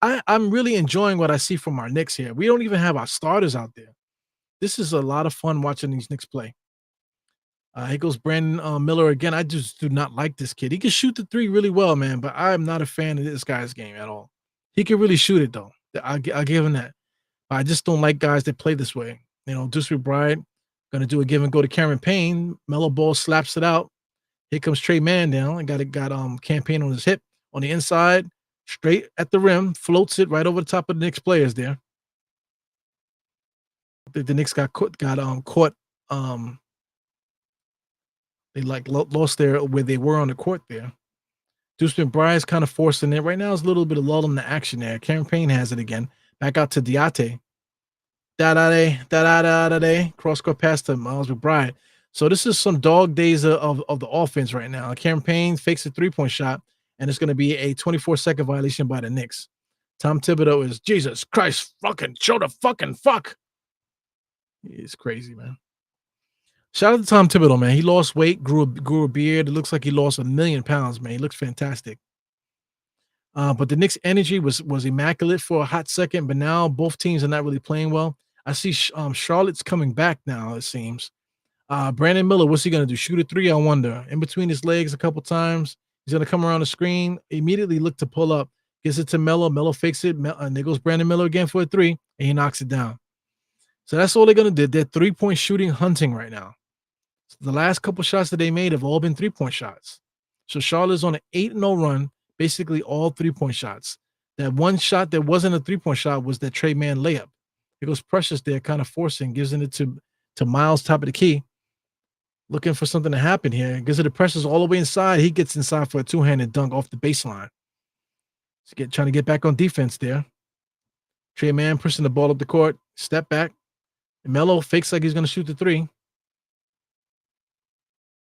I'm really enjoying what I see from our Knicks here. We don't even have our starters out there. This is a lot of fun watching these Knicks play. Here goes Brandon Miller again. I just do not like this kid. He can shoot the three really well, man, but I'm not a fan of this guy's game at all. He can really shoot it, though. I'll give him that. But I just don't like guys that play this way. You know, Deuce McBride going to do a give and go to Cameron Payne. Mellow ball slaps it out. Here comes Trey Mann down and got Campaign on his hip on the inside, straight at the rim, floats it right over the top of the Knicks players there. The Knicks got caught. They lost there where they were on the court there. Deuce McBride's kind of forcing it. Right now is a little bit of lull in the action there. Cameron Payne has it again. Back out to Diate. Da-da-da-da-da-da-da. Cross-court pass to Miles McBride. So this is some dog days of the offense right now. Cameron Payne fakes a three-point shot, and it's going to be a 24-second violation by the Knicks. Tom Thibodeau is, Jesus Christ, fucking show the fucking fuck. It's crazy, man. Shout out to Tom Thibodeau, man. He lost weight, grew a beard. It looks like he lost 1,000,000 pounds, man. He looks fantastic. But the Knicks' energy was immaculate for a hot second, but now both teams are not really playing well. I see Charlotte's coming back now, it seems. Brandon Miller, what's he going to do? Shoot a three, I wonder. In between his legs a couple times. He's going to come around the screen, immediately look to pull up. Gets it to Melo. Melo fakes it. And there goes Brandon Miller again for a three, and he knocks it down. So that's all they're going to do. They're three-point shooting hunting right now. So the last couple shots that they made have all been three-point shots. So Charlotte's on an 8-0 run, basically all three-point shots. That one shot that wasn't a three-point shot was that Trey Mann layup. It goes Precious there, kind of forcing, gives it to Miles, top of the key. Looking for something to happen here. Gives it to Precious all the way inside. He gets inside for a two-handed dunk off the baseline. Trying to get back on defense there. Trey Mann pushing the ball up the court. Step back. Melo fakes like he's going to shoot the three.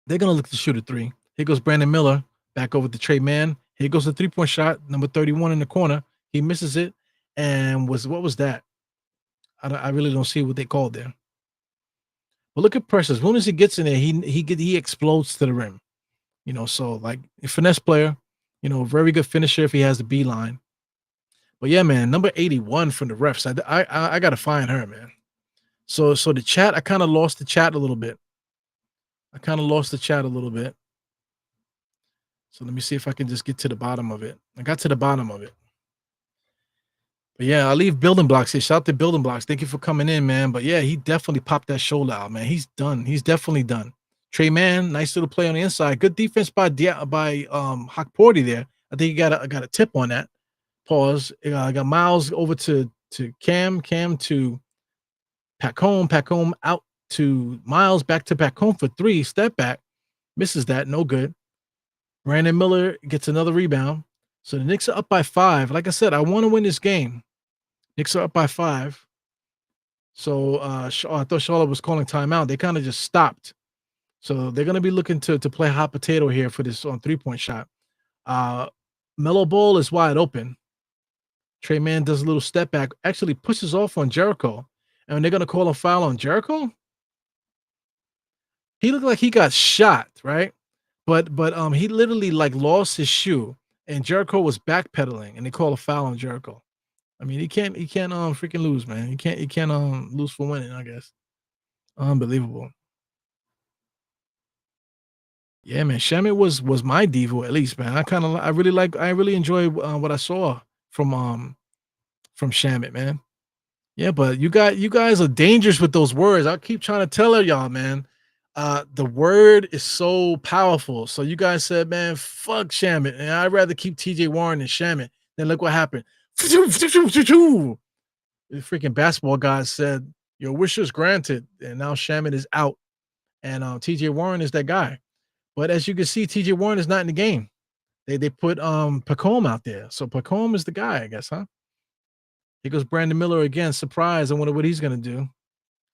They're going to look to shoot a three. Here goes Brandon Miller. Back over to Trey Mann. Here goes the three-point shot. Number 31 in the corner. He misses it. And what was that? I really don't see what they called there. But look at Precious. As soon as he gets in there, he explodes to the rim. So like a finesse player, very good finisher if he has the B line. But yeah, man, number 81 from the refs. I gotta find her, man. So the chat, I kind of lost the chat a little bit. So let me see if I can just get to the bottom of it. I got to the bottom of it. But yeah, I'll leave building blocks here. Shout out to building blocks. Thank you for coming in, man. But yeah, he definitely popped that shoulder out, man. He's done. He's definitely done. Trey Mann, nice little play on the inside. Good defense by Hawkporty there. I think you got a tip on that. Pause. I got Miles over to Cam to Pacome out to Miles, back to Pacome for 3. Step back. Misses that. No good. Brandon Miller gets another rebound. So the Knicks are up by 5. Like I said, I want to win this game. Knicks are up by 5. So I thought Charlotte was calling timeout. They kind of just stopped. So they're going to be looking to play hot potato here for this on 3-point shot. Melo Ball is wide open. Trey Mann does a little step back, actually pushes off on Jericho. And they're going to call a foul on Jericho. He looked like he got shot, right? But he literally like lost his shoe, and Jericho was backpedaling, and they call a foul on Jericho. I mean, he can't freaking lose, man. He can't lose for winning, I guess. Unbelievable. Yeah, man. Shamit was my Devo at least, man. I really enjoy what I saw from Shamit, man. Yeah, but you guys are dangerous with those words. I keep trying to tell y'all, man. The word is so powerful. So you guys said, man, fuck Shamit. And I'd rather keep TJ Warren than Shamit. Then look what happened. The freaking basketball guy said, your wish is granted. And now Shamit is out. And TJ Warren is that guy. But as you can see, TJ Warren is not in the game. They put Pacome out there. So Pacome is the guy, I guess, huh? Here goes Brandon Miller again. Surprise. I wonder what he's going to do.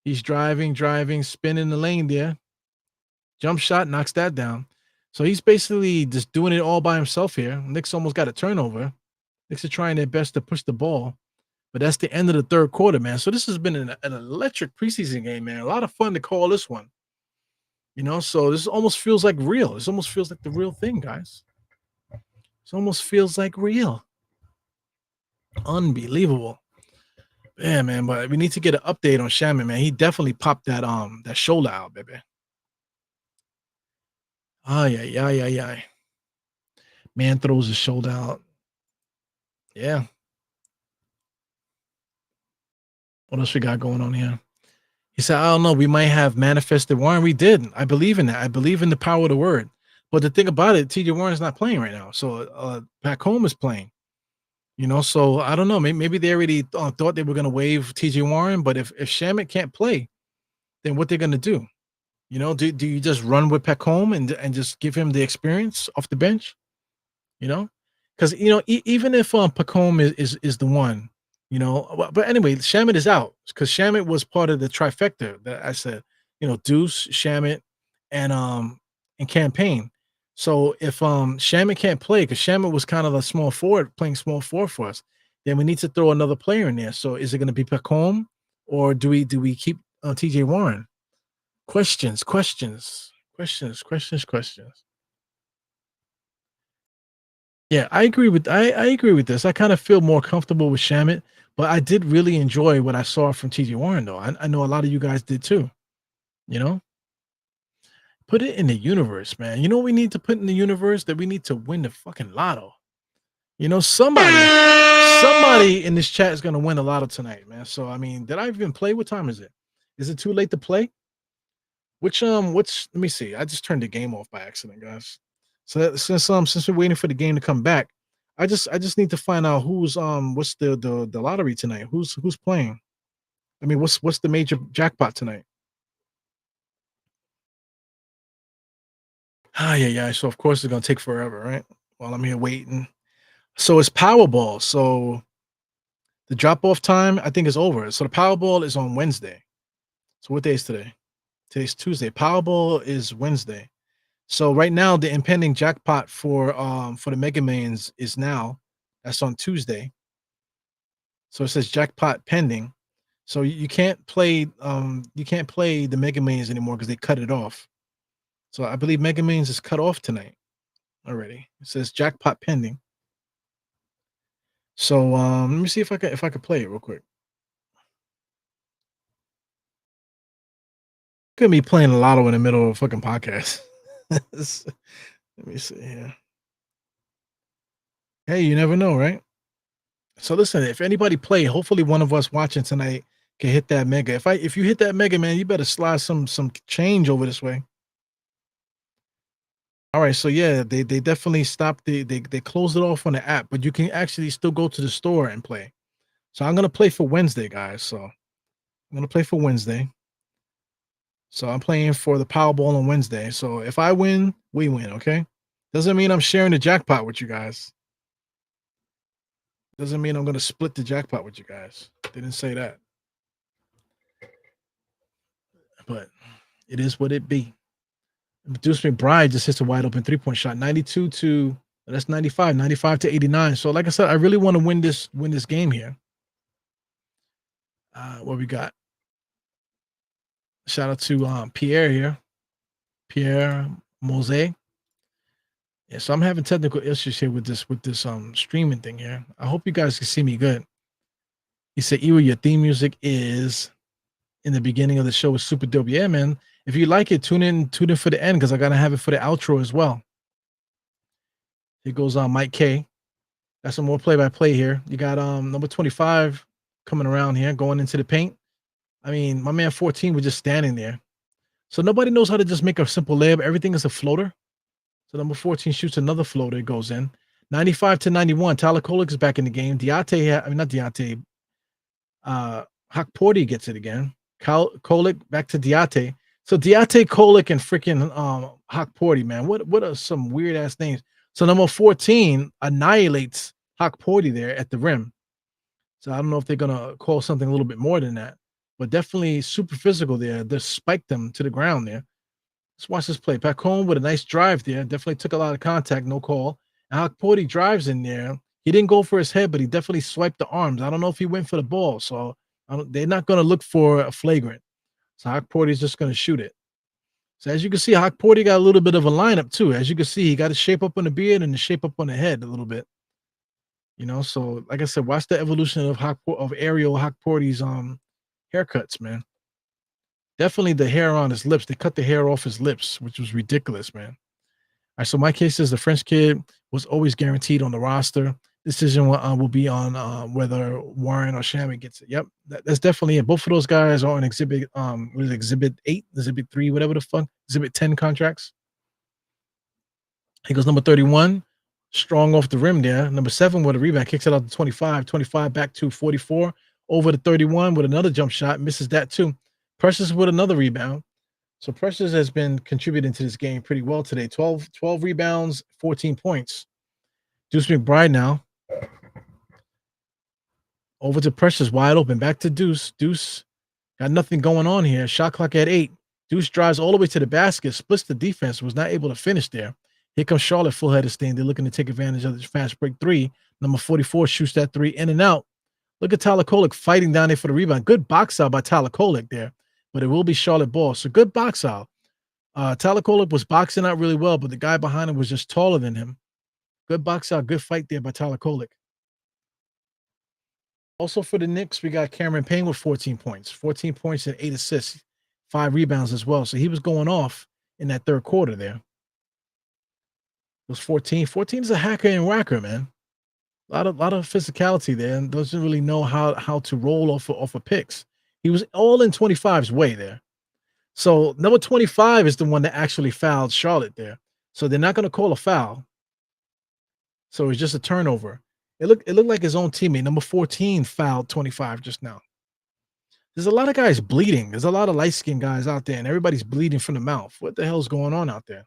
He's driving, spinning the lane there. Jump shot, knocks that down. So he's basically just doing it all by himself here. Knicks almost got a turnover. Knicks are trying their best to push the ball. But that's the end of the third quarter, man. So this has been an electric preseason game, man. A lot of fun to call this one. So this almost feels like real. This almost feels like the real thing, guys. This almost feels like real. Unbelievable. Yeah, man. But we need to get an update on Shamit, man. He definitely popped that shoulder out, baby. Yeah. Man throws his shoulder out. Yeah. What else we got going on here? He said, I don't know. We might have manifested Warren. We did. I believe in that. I believe in the power of the word. But the thing about it, TJ Warren's not playing right now. So Pacome is playing. So I don't know. Maybe they already thought they were going to waive TJ Warren. But if Shamit can't play, then what they're going to do? Do you just run with Pacome and just give him the experience off the bench? Because even if Pacome is the one, but anyway, Shamit is out because Shamit was part of the trifecta that I said, Deuce, Shamit, and Campaign. So if Shamit can't play, because Shamit was kind of a small forward, playing small forward for us, then we need to throw another player in there. So is it going to be Pacome, or do we keep TJ Warren? Questions. Yeah, I agree with this. I kind of feel more comfortable with Shamit, but I did really enjoy what I saw from TJ Warren, though. I know a lot of you guys did too. Put it in the universe, man. You know what we need to put in the universe? That we need to win the fucking lotto. Somebody in this chat is gonna win the lotto tonight, man. So I mean, did I even play? What time is it? Is it too late to play? Let me see. I just turned the game off by accident, guys. So since we're waiting for the game to come back, I just need to find out who's what's the lottery tonight? Who's playing? I mean, what's the major jackpot tonight? Yeah. So of course it's gonna take forever, right? While I'm here waiting. So it's Powerball. So the drop-off time, I think, is over. So the Powerball is on Wednesday. So what day is today? Today's Tuesday. Powerball is Wednesday. So right now, the impending jackpot for the Mega Millions is now. That's on Tuesday. So it says jackpot pending. So you can't play the Mega Millions anymore because they cut it off. So I believe Mega Millions is cut off tonight already. It says jackpot pending. So let me see if I can play it real quick. Could be playing a lotto in the middle of a fucking podcast. Let me see here. Hey, you never know, right? So listen, if anybody play, hopefully one of us watching tonight can hit that mega. If you hit that mega, man, you better slide some change over this way. All right, so yeah, they definitely stopped they closed it off on the app, but you can actually still go to the store and play. So I'm gonna play for Wednesday, guys. So I'm gonna play for Wednesday. So I'm playing for the Powerball on Wednesday. So if I win, we win, okay? Doesn't mean I'm sharing the jackpot with you guys. Doesn't mean I'm gonna split the jackpot with you guys. They didn't say that. But it is what it be. Deuce McBride just hits a wide open 3-point shot. 92 to that's 95 to 89. So like I said, I really want to win this game here. What we got? Shout out to Pierre here. Pierre Mose. Yeah, so I'm having technical issues here with this streaming thing here. I hope you guys can see me good. He said, Ewa, your theme music is in the beginning of the show was super dope. Yeah, man. If you like it, tune in for the end because I gotta have it for the outro as well. Here goes on Mike K. Got some more play-by-play here. You got number 25 coming around here, going into the paint. I mean, my man 14 was just standing there. So nobody knows how to just make a simple layup. Everything is a floater. So number 14 shoots another floater. It goes in. 95 to 91. Tyler Kolek is back in the game. Not Diate. Hakporty gets it again. Kolek back to Diate. So Diate, Kolek, and freaking Hakporty, man. What are some weird ass names? So number 14 annihilates Hakporty there at the rim. So I don't know if they're gonna call something a little bit more than that, but definitely super physical there. They spiked them to the ground there. Let's watch this play. Pacone with a nice drive there. Definitely took a lot of contact, no call. And Hakporty drives in there. He didn't go for his head, but he definitely swiped the arms. I don't know if he went for the ball. So they're not going to look for a flagrant. So Hakporty is just going to shoot it. So as you can see, Hakporty got a little bit of a lineup too. As you can see, he got a shape up on the beard and the shape up on the head a little bit. You know, so like I said, watch the evolution of Ariel Hakporty's haircuts, man. Definitely the hair on his lips. They cut the hair off his lips, which was ridiculous, man. All right, so my case is the French kid was always guaranteed on the roster. Decision will be on whether Warren or Shaman gets it. Yep, that's definitely it. Both of those guys are on exhibit what is it, exhibit 8, exhibit 3, whatever the fuck, exhibit 10 contracts. He goes number 31, strong off the rim there. Number 7 with a rebound, kicks it out to 25 back to 44, over to 31 with another jump shot, misses that too. Precious with another rebound. So Precious has been contributing to this game pretty well today. 12 rebounds, 14 points. Deuce McBride now. Over to Precious, wide open. Back to Deuce. Deuce got nothing going on here. Shot clock at 8. Deuce drives all the way to the basket, splits the defense, was not able to finish there. Here comes Charlotte full-headed stand. They're looking to take advantage of this fast break 3. Number 44 shoots that 3 in and out. Look at Tyler Kolek fighting down there for the rebound. Good box out by Tyler Kolek there. But it will be Charlotte ball. So good box out. Tyler Kolek was boxing out really well, but the guy behind him was just taller than him. Good box out. Good fight there by Tyler Kolek. Also for the Knicks, we got Cameron Payne with 14 points. 14 points and 8 assists. 5 rebounds as well. So he was going off in that third quarter there. It was 14. 14 is a hacker and whacker, man. A lot of physicality there and doesn't really know how to roll off of picks. He was all in 25's way there. So number 25 is the one that actually fouled Charlotte there. So they're not going to call a foul. So it's just a turnover. It looked like his own teammate, number 14, fouled 25 just now. There's a lot of guys bleeding. There's a lot of light-skinned guys out there, and everybody's bleeding from the mouth. What the hell's going on out there?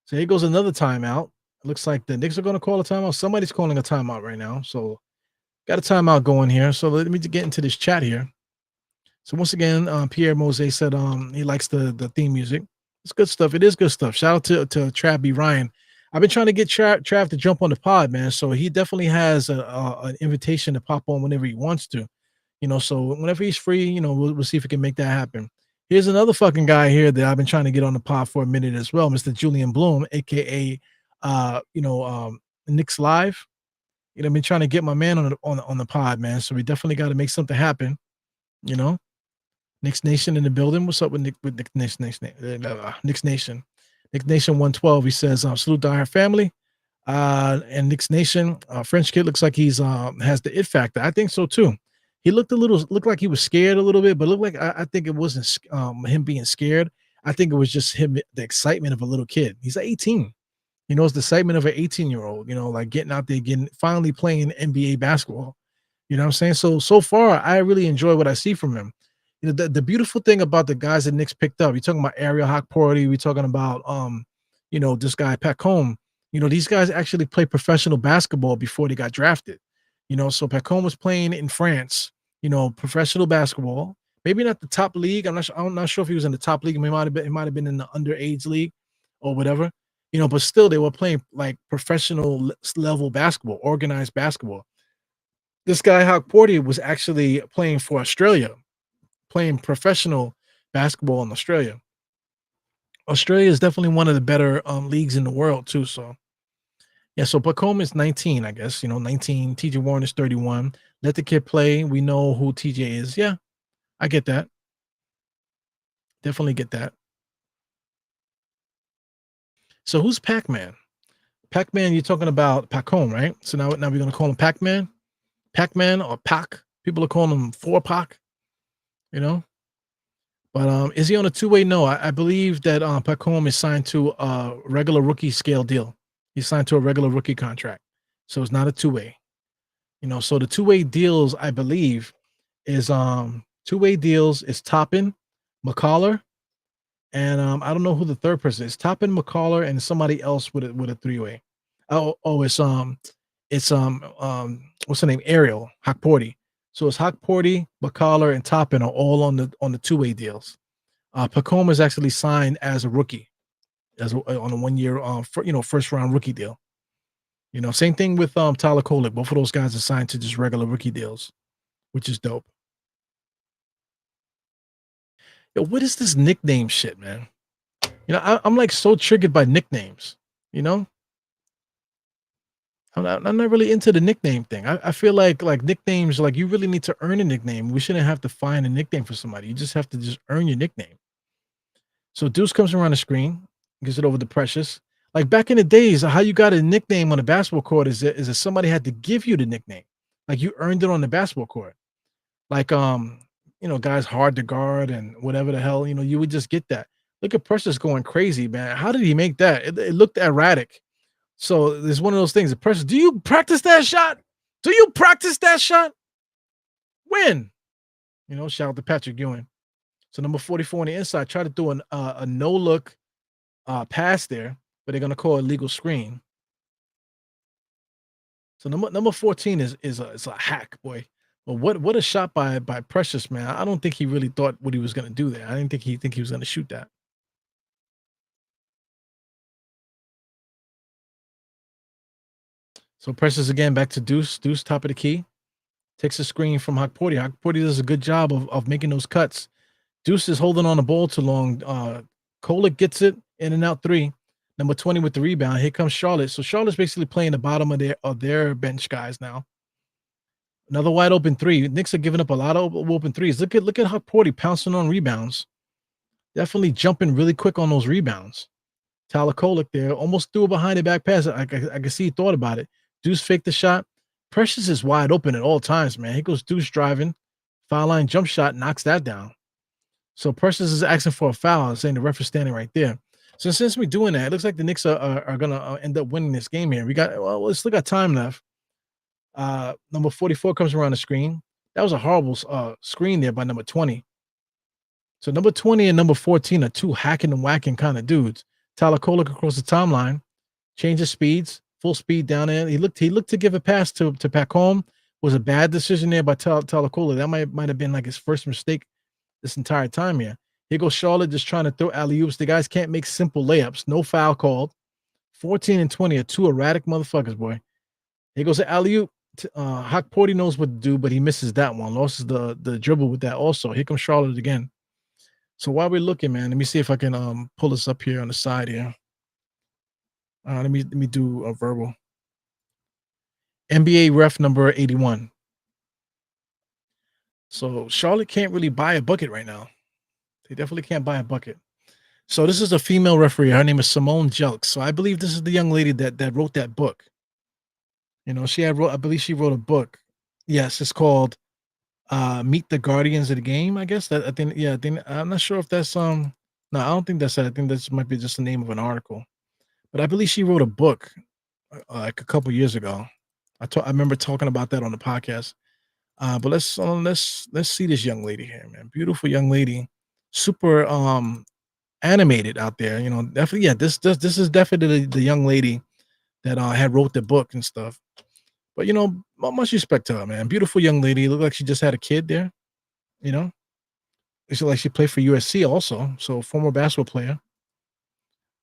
So here goes another timeout. It looks like the Knicks are going to call a timeout. Somebody's calling a timeout right now. So got a timeout going here. So let me get into this chat here. So once again, Pierre Mose said he likes the theme music. It's good stuff. It is good stuff. Shout out to Trav B. Ryan. I've been trying to get Trav to jump on the pod, man. So he definitely has an invitation to pop on whenever he wants to. So whenever he's free, we'll see if we can make that happen. Here's another fucking guy here that I've been trying to get on the pod for a minute as well, Mr. Julian Bloom, aka Knicks Live. I've been trying to get my man on the pod, man. So we definitely got to make something happen. Knicks Nation in the building. What's up with Knicks Nation? Knicks Nation. Knicks Nation 112. He says, salute to our family. And Knicks Nation, French kid looks like he's has the it factor. I think so too. He looked like he was scared a little bit, but looked like I think it wasn't him being scared. I think it was just him, the excitement of a little kid. He's 18. It's the excitement of an 18-year-old, like getting out there, finally playing NBA basketball. You know what I'm saying? So far, I really enjoy what I see from him. The beautiful thing about the guys that Knicks picked up, you're talking about Ariel Hockporty, we're talking about this guy Pacome. These guys actually played professional basketball before they got drafted. So Pacome was playing in France, professional basketball. Maybe not the top league. I'm not sure if he was in the top league. He might have been in the underage league or whatever. But still they were playing like professional level basketball, organized basketball. This guy Hockporty was actually playing for Australia, playing professional basketball in Australia. Australia is definitely one of the better leagues in the world too. So yeah, so Pacome is 19, I guess. 19. TJ Warren is 31. Let the kid play. We know who TJ is. Yeah, I get that. Definitely get that. So who's Pac-Man? Pac-Man, you're talking about Pacome, right? So now we're going to call him Pac-Man? Pac-Man or Pac? People are calling him 4-Pac, But is he on a two-way? No, I believe that Pacome is signed to a regular rookie scale deal. He's signed to a regular rookie contract. So it's not a two-way. So the two-way deals, I believe, is two-way deals is Toppin, McCollar, and I don't know who the third person is. Toppin, McCollar, and somebody else with a three-way. It's what's the name? Ariel Hockporty. So it's Hockporty, McCollar, and Toppin are all on the two-way deals. Pacome is actually signed as a rookie, on a 1 year first round rookie deal. Same thing with Tyler Kolek. Both of those guys are signed to just regular rookie deals, which is dope. Yo, what is this nickname shit, man? I'm like so triggered by nicknames. I'm not really into the nickname thing. I feel like nicknames, like you really need to earn a nickname. We shouldn't have to find a nickname for somebody. You just have to just earn your nickname. So Deuce comes around the screen, gives it over to Precious. Like back in the days, how you got a nickname on a basketball court is that somebody had to give you the nickname. Like you earned it on the basketball court. Like guys hard to guard and whatever the hell, you would just get that. Look at Precious going crazy, man. How did he make that? It looked erratic. So there's one of those things. Precious, do you practice that shot? Do you practice that shot? When? Shout out to Patrick Ewing. So number 44 on the inside, try to do a no-look pass there, but they're going to call it legal screen. So number 14 is a hack, boy. But what a shot by Precious, man. I don't think he really thought what he was going to do there. I didn't think he was going to shoot that. So Precious again, back to Deuce. Deuce, top of the key. Takes a screen from Hockporty. Hockporty does a good job of making those cuts. Deuce is holding on the ball too long. Kolek gets it, in and out three. Number 20 with the rebound. Here comes Charlotte. So Charlotte's basically playing the bottom of their bench guys now. Another wide open three. Knicks are giving up a lot of open threes. Look at Hockporty pouncing on rebounds. Definitely jumping really quick on those rebounds. Tyler Kolek there almost threw a behind the back pass. I can see he thought about it. Deuce faked the shot. Precious is wide open at all times, man. Here goes Deuce driving. Foul line jump shot, knocks that down. So Precious is asking for a foul, saying the ref is standing right there. So since we're doing that, it looks like the Knicks are going to end up winning this game here. We still got time left. Number 44 comes around the screen. That was a horrible screen there by number 20. So number 20 and number 14 are two hacking and whacking kind of dudes. Tyler Kolek across the timeline, changes speeds, full speed down there. He looked to give a pass to Pacome. Was a bad decision there by Tyler Kolek. That might have been like his first mistake this entire time here. Here goes Charlotte just trying to throw alley-oops. The guys can't make simple layups. No foul called. 14 and 20 are two erratic motherfuckers, boy. Here goes the alley-oop. Hawk Porty knows what to do, but he misses that one. Loses the dribble with that also. Here comes Charlotte again. So while we're looking, man, let me see if I can pull this up here on the side here. Let me do a verbal. NBA ref number 81. So Charlotte can't really buy a bucket right now. They definitely can't buy a bucket. So this is a female referee. Her name is Simone Jelks. So I believe this is the young lady that wrote that book. You know, I believe she wrote a book. Yes, it's called Meet the Guardians of the Game, I guess. That I think, yeah, I think I'm not sure if that's no, I don't think that's it. I think this might be just the name of an article. But I believe she wrote a book like a couple years ago. I remember talking about that on the podcast. But let's see this young lady here, man. Beautiful young lady, super animated out there. You know, definitely. Yeah, this is definitely the young lady that had wrote the book and stuff. But you know, much respect to her, man. Beautiful young lady. Looked like she just had a kid there. You know, it's like she played for USC also, so former basketball player.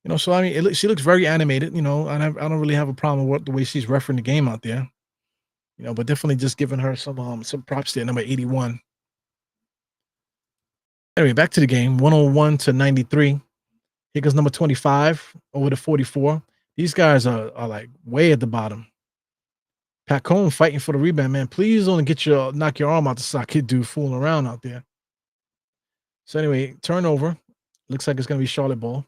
You know, so I mean, she looks very animated. You know, and I don't really have a problem with the way she's refereeing the game out there. You know, but definitely just giving her some props there. Number 81. Anyway, back to the game. 101 to 93. Here goes number 25 over to 44. These guys are like way at the bottom. Pat Cone fighting for the rebound, man. Please don't knock your arm out the socket, dude, fooling around out there. So anyway, turnover. Looks like it's gonna be Charlotte ball.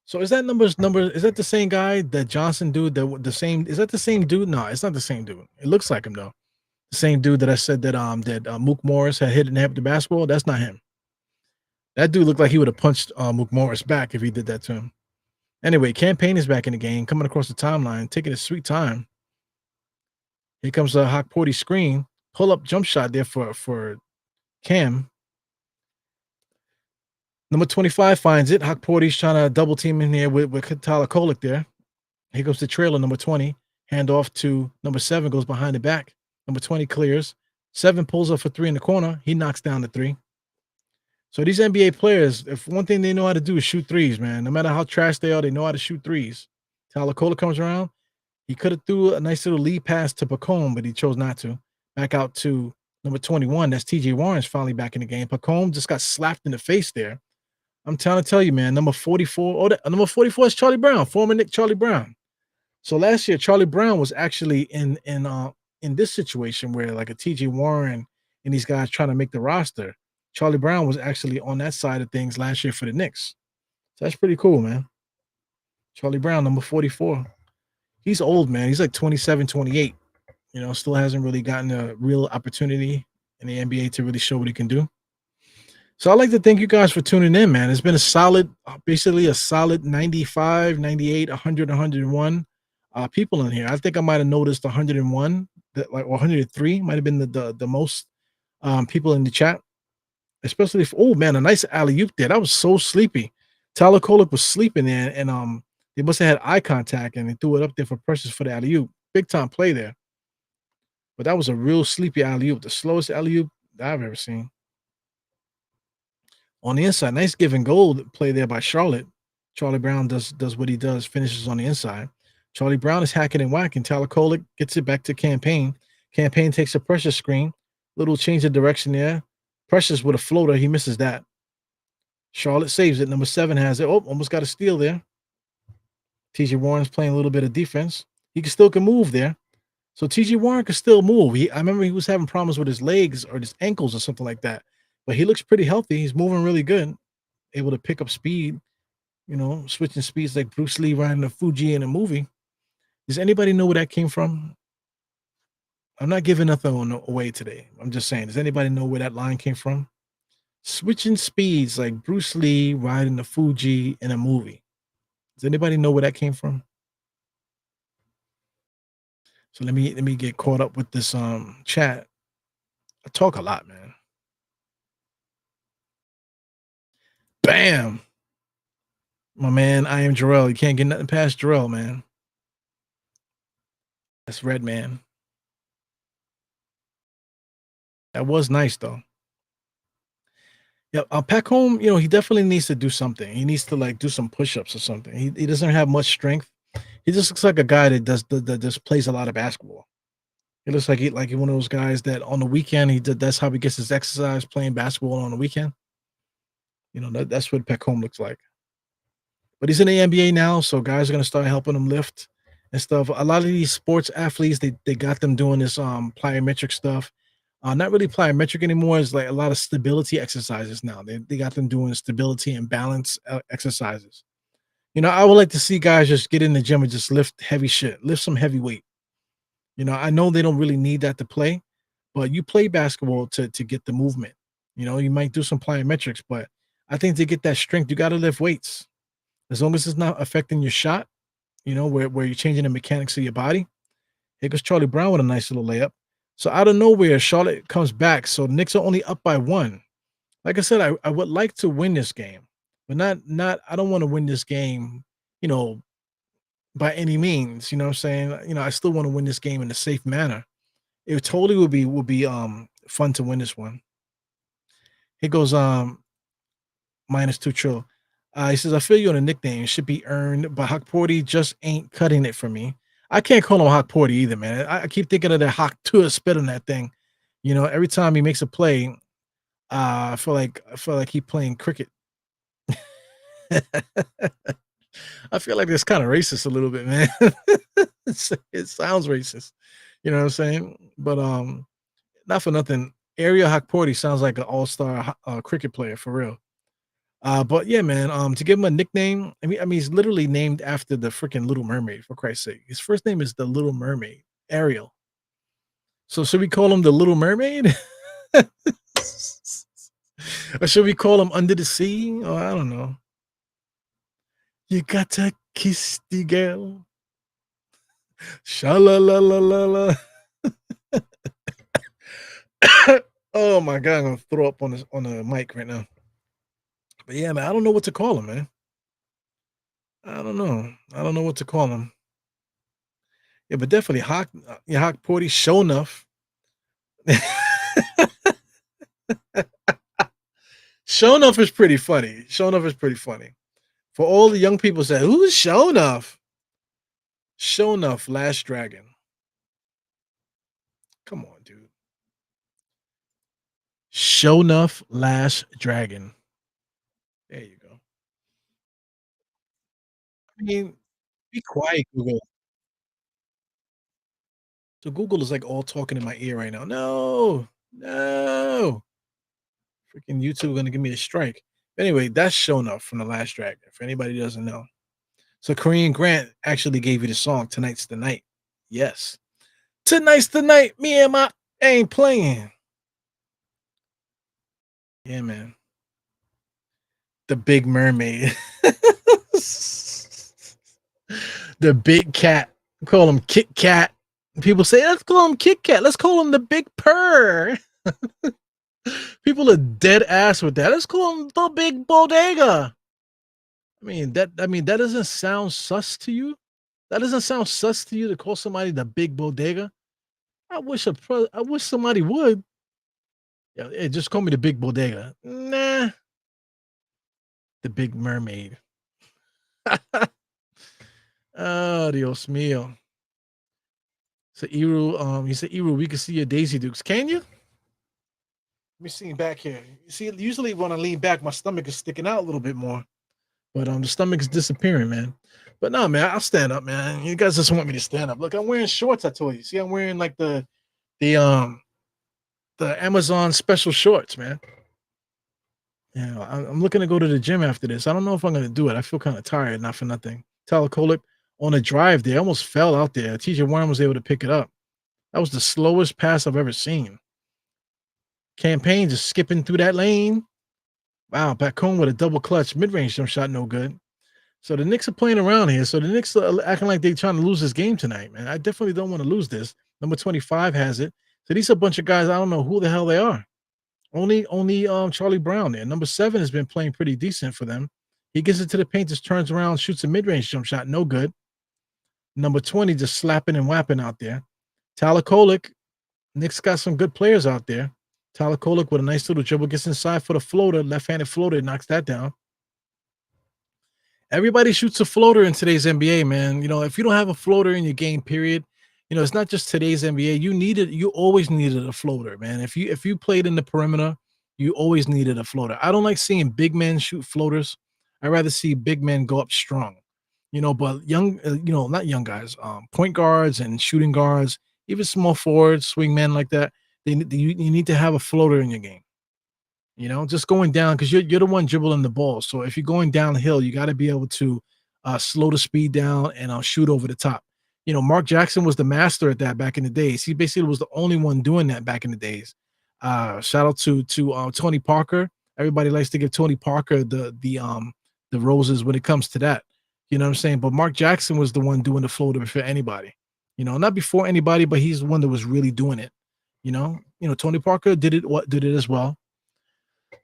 So is that is that the same guy, that Johnson dude, the same, is that the same dude? No, it's not the same dude. It looks like him though. The same dude that I said that Mook Morris had hit and the basketball. That's not him. That dude looked like he would have punched Mook Morris back if he did that to him. Anyway, Campaign is back in the game, coming across the timeline, taking his sweet time. Here comes a Hawk Porty screen, pull up jump shot there for Cam. Number 25 finds it. Hawk Porty's trying to double team in here with Tyler Kolek there. Here goes the trailer, number 20. Hand off to number 7, goes behind the back. Number 20 clears. 7 pulls up for 3 in the corner. He knocks down the 3. So these NBA players, if one thing they know how to do is shoot threes, man. No matter how trash they are, they know how to shoot threes. Tyler Kolek comes around. He could have threw a nice little lead pass to Pacome, but he chose not to. Back out to number 21. That's TJ Warren's finally back in the game. Pacome just got slapped in the face there. I'm trying to tell you, man. Number 44. Oh, number 44 is Charlie Brown, former Knick Charlie Brown. So last year, Charlie Brown was actually in this situation where like a TJ Warren and these guys trying to make the roster. Charlie Brown was actually on that side of things last year for the Knicks. So that's pretty cool, man. Charlie Brown, number 44. He's old, man. He's like 27, 28. You know, still hasn't really gotten a real opportunity in the NBA to really show what he can do. So I'd like to thank you guys for tuning in, man. It's been a solid, basically a solid 95, 98, 100, 101 people in here. I think I might have noticed 101, that like 103 might have been the most people in the chat. Especially if, oh man, a nice alley-oop there. That was so sleepy. Tyler Kolek was sleeping there, and they must have had eye contact, and they threw it up there for Precious for the alley-oop. Big time play there. But that was a real sleepy alley-oop, the slowest alley-oop I've ever seen. On the inside, nice give and goal play there by Charlotte. Charlie Brown does what he does, finishes on the inside. Charlie Brown is hacking and whacking. Tyler Kolek gets it back to Campaign. Campaign takes a pressure screen. Little change of direction there. Precious with a floater. He misses that. Charlotte saves it. Number 7 has it. Oh, almost got a steal there. TJ Warren's playing a little bit of defense. He still can move there. So TJ Warren can still move. I remember he was having problems with his legs or his ankles or something like that. But he looks pretty healthy. He's moving really good. Able to pick up speed. You know, switching speeds like Bruce Lee riding a Fuji in a movie. Does anybody know where that came from? I'm not giving nothing away today. I'm just saying, does anybody know where that line came from? Switching speeds like Bruce Lee riding the Fuji in a movie. Does anybody know where that came from? So let me get caught up with this chat. I talk a lot, man. Bam. My man, I am Jarrell. You can't get nothing past Jarrell, man. That's Red Man. That was nice, though. Yeah, Pacome, you know, he definitely needs to do something. He needs to like do some push-ups or something. He doesn't have much strength. He just looks like a guy that just plays a lot of basketball. He looks like he one of those guys that on the weekend that's how he gets his exercise playing basketball on the weekend. That's what Peckham looks like. But he's in the NBA now, so guys are gonna start helping him lift and stuff. A lot of these sports athletes, they got them doing this plyometric stuff. Not really plyometric anymore. It's like a lot of stability exercises now. They got them doing stability and balance exercises. I would like to see guys just get in the gym and just lift heavy shit, lift some heavy weight. I know they don't really need that to play, but you play basketball to get the movement. You might do some plyometrics, but I think to get that strength, you got to lift weights. As long as it's not affecting your shot, where you're changing the mechanics of your body. Here goes Charlie Brown with a nice little layup. So out of nowhere, Charlotte comes back. So the Knicks are only up by 1. Like I said, I would like to win this game, but not I don't want to win this game, by any means. You know what I'm saying? I still want to win this game in a safe manner. It totally would be fun to win this one. Here goes -2 trill. He says, I feel you on a nickname. It should be earned, but Hawkporty just ain't cutting it for me. I can't call him Hawkporty either, man. I keep thinking of that Hawk to spit on that thing. Every time he makes a play, I feel like he playing cricket. I feel like it's kind of racist a little bit, man. It sounds racist. You know what I'm saying? But not for nothing. Ariel Hawkporty sounds like an all-star cricket player for real. But yeah, man, to give him a nickname, I mean, he's literally named after the freaking Little Mermaid, for Christ's sake. His first name is the Little Mermaid, Ariel. So should we call him the Little Mermaid? Or should we call him Under the Sea? Oh, I don't know. You got to kiss the girl. Sha-la-la-la-la-la. Oh my God, I'm gonna throw up on the mic right now. But yeah, man, I don't know what to call him, man. I don't know. I don't know what to call him. Yeah, but definitely Hawk Porty show enough. Show enough is pretty funny. Show enough is pretty funny. For all the young people say, who's Show enough? Show enough, Last Dragon. Come on, dude. Show enough, Last Dragon. There you go. I mean, be quiet, Google. So Google is like all talking in my ear right now. No, no. Freaking YouTube gonna give me a strike. Anyway, that's Show enough from The Last Dragon. For anybody who doesn't know. So Korean Grant actually gave you the song Tonight's the Night. Yes. Tonight's the night. Me and my ain't playing. Yeah, man. The Big Mermaid. The Big Cat. Call him Kit Kat. People say, let's call him Kit Kat. Let's call him the Big Purr. People are dead ass with that. Let's call him the Big Bodega. That doesn't sound sus to you. That doesn't sound sus to you to call somebody the Big Bodega. I wish somebody would. Yeah, hey, just call me the Big Bodega. Nah. The Big Mermaid. Oh, Dios mío. So Eru, he said, Eru, we can see your Daisy Dukes. Can you? Let me see back here. You see, usually when I lean back, my stomach is sticking out a little bit more. But the stomach is disappearing, man. But no, man, I'll stand up, man. You guys just want me to stand up. Look, I'm wearing shorts, I told you. See, I'm wearing like the Amazon special shorts, man. Yeah, I'm looking to go to the gym after this. I don't know if I'm gonna do it. I feel kind of tired, not for nothing. Tyler Kolek on a drive there, almost fell out there. TJ Warren was able to pick it up. That was the slowest pass I've ever seen. Campaign just skipping through that lane. Wow, back home with a double clutch mid-range jump shot, no good. So the Knicks are playing around here. So the Knicks are acting like they're trying to lose this game tonight, man. I definitely don't want to lose this. Number 25 has it. So these are a bunch of guys. I don't know who the hell they are. Only Charlie Brown there. Number 7 has been playing pretty decent for them. He gets into the paint, just turns around, shoots a mid-range jump shot, no good. Number 20 just slapping and whapping out there. Tyler Kolek. Knicks got some good players out there. Tyler Kolek with a nice little dribble, gets inside for the floater, left-handed floater, knocks that down. Everybody shoots a floater in today's NBA, man. If you don't have a floater in your game, period, it's not just today's NBA. You always needed a floater, man. If you played in the perimeter, you always needed a floater. I don't like seeing big men shoot floaters. I rather see big men go up strong. But young, not young guys, point guards and shooting guards, even small forwards, swing men like that. You need to have a floater in your game. Just going down because you're the one dribbling the ball. So if you're going downhill, you got to be able to slow the speed down and shoot over the top. Mark Jackson was the master at that back in the days. He basically was the only one doing that back in the days. Shout out to Tony Parker. Everybody likes to give Tony Parker the roses when it comes to that. You know what I'm saying? But Mark Jackson was the one doing the floater before anybody. Not before anybody, but he's the one that was really doing it. Tony Parker did it as well.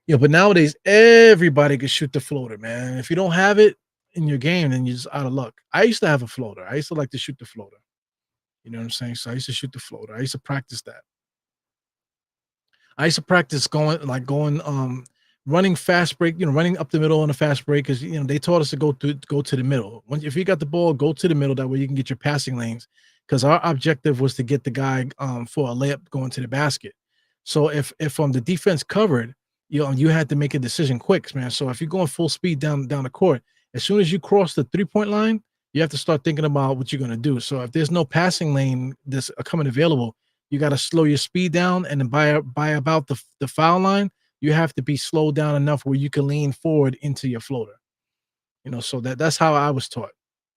But nowadays everybody can shoot the floater, man. If you don't have it in your game, then you're just out of luck. I used to have a floater. I used to like to shoot the floater. You know what I'm saying? So I used to shoot the floater. I used to practice that. I used to practice running fast break, running up the middle on a fast break because they taught us to go to the middle. If you got the ball, go to the middle. That way you can get your passing lanes. Because our objective was to get the guy for a layup going to the basket. So if the defense covered, you had to make a decision quick, man. So if you're going full speed down the court, as soon as you cross the 3-point line, you have to start thinking about what you're going to do. So if there's no passing lane that's coming available, you got to slow your speed down, and then by about the foul line, you have to be slowed down enough where you can lean forward into your floater. So that's how I was taught,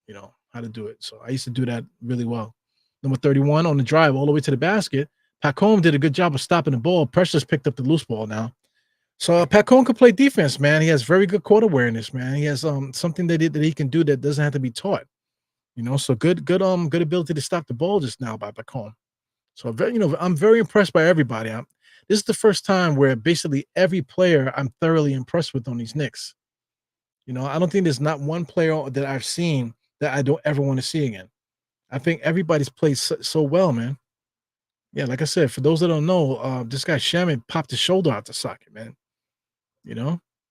how to do it. So I used to do that really well. Number 31 on the drive all the way to the basket. Pacome did a good job of stopping the ball. Precious picked up the loose ball now. So Pacome can play defense, man. He has very good court awareness, man. He has something that he can do that doesn't have to be taught. So good ability to stop the ball just now by Pacome. So I'm very impressed by everybody. This is the first time where basically every player I'm thoroughly impressed with on these Knicks. I don't think there's not one player that I've seen that I don't ever want to see again. I think everybody's played so well, man. Yeah, like I said, for those that don't know, this guy Shaman popped his shoulder out the socket, man.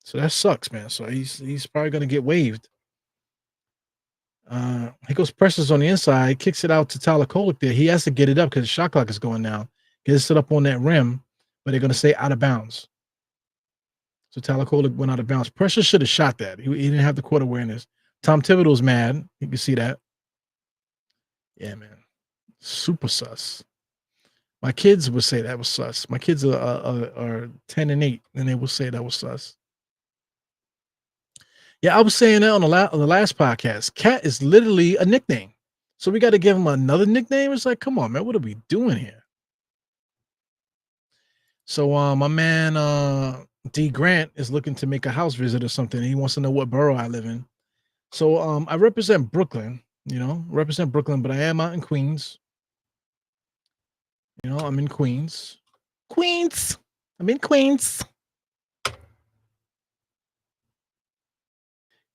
So that sucks, man. So he's probably gonna get waived. He goes Precious on the inside, kicks it out to Tyler Kolek there. He has to get it up because the shot clock is going now. Gets it up on that rim, but they're gonna say out of bounds. So Tyler Kolek went out of bounds. Precious should have shot that. He didn't have the court awareness. Tom Thibodeau's mad. You can see that. Yeah, man. Super sus. My kids would say that was sus. My kids are 10 and 8, and they will say that was sus. Yeah, I was saying that on the last podcast. Cat is literally a nickname. So we got to give him another nickname. It's like, come on, man. What are we doing here? So my man D Grant is looking to make a house visit or something. He wants to know what borough I live in. So I represent Brooklyn, but I am out in Queens. I'm in Queens. I'm in Queens.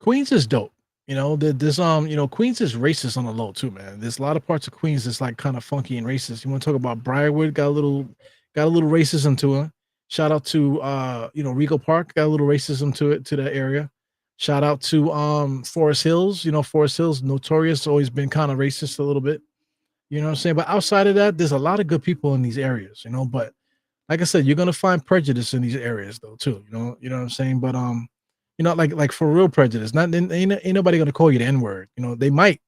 Queens is dope. There's Queens is racist on the low too, man. There's a lot of parts of Queens that's like kind of funky and racist. You want to talk about Briarwood? Got a little racism to it. Shout out to Regal Park, got a little racism to that area. Shout out to Forest Hills. Forest Hills notorious, always been kind of racist a little bit. You know what I'm saying? But outside of that, there's a lot of good people in these areas, but like I said, you're gonna find prejudice in these areas though, too. You know what I'm saying? But like for real prejudice. Ain't nobody gonna call you the N-word. They might,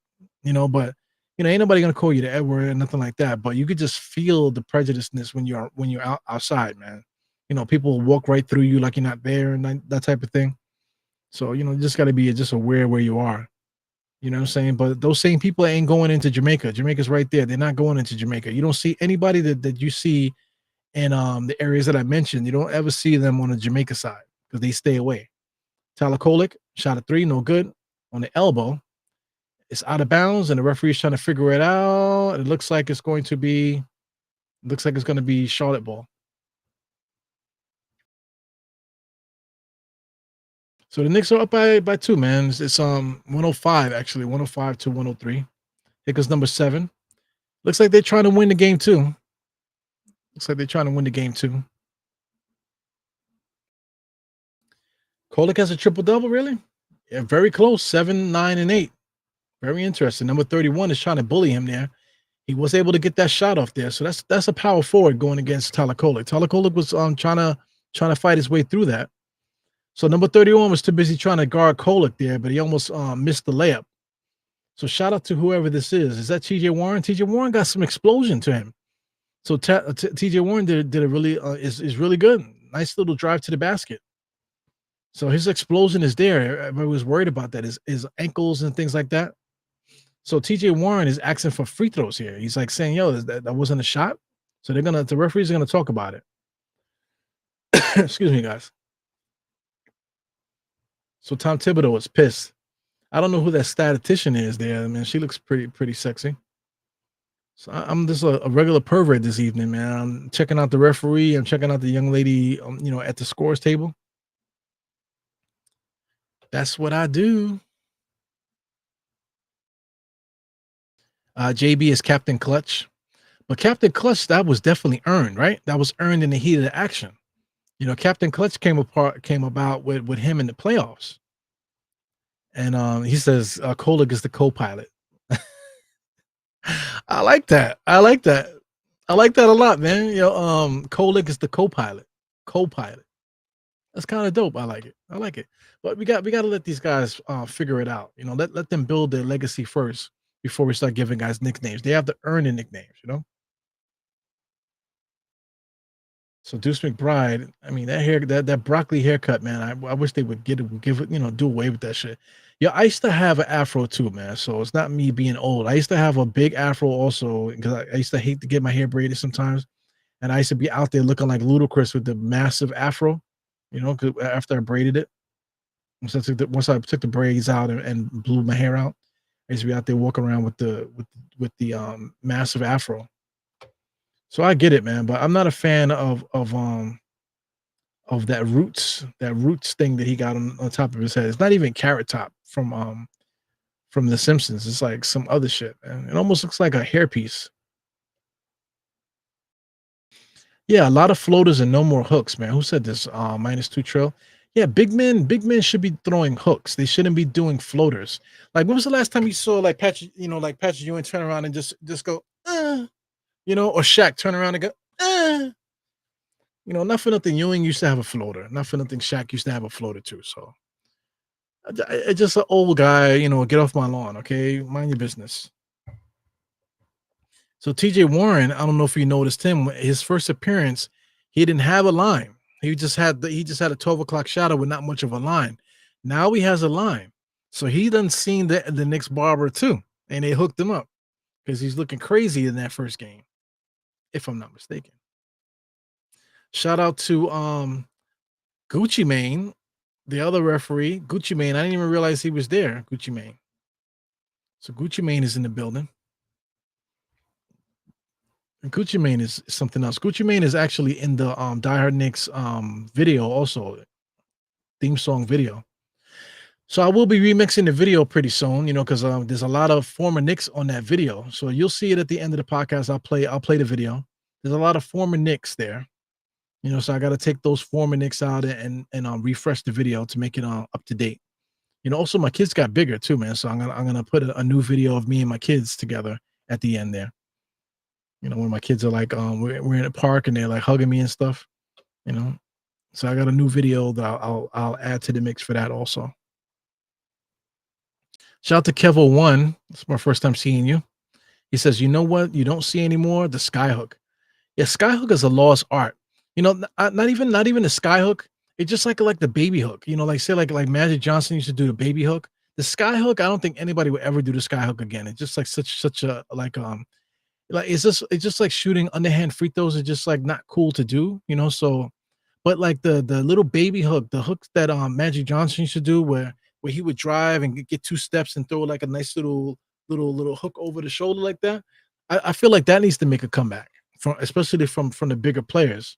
but ain't nobody gonna call you the N-word or nothing like that. But you could just feel the prejudiceness when you're outside, man. People will walk right through you like you're not there and that type of thing. So, you just gotta be just aware where you are. You know what I'm saying? But those same people ain't going into Jamaica. Jamaica's right there. They're not going into Jamaica. You don't see anybody that you see in the areas that I mentioned. You don't ever see them on the Jamaica side because they stay away. Tyler Kolek shot a 3, no good on the elbow. It's out of bounds, and the referee's trying to figure it out. It looks like it's going to be Charlotte ball. So the Knicks are up by 2, man. It's 105 actually, 105 to 103. Here goes number 7. Looks like they're trying to win the game too. Kolek has a triple double, really? Yeah, very close, 7, 9, and 8. Very interesting. Number 31 is trying to bully him there. He was able to get that shot off there. So that's a power forward going against Tyler Kolek. Tyler Kolek was trying to fight his way through that. So number 31 was too busy trying to guard Kolek there, but he almost missed the layup. So shout out to whoever this is. Is that TJ Warren? TJ Warren got some explosion to him. So TJ Warren did a really is really good. Nice little drive to the basket. So his explosion is there. Everybody was worried about that. His ankles and things like that. So TJ Warren is asking for free throws here. He's like saying, "Yo, that wasn't a shot." So the referees are gonna talk about it. Excuse me, guys. So Tom Thibodeau is pissed. I don't know who that statistician is there. I mean, she looks pretty sexy. So I'm just a regular pervert this evening, man. I'm checking out the referee. I'm checking out the young lady, at the scores table. That's what I do. JB is Captain Clutch. But Captain Clutch, that was definitely earned, right? That was earned in the heat of the action. Captain Clutch came about with him in the playoffs. And he says Kolek is the co-pilot. I like that. I like that a lot, man. Kolek is the co-pilot. Co-pilot. That's kind of dope. I like it. But we got to let these guys figure it out. Let them build their legacy first before we start giving guys nicknames. They have to earn the nicknames. So Deuce McBride, I mean, that broccoli haircut, man. I wish they would give it, do away with that shit. Yeah, I used to have an afro too, man. So it's not me being old. I used to have a big afro also because I used to hate to get my hair braided sometimes, and I used to be out there looking like Ludacris with the massive afro, because after I braided it, once I took the braids out and blew my hair out, I used to be out there walking around with the massive afro. So I get it, man, but I'm not a fan of that roots thing that he got on top of his head. It's not even Carrot Top from The Simpsons. It's like some other shit, man. It almost looks like a hairpiece. Yeah, a lot of floaters and no more hooks, man. Who said this? -2 Trill. Yeah, big men should be throwing hooks. They shouldn't be doing floaters. Like, when was the last time you saw like Patrick Ewing turn around and just go, or Shaq turn around and go, not for nothing. Ewing used to have a floater. Not for nothing. Shaq used to have a floater too. So, just an old guy. Get off my lawn, okay? Mind your business. So TJ Warren, I don't know if you noticed him. His first appearance, he didn't have a line. He just had a 12 o'clock shadow with not much of a line. Now he has a line. So he done seen the Knicks barber too, and they hooked him up because he's looking crazy in that first game, if I'm not mistaken. Shout out to Gucci Mane, the other referee. Gucci Mane, I didn't even realize he was there. Gucci Mane. So Gucci Mane is in the building. And Gucci Mane is something else. Gucci Mane is actually in the Die Hard Knicks video also, theme song video. So I will be remixing the video pretty soon, because there's a lot of former Knicks on that video. So you'll see it at the end of the podcast. I'll play the video. There's a lot of former Knicks there. So I got to take those former Knicks out and refresh the video to make it up to date. Also my kids got bigger too, man. So I'm gonna put a new video of me and my kids together at the end there. When my kids are like, we're in a park and they're like hugging me and stuff. So I got a new video that I'll add to the mix for that also. Shout out to Kevo1. It's my first time seeing you. He says, you know what? You don't see anymore the skyhook. Yeah, skyhook is a lost art. Not even the skyhook. It's just like the baby hook. Like say like Magic Johnson used to do the baby hook. The skyhook, I don't think anybody would ever do the skyhook again. It's just like such a it's just like shooting underhand free throws is just like not cool to do. So, but like the little baby hook, the hooks that Magic Johnson used to do where he would drive and get 2 steps and throw like a nice little hook over the shoulder like that. I feel like that needs to make a comeback especially from the bigger players.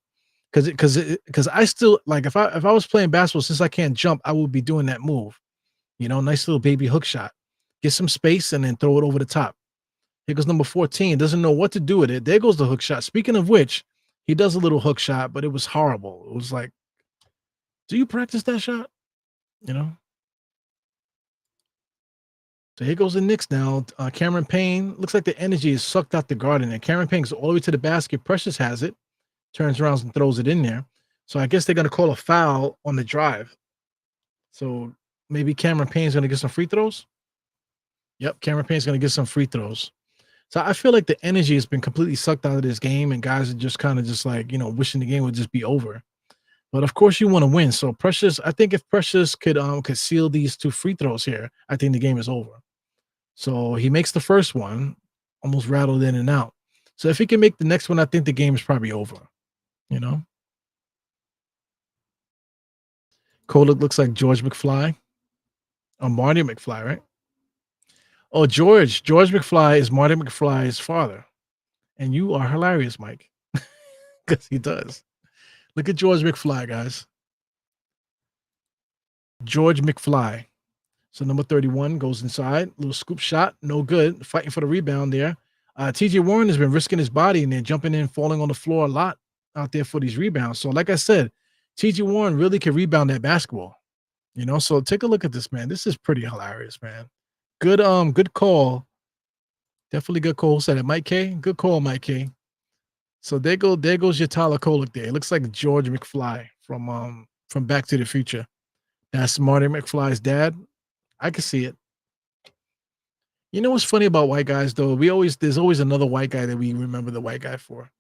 Because I still like if I was playing basketball, since I can't jump, I would be doing that move. Nice little baby hook shot. Get some space and then throw it over the top. Here goes number 14. Doesn't know what to do with it. There goes the hook shot. Speaking of which, he does a little hook shot, but it was horrible. It was like, do you practice that shot? So here goes the Knicks now. Cameron Payne, looks like the energy is sucked out the garden. And Cameron Payne goes all the way to the basket. Precious has it, turns around and throws it in there. So I guess they're going to call a foul on the drive. So maybe Cameron Payne's going to get some free throws. Yep, Cameron Payne's going to get some free throws. So I feel like the energy has been completely sucked out of this game, and guys are just kind of just like, wishing the game would just be over. But of course, you want to win. So Precious, I think if Precious could seal these 2 free throws here, I think the game is over. So he makes the first one, almost rattled in and out. So if he can make the next one, I think the game is probably over. Kolek looks like George McFly. Or Marty McFly, right? Oh, George McFly is Marty McFly's father. And you are hilarious, Mike. Because he does. Look at George McFly, guys. George McFly. So number 31 goes inside. Little scoop shot. No good. Fighting for the rebound there. TJ Warren has been risking his body and then jumping in, falling on the floor a lot out there for these rebounds. So like I said, TJ Warren really can rebound that basketball. So take a look at this, man. This is pretty hilarious, man. Good call. Definitely good call. Said it, Mike K. Good call, Mike K. So there goes your Tyler Kolek there. It looks like George McFly from Back to the Future. That's Marty McFly's dad. I can see it. You know what's funny about white guys though? There's always another white guy that we remember the white guy for.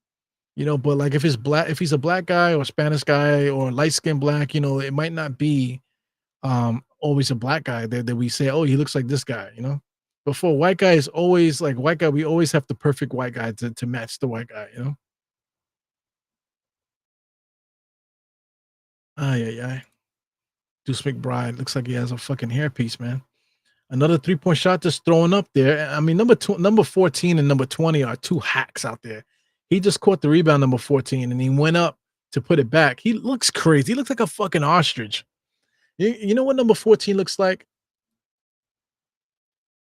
But like if he's a black guy or a Spanish guy or light-skinned black, it might not be always a black guy that we say, oh, he looks like this guy, But for white guy, it's always like white guy, we always have the perfect white guy to match the white guy, Yeah. Deuce McBride looks like he has a fucking hairpiece, man. Another 3-point shot just throwing up there. I mean, number 14 and number 20 are 2 hacks out there. He just caught the rebound, number 14, and he went up to put it back. He looks crazy. He looks like a fucking ostrich. You know what number 14 looks like?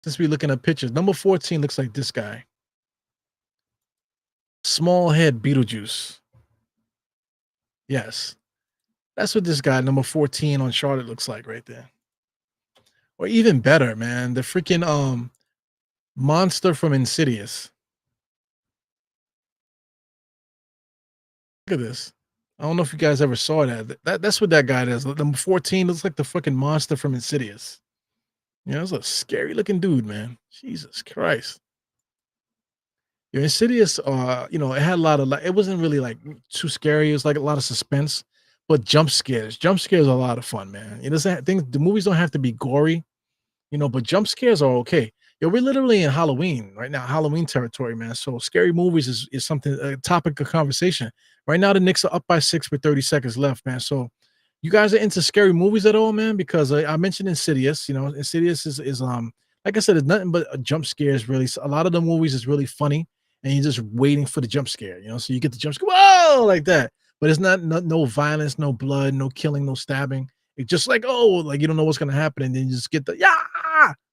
Since we're looking at pictures, number 14 looks like this guy. Small head Beetlejuice. Yes. That's what this guy, number 14 on Charlotte, looks like right there. Or even better, man, the freaking monster from Insidious. Look at this. I don't know if you guys ever saw that. That's what that guy does. Number 14 looks like the fucking monster from Insidious. It's a scary looking dude, man. Jesus Christ. Insidious, it had a lot of it wasn't really like too scary. It was like a lot of suspense, but jump scares. Jump scares are a lot of fun, man. It doesn't the movies don't have to be gory, but jump scares are okay. We're literally in Halloween right now, Halloween territory, man. So scary movies is something, a topic of conversation. Right now, the Knicks are up by 6 with 30 seconds left, man. So you guys are into scary movies at all, man? Because I mentioned Insidious. Insidious is like I said, it's nothing but jump scares. Really, a lot of the movies is really funny, and you're just waiting for the jump scare. So you get the jump scare, whoa, like that. But it's no violence, no blood, no killing, no stabbing. It's just like, oh, like you don't know what's gonna happen, and then you just get the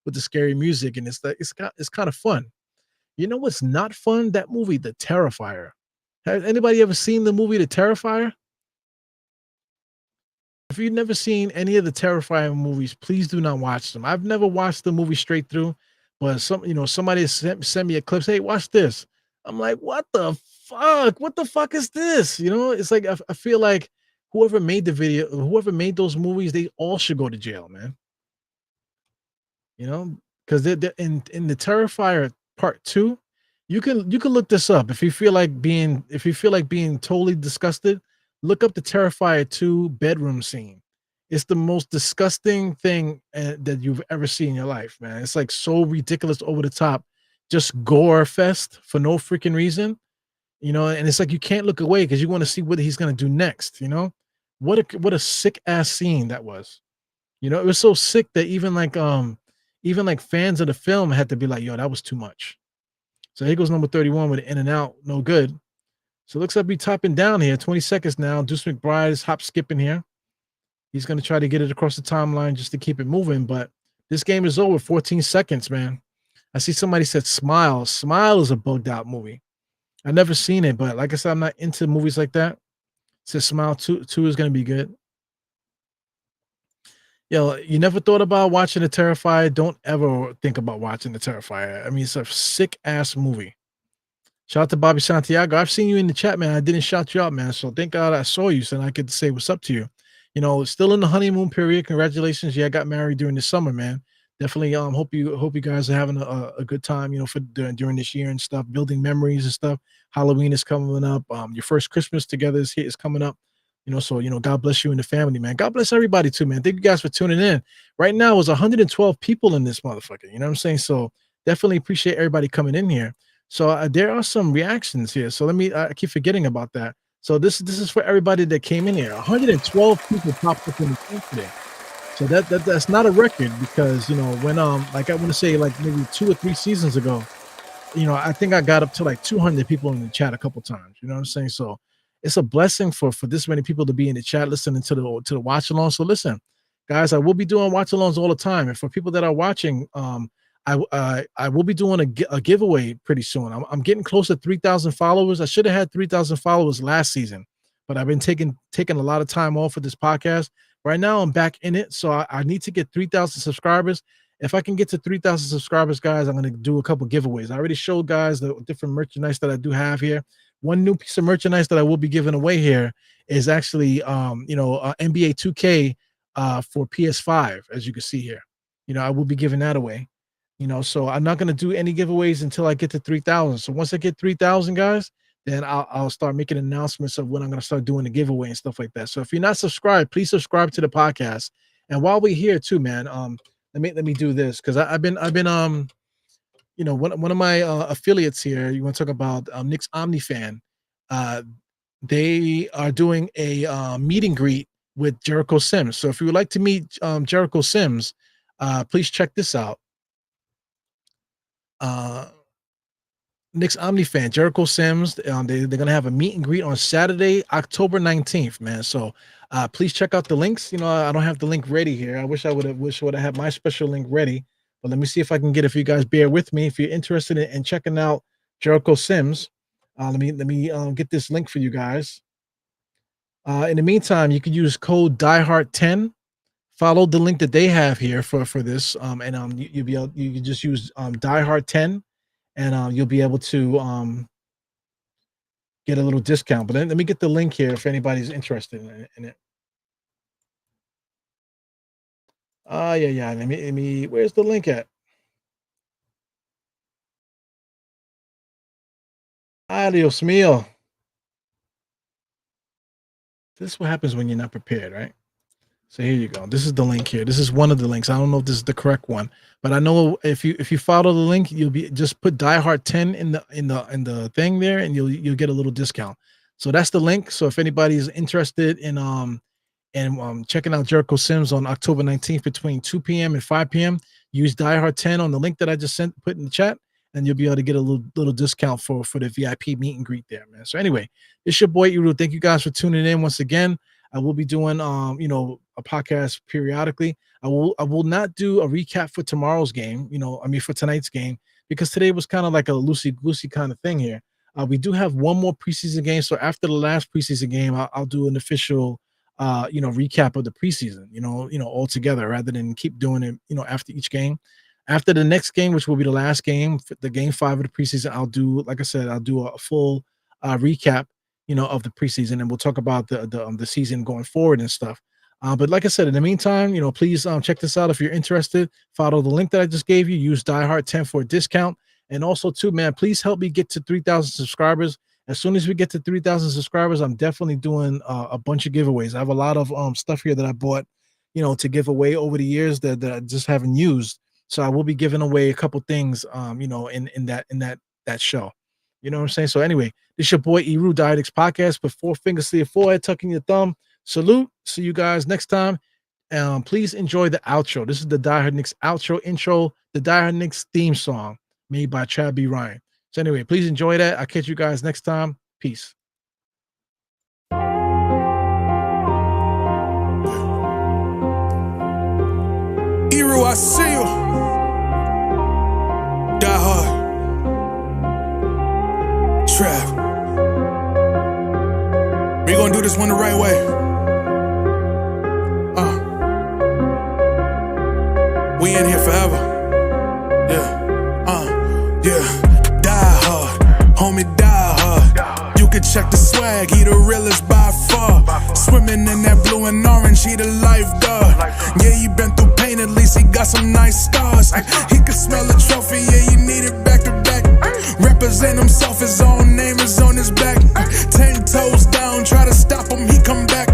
with the scary music, and it's kind of fun. You know what's not fun? That movie, The Terrifier. Has anybody ever seen the movie The Terrifier? If you've never seen any of the Terrifier movies, please do not watch them. I've never watched the movie straight through, but somebody sent me a clip. Hey, watch this. I'm like, what the fuck? What the fuck is this? It's like I feel like whoever made the video, whoever made those movies, they all should go to jail, man. Because they're in the Terrifier Part 2, you can look this up if you feel like being totally disgusted. Look up the Terrifier 2 bedroom scene. It's the most disgusting thing that you've ever seen in your life, man. It's like so ridiculous, over the top, just gore fest for no freaking reason, and it's like you can't look away because you want to see what he's gonna do next. What a sick ass scene that was. It was so sick that even like fans of the film had to be like, yo, that was too much. So here goes number 31 with an in and out, no good. So it looks like we're topping down here. 20 seconds now. Deuce McBride is hop skipping here. He's going to try to get it across the timeline just to keep it moving, but this game is over. 14 seconds, man. I see somebody said Smile. Smile is a bugged out movie. I've never seen it, but like I said, I'm not into movies like that. It says Smile 2 is going to be good. Yo, you never thought about watching The Terrifier? Don't ever think about watching The Terrifier. I mean, it's a sick ass movie. Shout out to Bobby Santiago. I've seen you in the chat, man. I didn't shout you out, man. So thank God I saw you, so I could say what's up to you. You know, still in the honeymoon period. Congratulations. Yeah, I got married during the summer, man. Definitely hope you guys are having a good time, you know, for during this year and stuff, building memories and stuff. Halloween is coming up. Your first Christmas together is coming up. You know, so God bless you and the family, man. God bless everybody too, man. Thank you guys for tuning in. Right now, it's 112 people in this motherfucker. You know what I'm saying? So definitely appreciate everybody coming in here. So there are some reactions here. So let me. I keep forgetting about that. So this is for everybody that came in here. 112 people popped up in the chat today. So that's not a record because when like I want to say like maybe 2 or 3 seasons ago, I think I got up to like 200 people in the chat a couple times. You know what I'm saying? So it's a blessing for this many people to be in the chat listening to the watch along. So listen, guys, I will be doing watch alongs all the time, and for people that are watching, I will be doing a giveaway pretty soon. I'm getting close to 3,000 followers. I should have had 3,000 followers last season, but I've been taking a lot of time off for this podcast. Right now, I'm back in it, so I need to get 3,000 subscribers. If I can get to 3,000 subscribers, guys, I'm going to do a couple giveaways. I already showed guys the different merchandise that I do have here. One new piece of merchandise that I will be giving away here is actually, NBA 2K for PS5, as you can see here. I will be giving that away. So I'm not going to do any giveaways until I get to 3,000. So once I get 3,000, guys, then I'll start making announcements of when I'm going to start doing the giveaway and stuff like that. So if you're not subscribed, please subscribe to the podcast. And while we're here too, man, let me do this because I've been one of my affiliates here. You want to talk about Knicks OmniFan? They are doing a meet and greet with Jericho Sims. So if you would like to meet Jericho Sims, please check this out. Knicks OmniFan, Jericho Sims, they're gonna have a meet and greet on Saturday, October 19th, man. So please check out the links. I don't have the link ready here. I wish I would have had my special link ready, but let me see if I can get it. If you guys bear with me, if you're interested in checking out Jericho Sims, let me get this link for you guys. In the meantime, you can use code DieHard10. Follow the link that they have here for this, and you can just use DieHard10. And you'll be able to get a little discount. But let me get the link here if anybody's interested in it. Yeah. Let me. Where's the link at? Adios mio. This is what happens when you're not prepared, right? So here you go. This is the link here. This is one of the links. I don't know if this is the correct one, but I know if you follow the link, you'll be just put DieHard 10 in the thing there, and you'll get a little discount. So that's the link. So if anybody's interested in checking out Jericho Sims on October 19th between 2 p.m. and 5 p.m., use DieHard 10 on the link that I just put in the chat, and you'll be able to get a little discount for the VIP meet and greet there, man. So anyway, it's your boy Eru. Thank you guys for tuning in once again. I will be doing a podcast periodically. I will not do a recap for tomorrow's game, for tonight's game, because today was kind of like a loosey-goosey kind of thing here. We do have one more preseason game. So after the last preseason game, I'll do an official recap of the preseason, all together rather than keep doing it, after each game. After the next game, which will be the last game, the game 5 of the preseason, I'll do, like I said, I'll do a full recap of the preseason, and we'll talk about the season going forward and stuff. But like I said, in the meantime, please check this out if you're interested. Follow the link that I just gave you. Use DieHard10 for a discount. And also, too, man, please help me get to 3,000 subscribers. As soon as we get to 3,000 subscribers, I'm definitely doing a bunch of giveaways. I have a lot of stuff here that I bought, to give away over the years that I just haven't used. So I will be giving away a couple things, in that show. You know what I'm saying? So anyway, this is your boy Eru, Die Hard Knicks Podcast. Put 4 fingers to your forehead, tucking your thumb. Salute. See you guys next time. Please enjoy the outro. This is the Die Hard Knicks outro intro, the Die Hard Knicks theme song made by Chad B. Ryan. So anyway, please enjoy that. I'll catch you guys next time. Peace. Eru, I see you. Die Hard. Trav. We gonna do this one the right way. We in here forever. Yeah. Die hard, homie, die hard. You can check the swag, he the realest by far. Swimming in that blue and orange, he the lifeguard. Yeah, he been through pain, at least he got some nice scars. He can smell the trophy, yeah, you need it back to back. Represent himself, his own name is on his back. 10 toes down, try to stop him, he come back.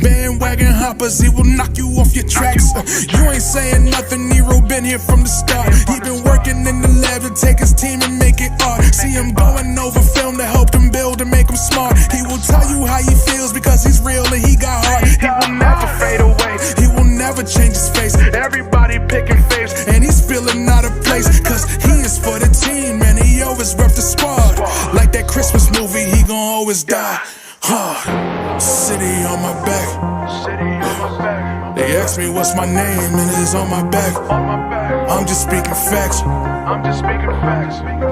Bandwagon hoppers, he will knock you off your tracks. You ain't saying nothing, Nero been here from the start. He been working in the lab to take his team and make it art. See him going over film to help him build and make him smart. He will tell you how he feels because he's real and he got heart. He will never fade away, he will never change his face. Everybody picking faves and he's feeling out of place. Cause he is for the team and he always rep the squad. Like that Christmas movie, he gon' always die hard. City on my back. They ask me what's my name and it's on my back. I'm just speaking facts.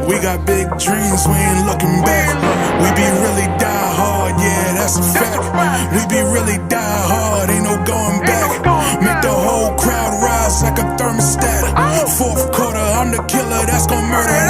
We got big dreams, we ain't looking back. We be really die hard, yeah, that's a fact. We be really die hard, ain't no going back. Make the whole crowd rise like a thermostat. Fourth quarter, I'm the killer that's gon' murder.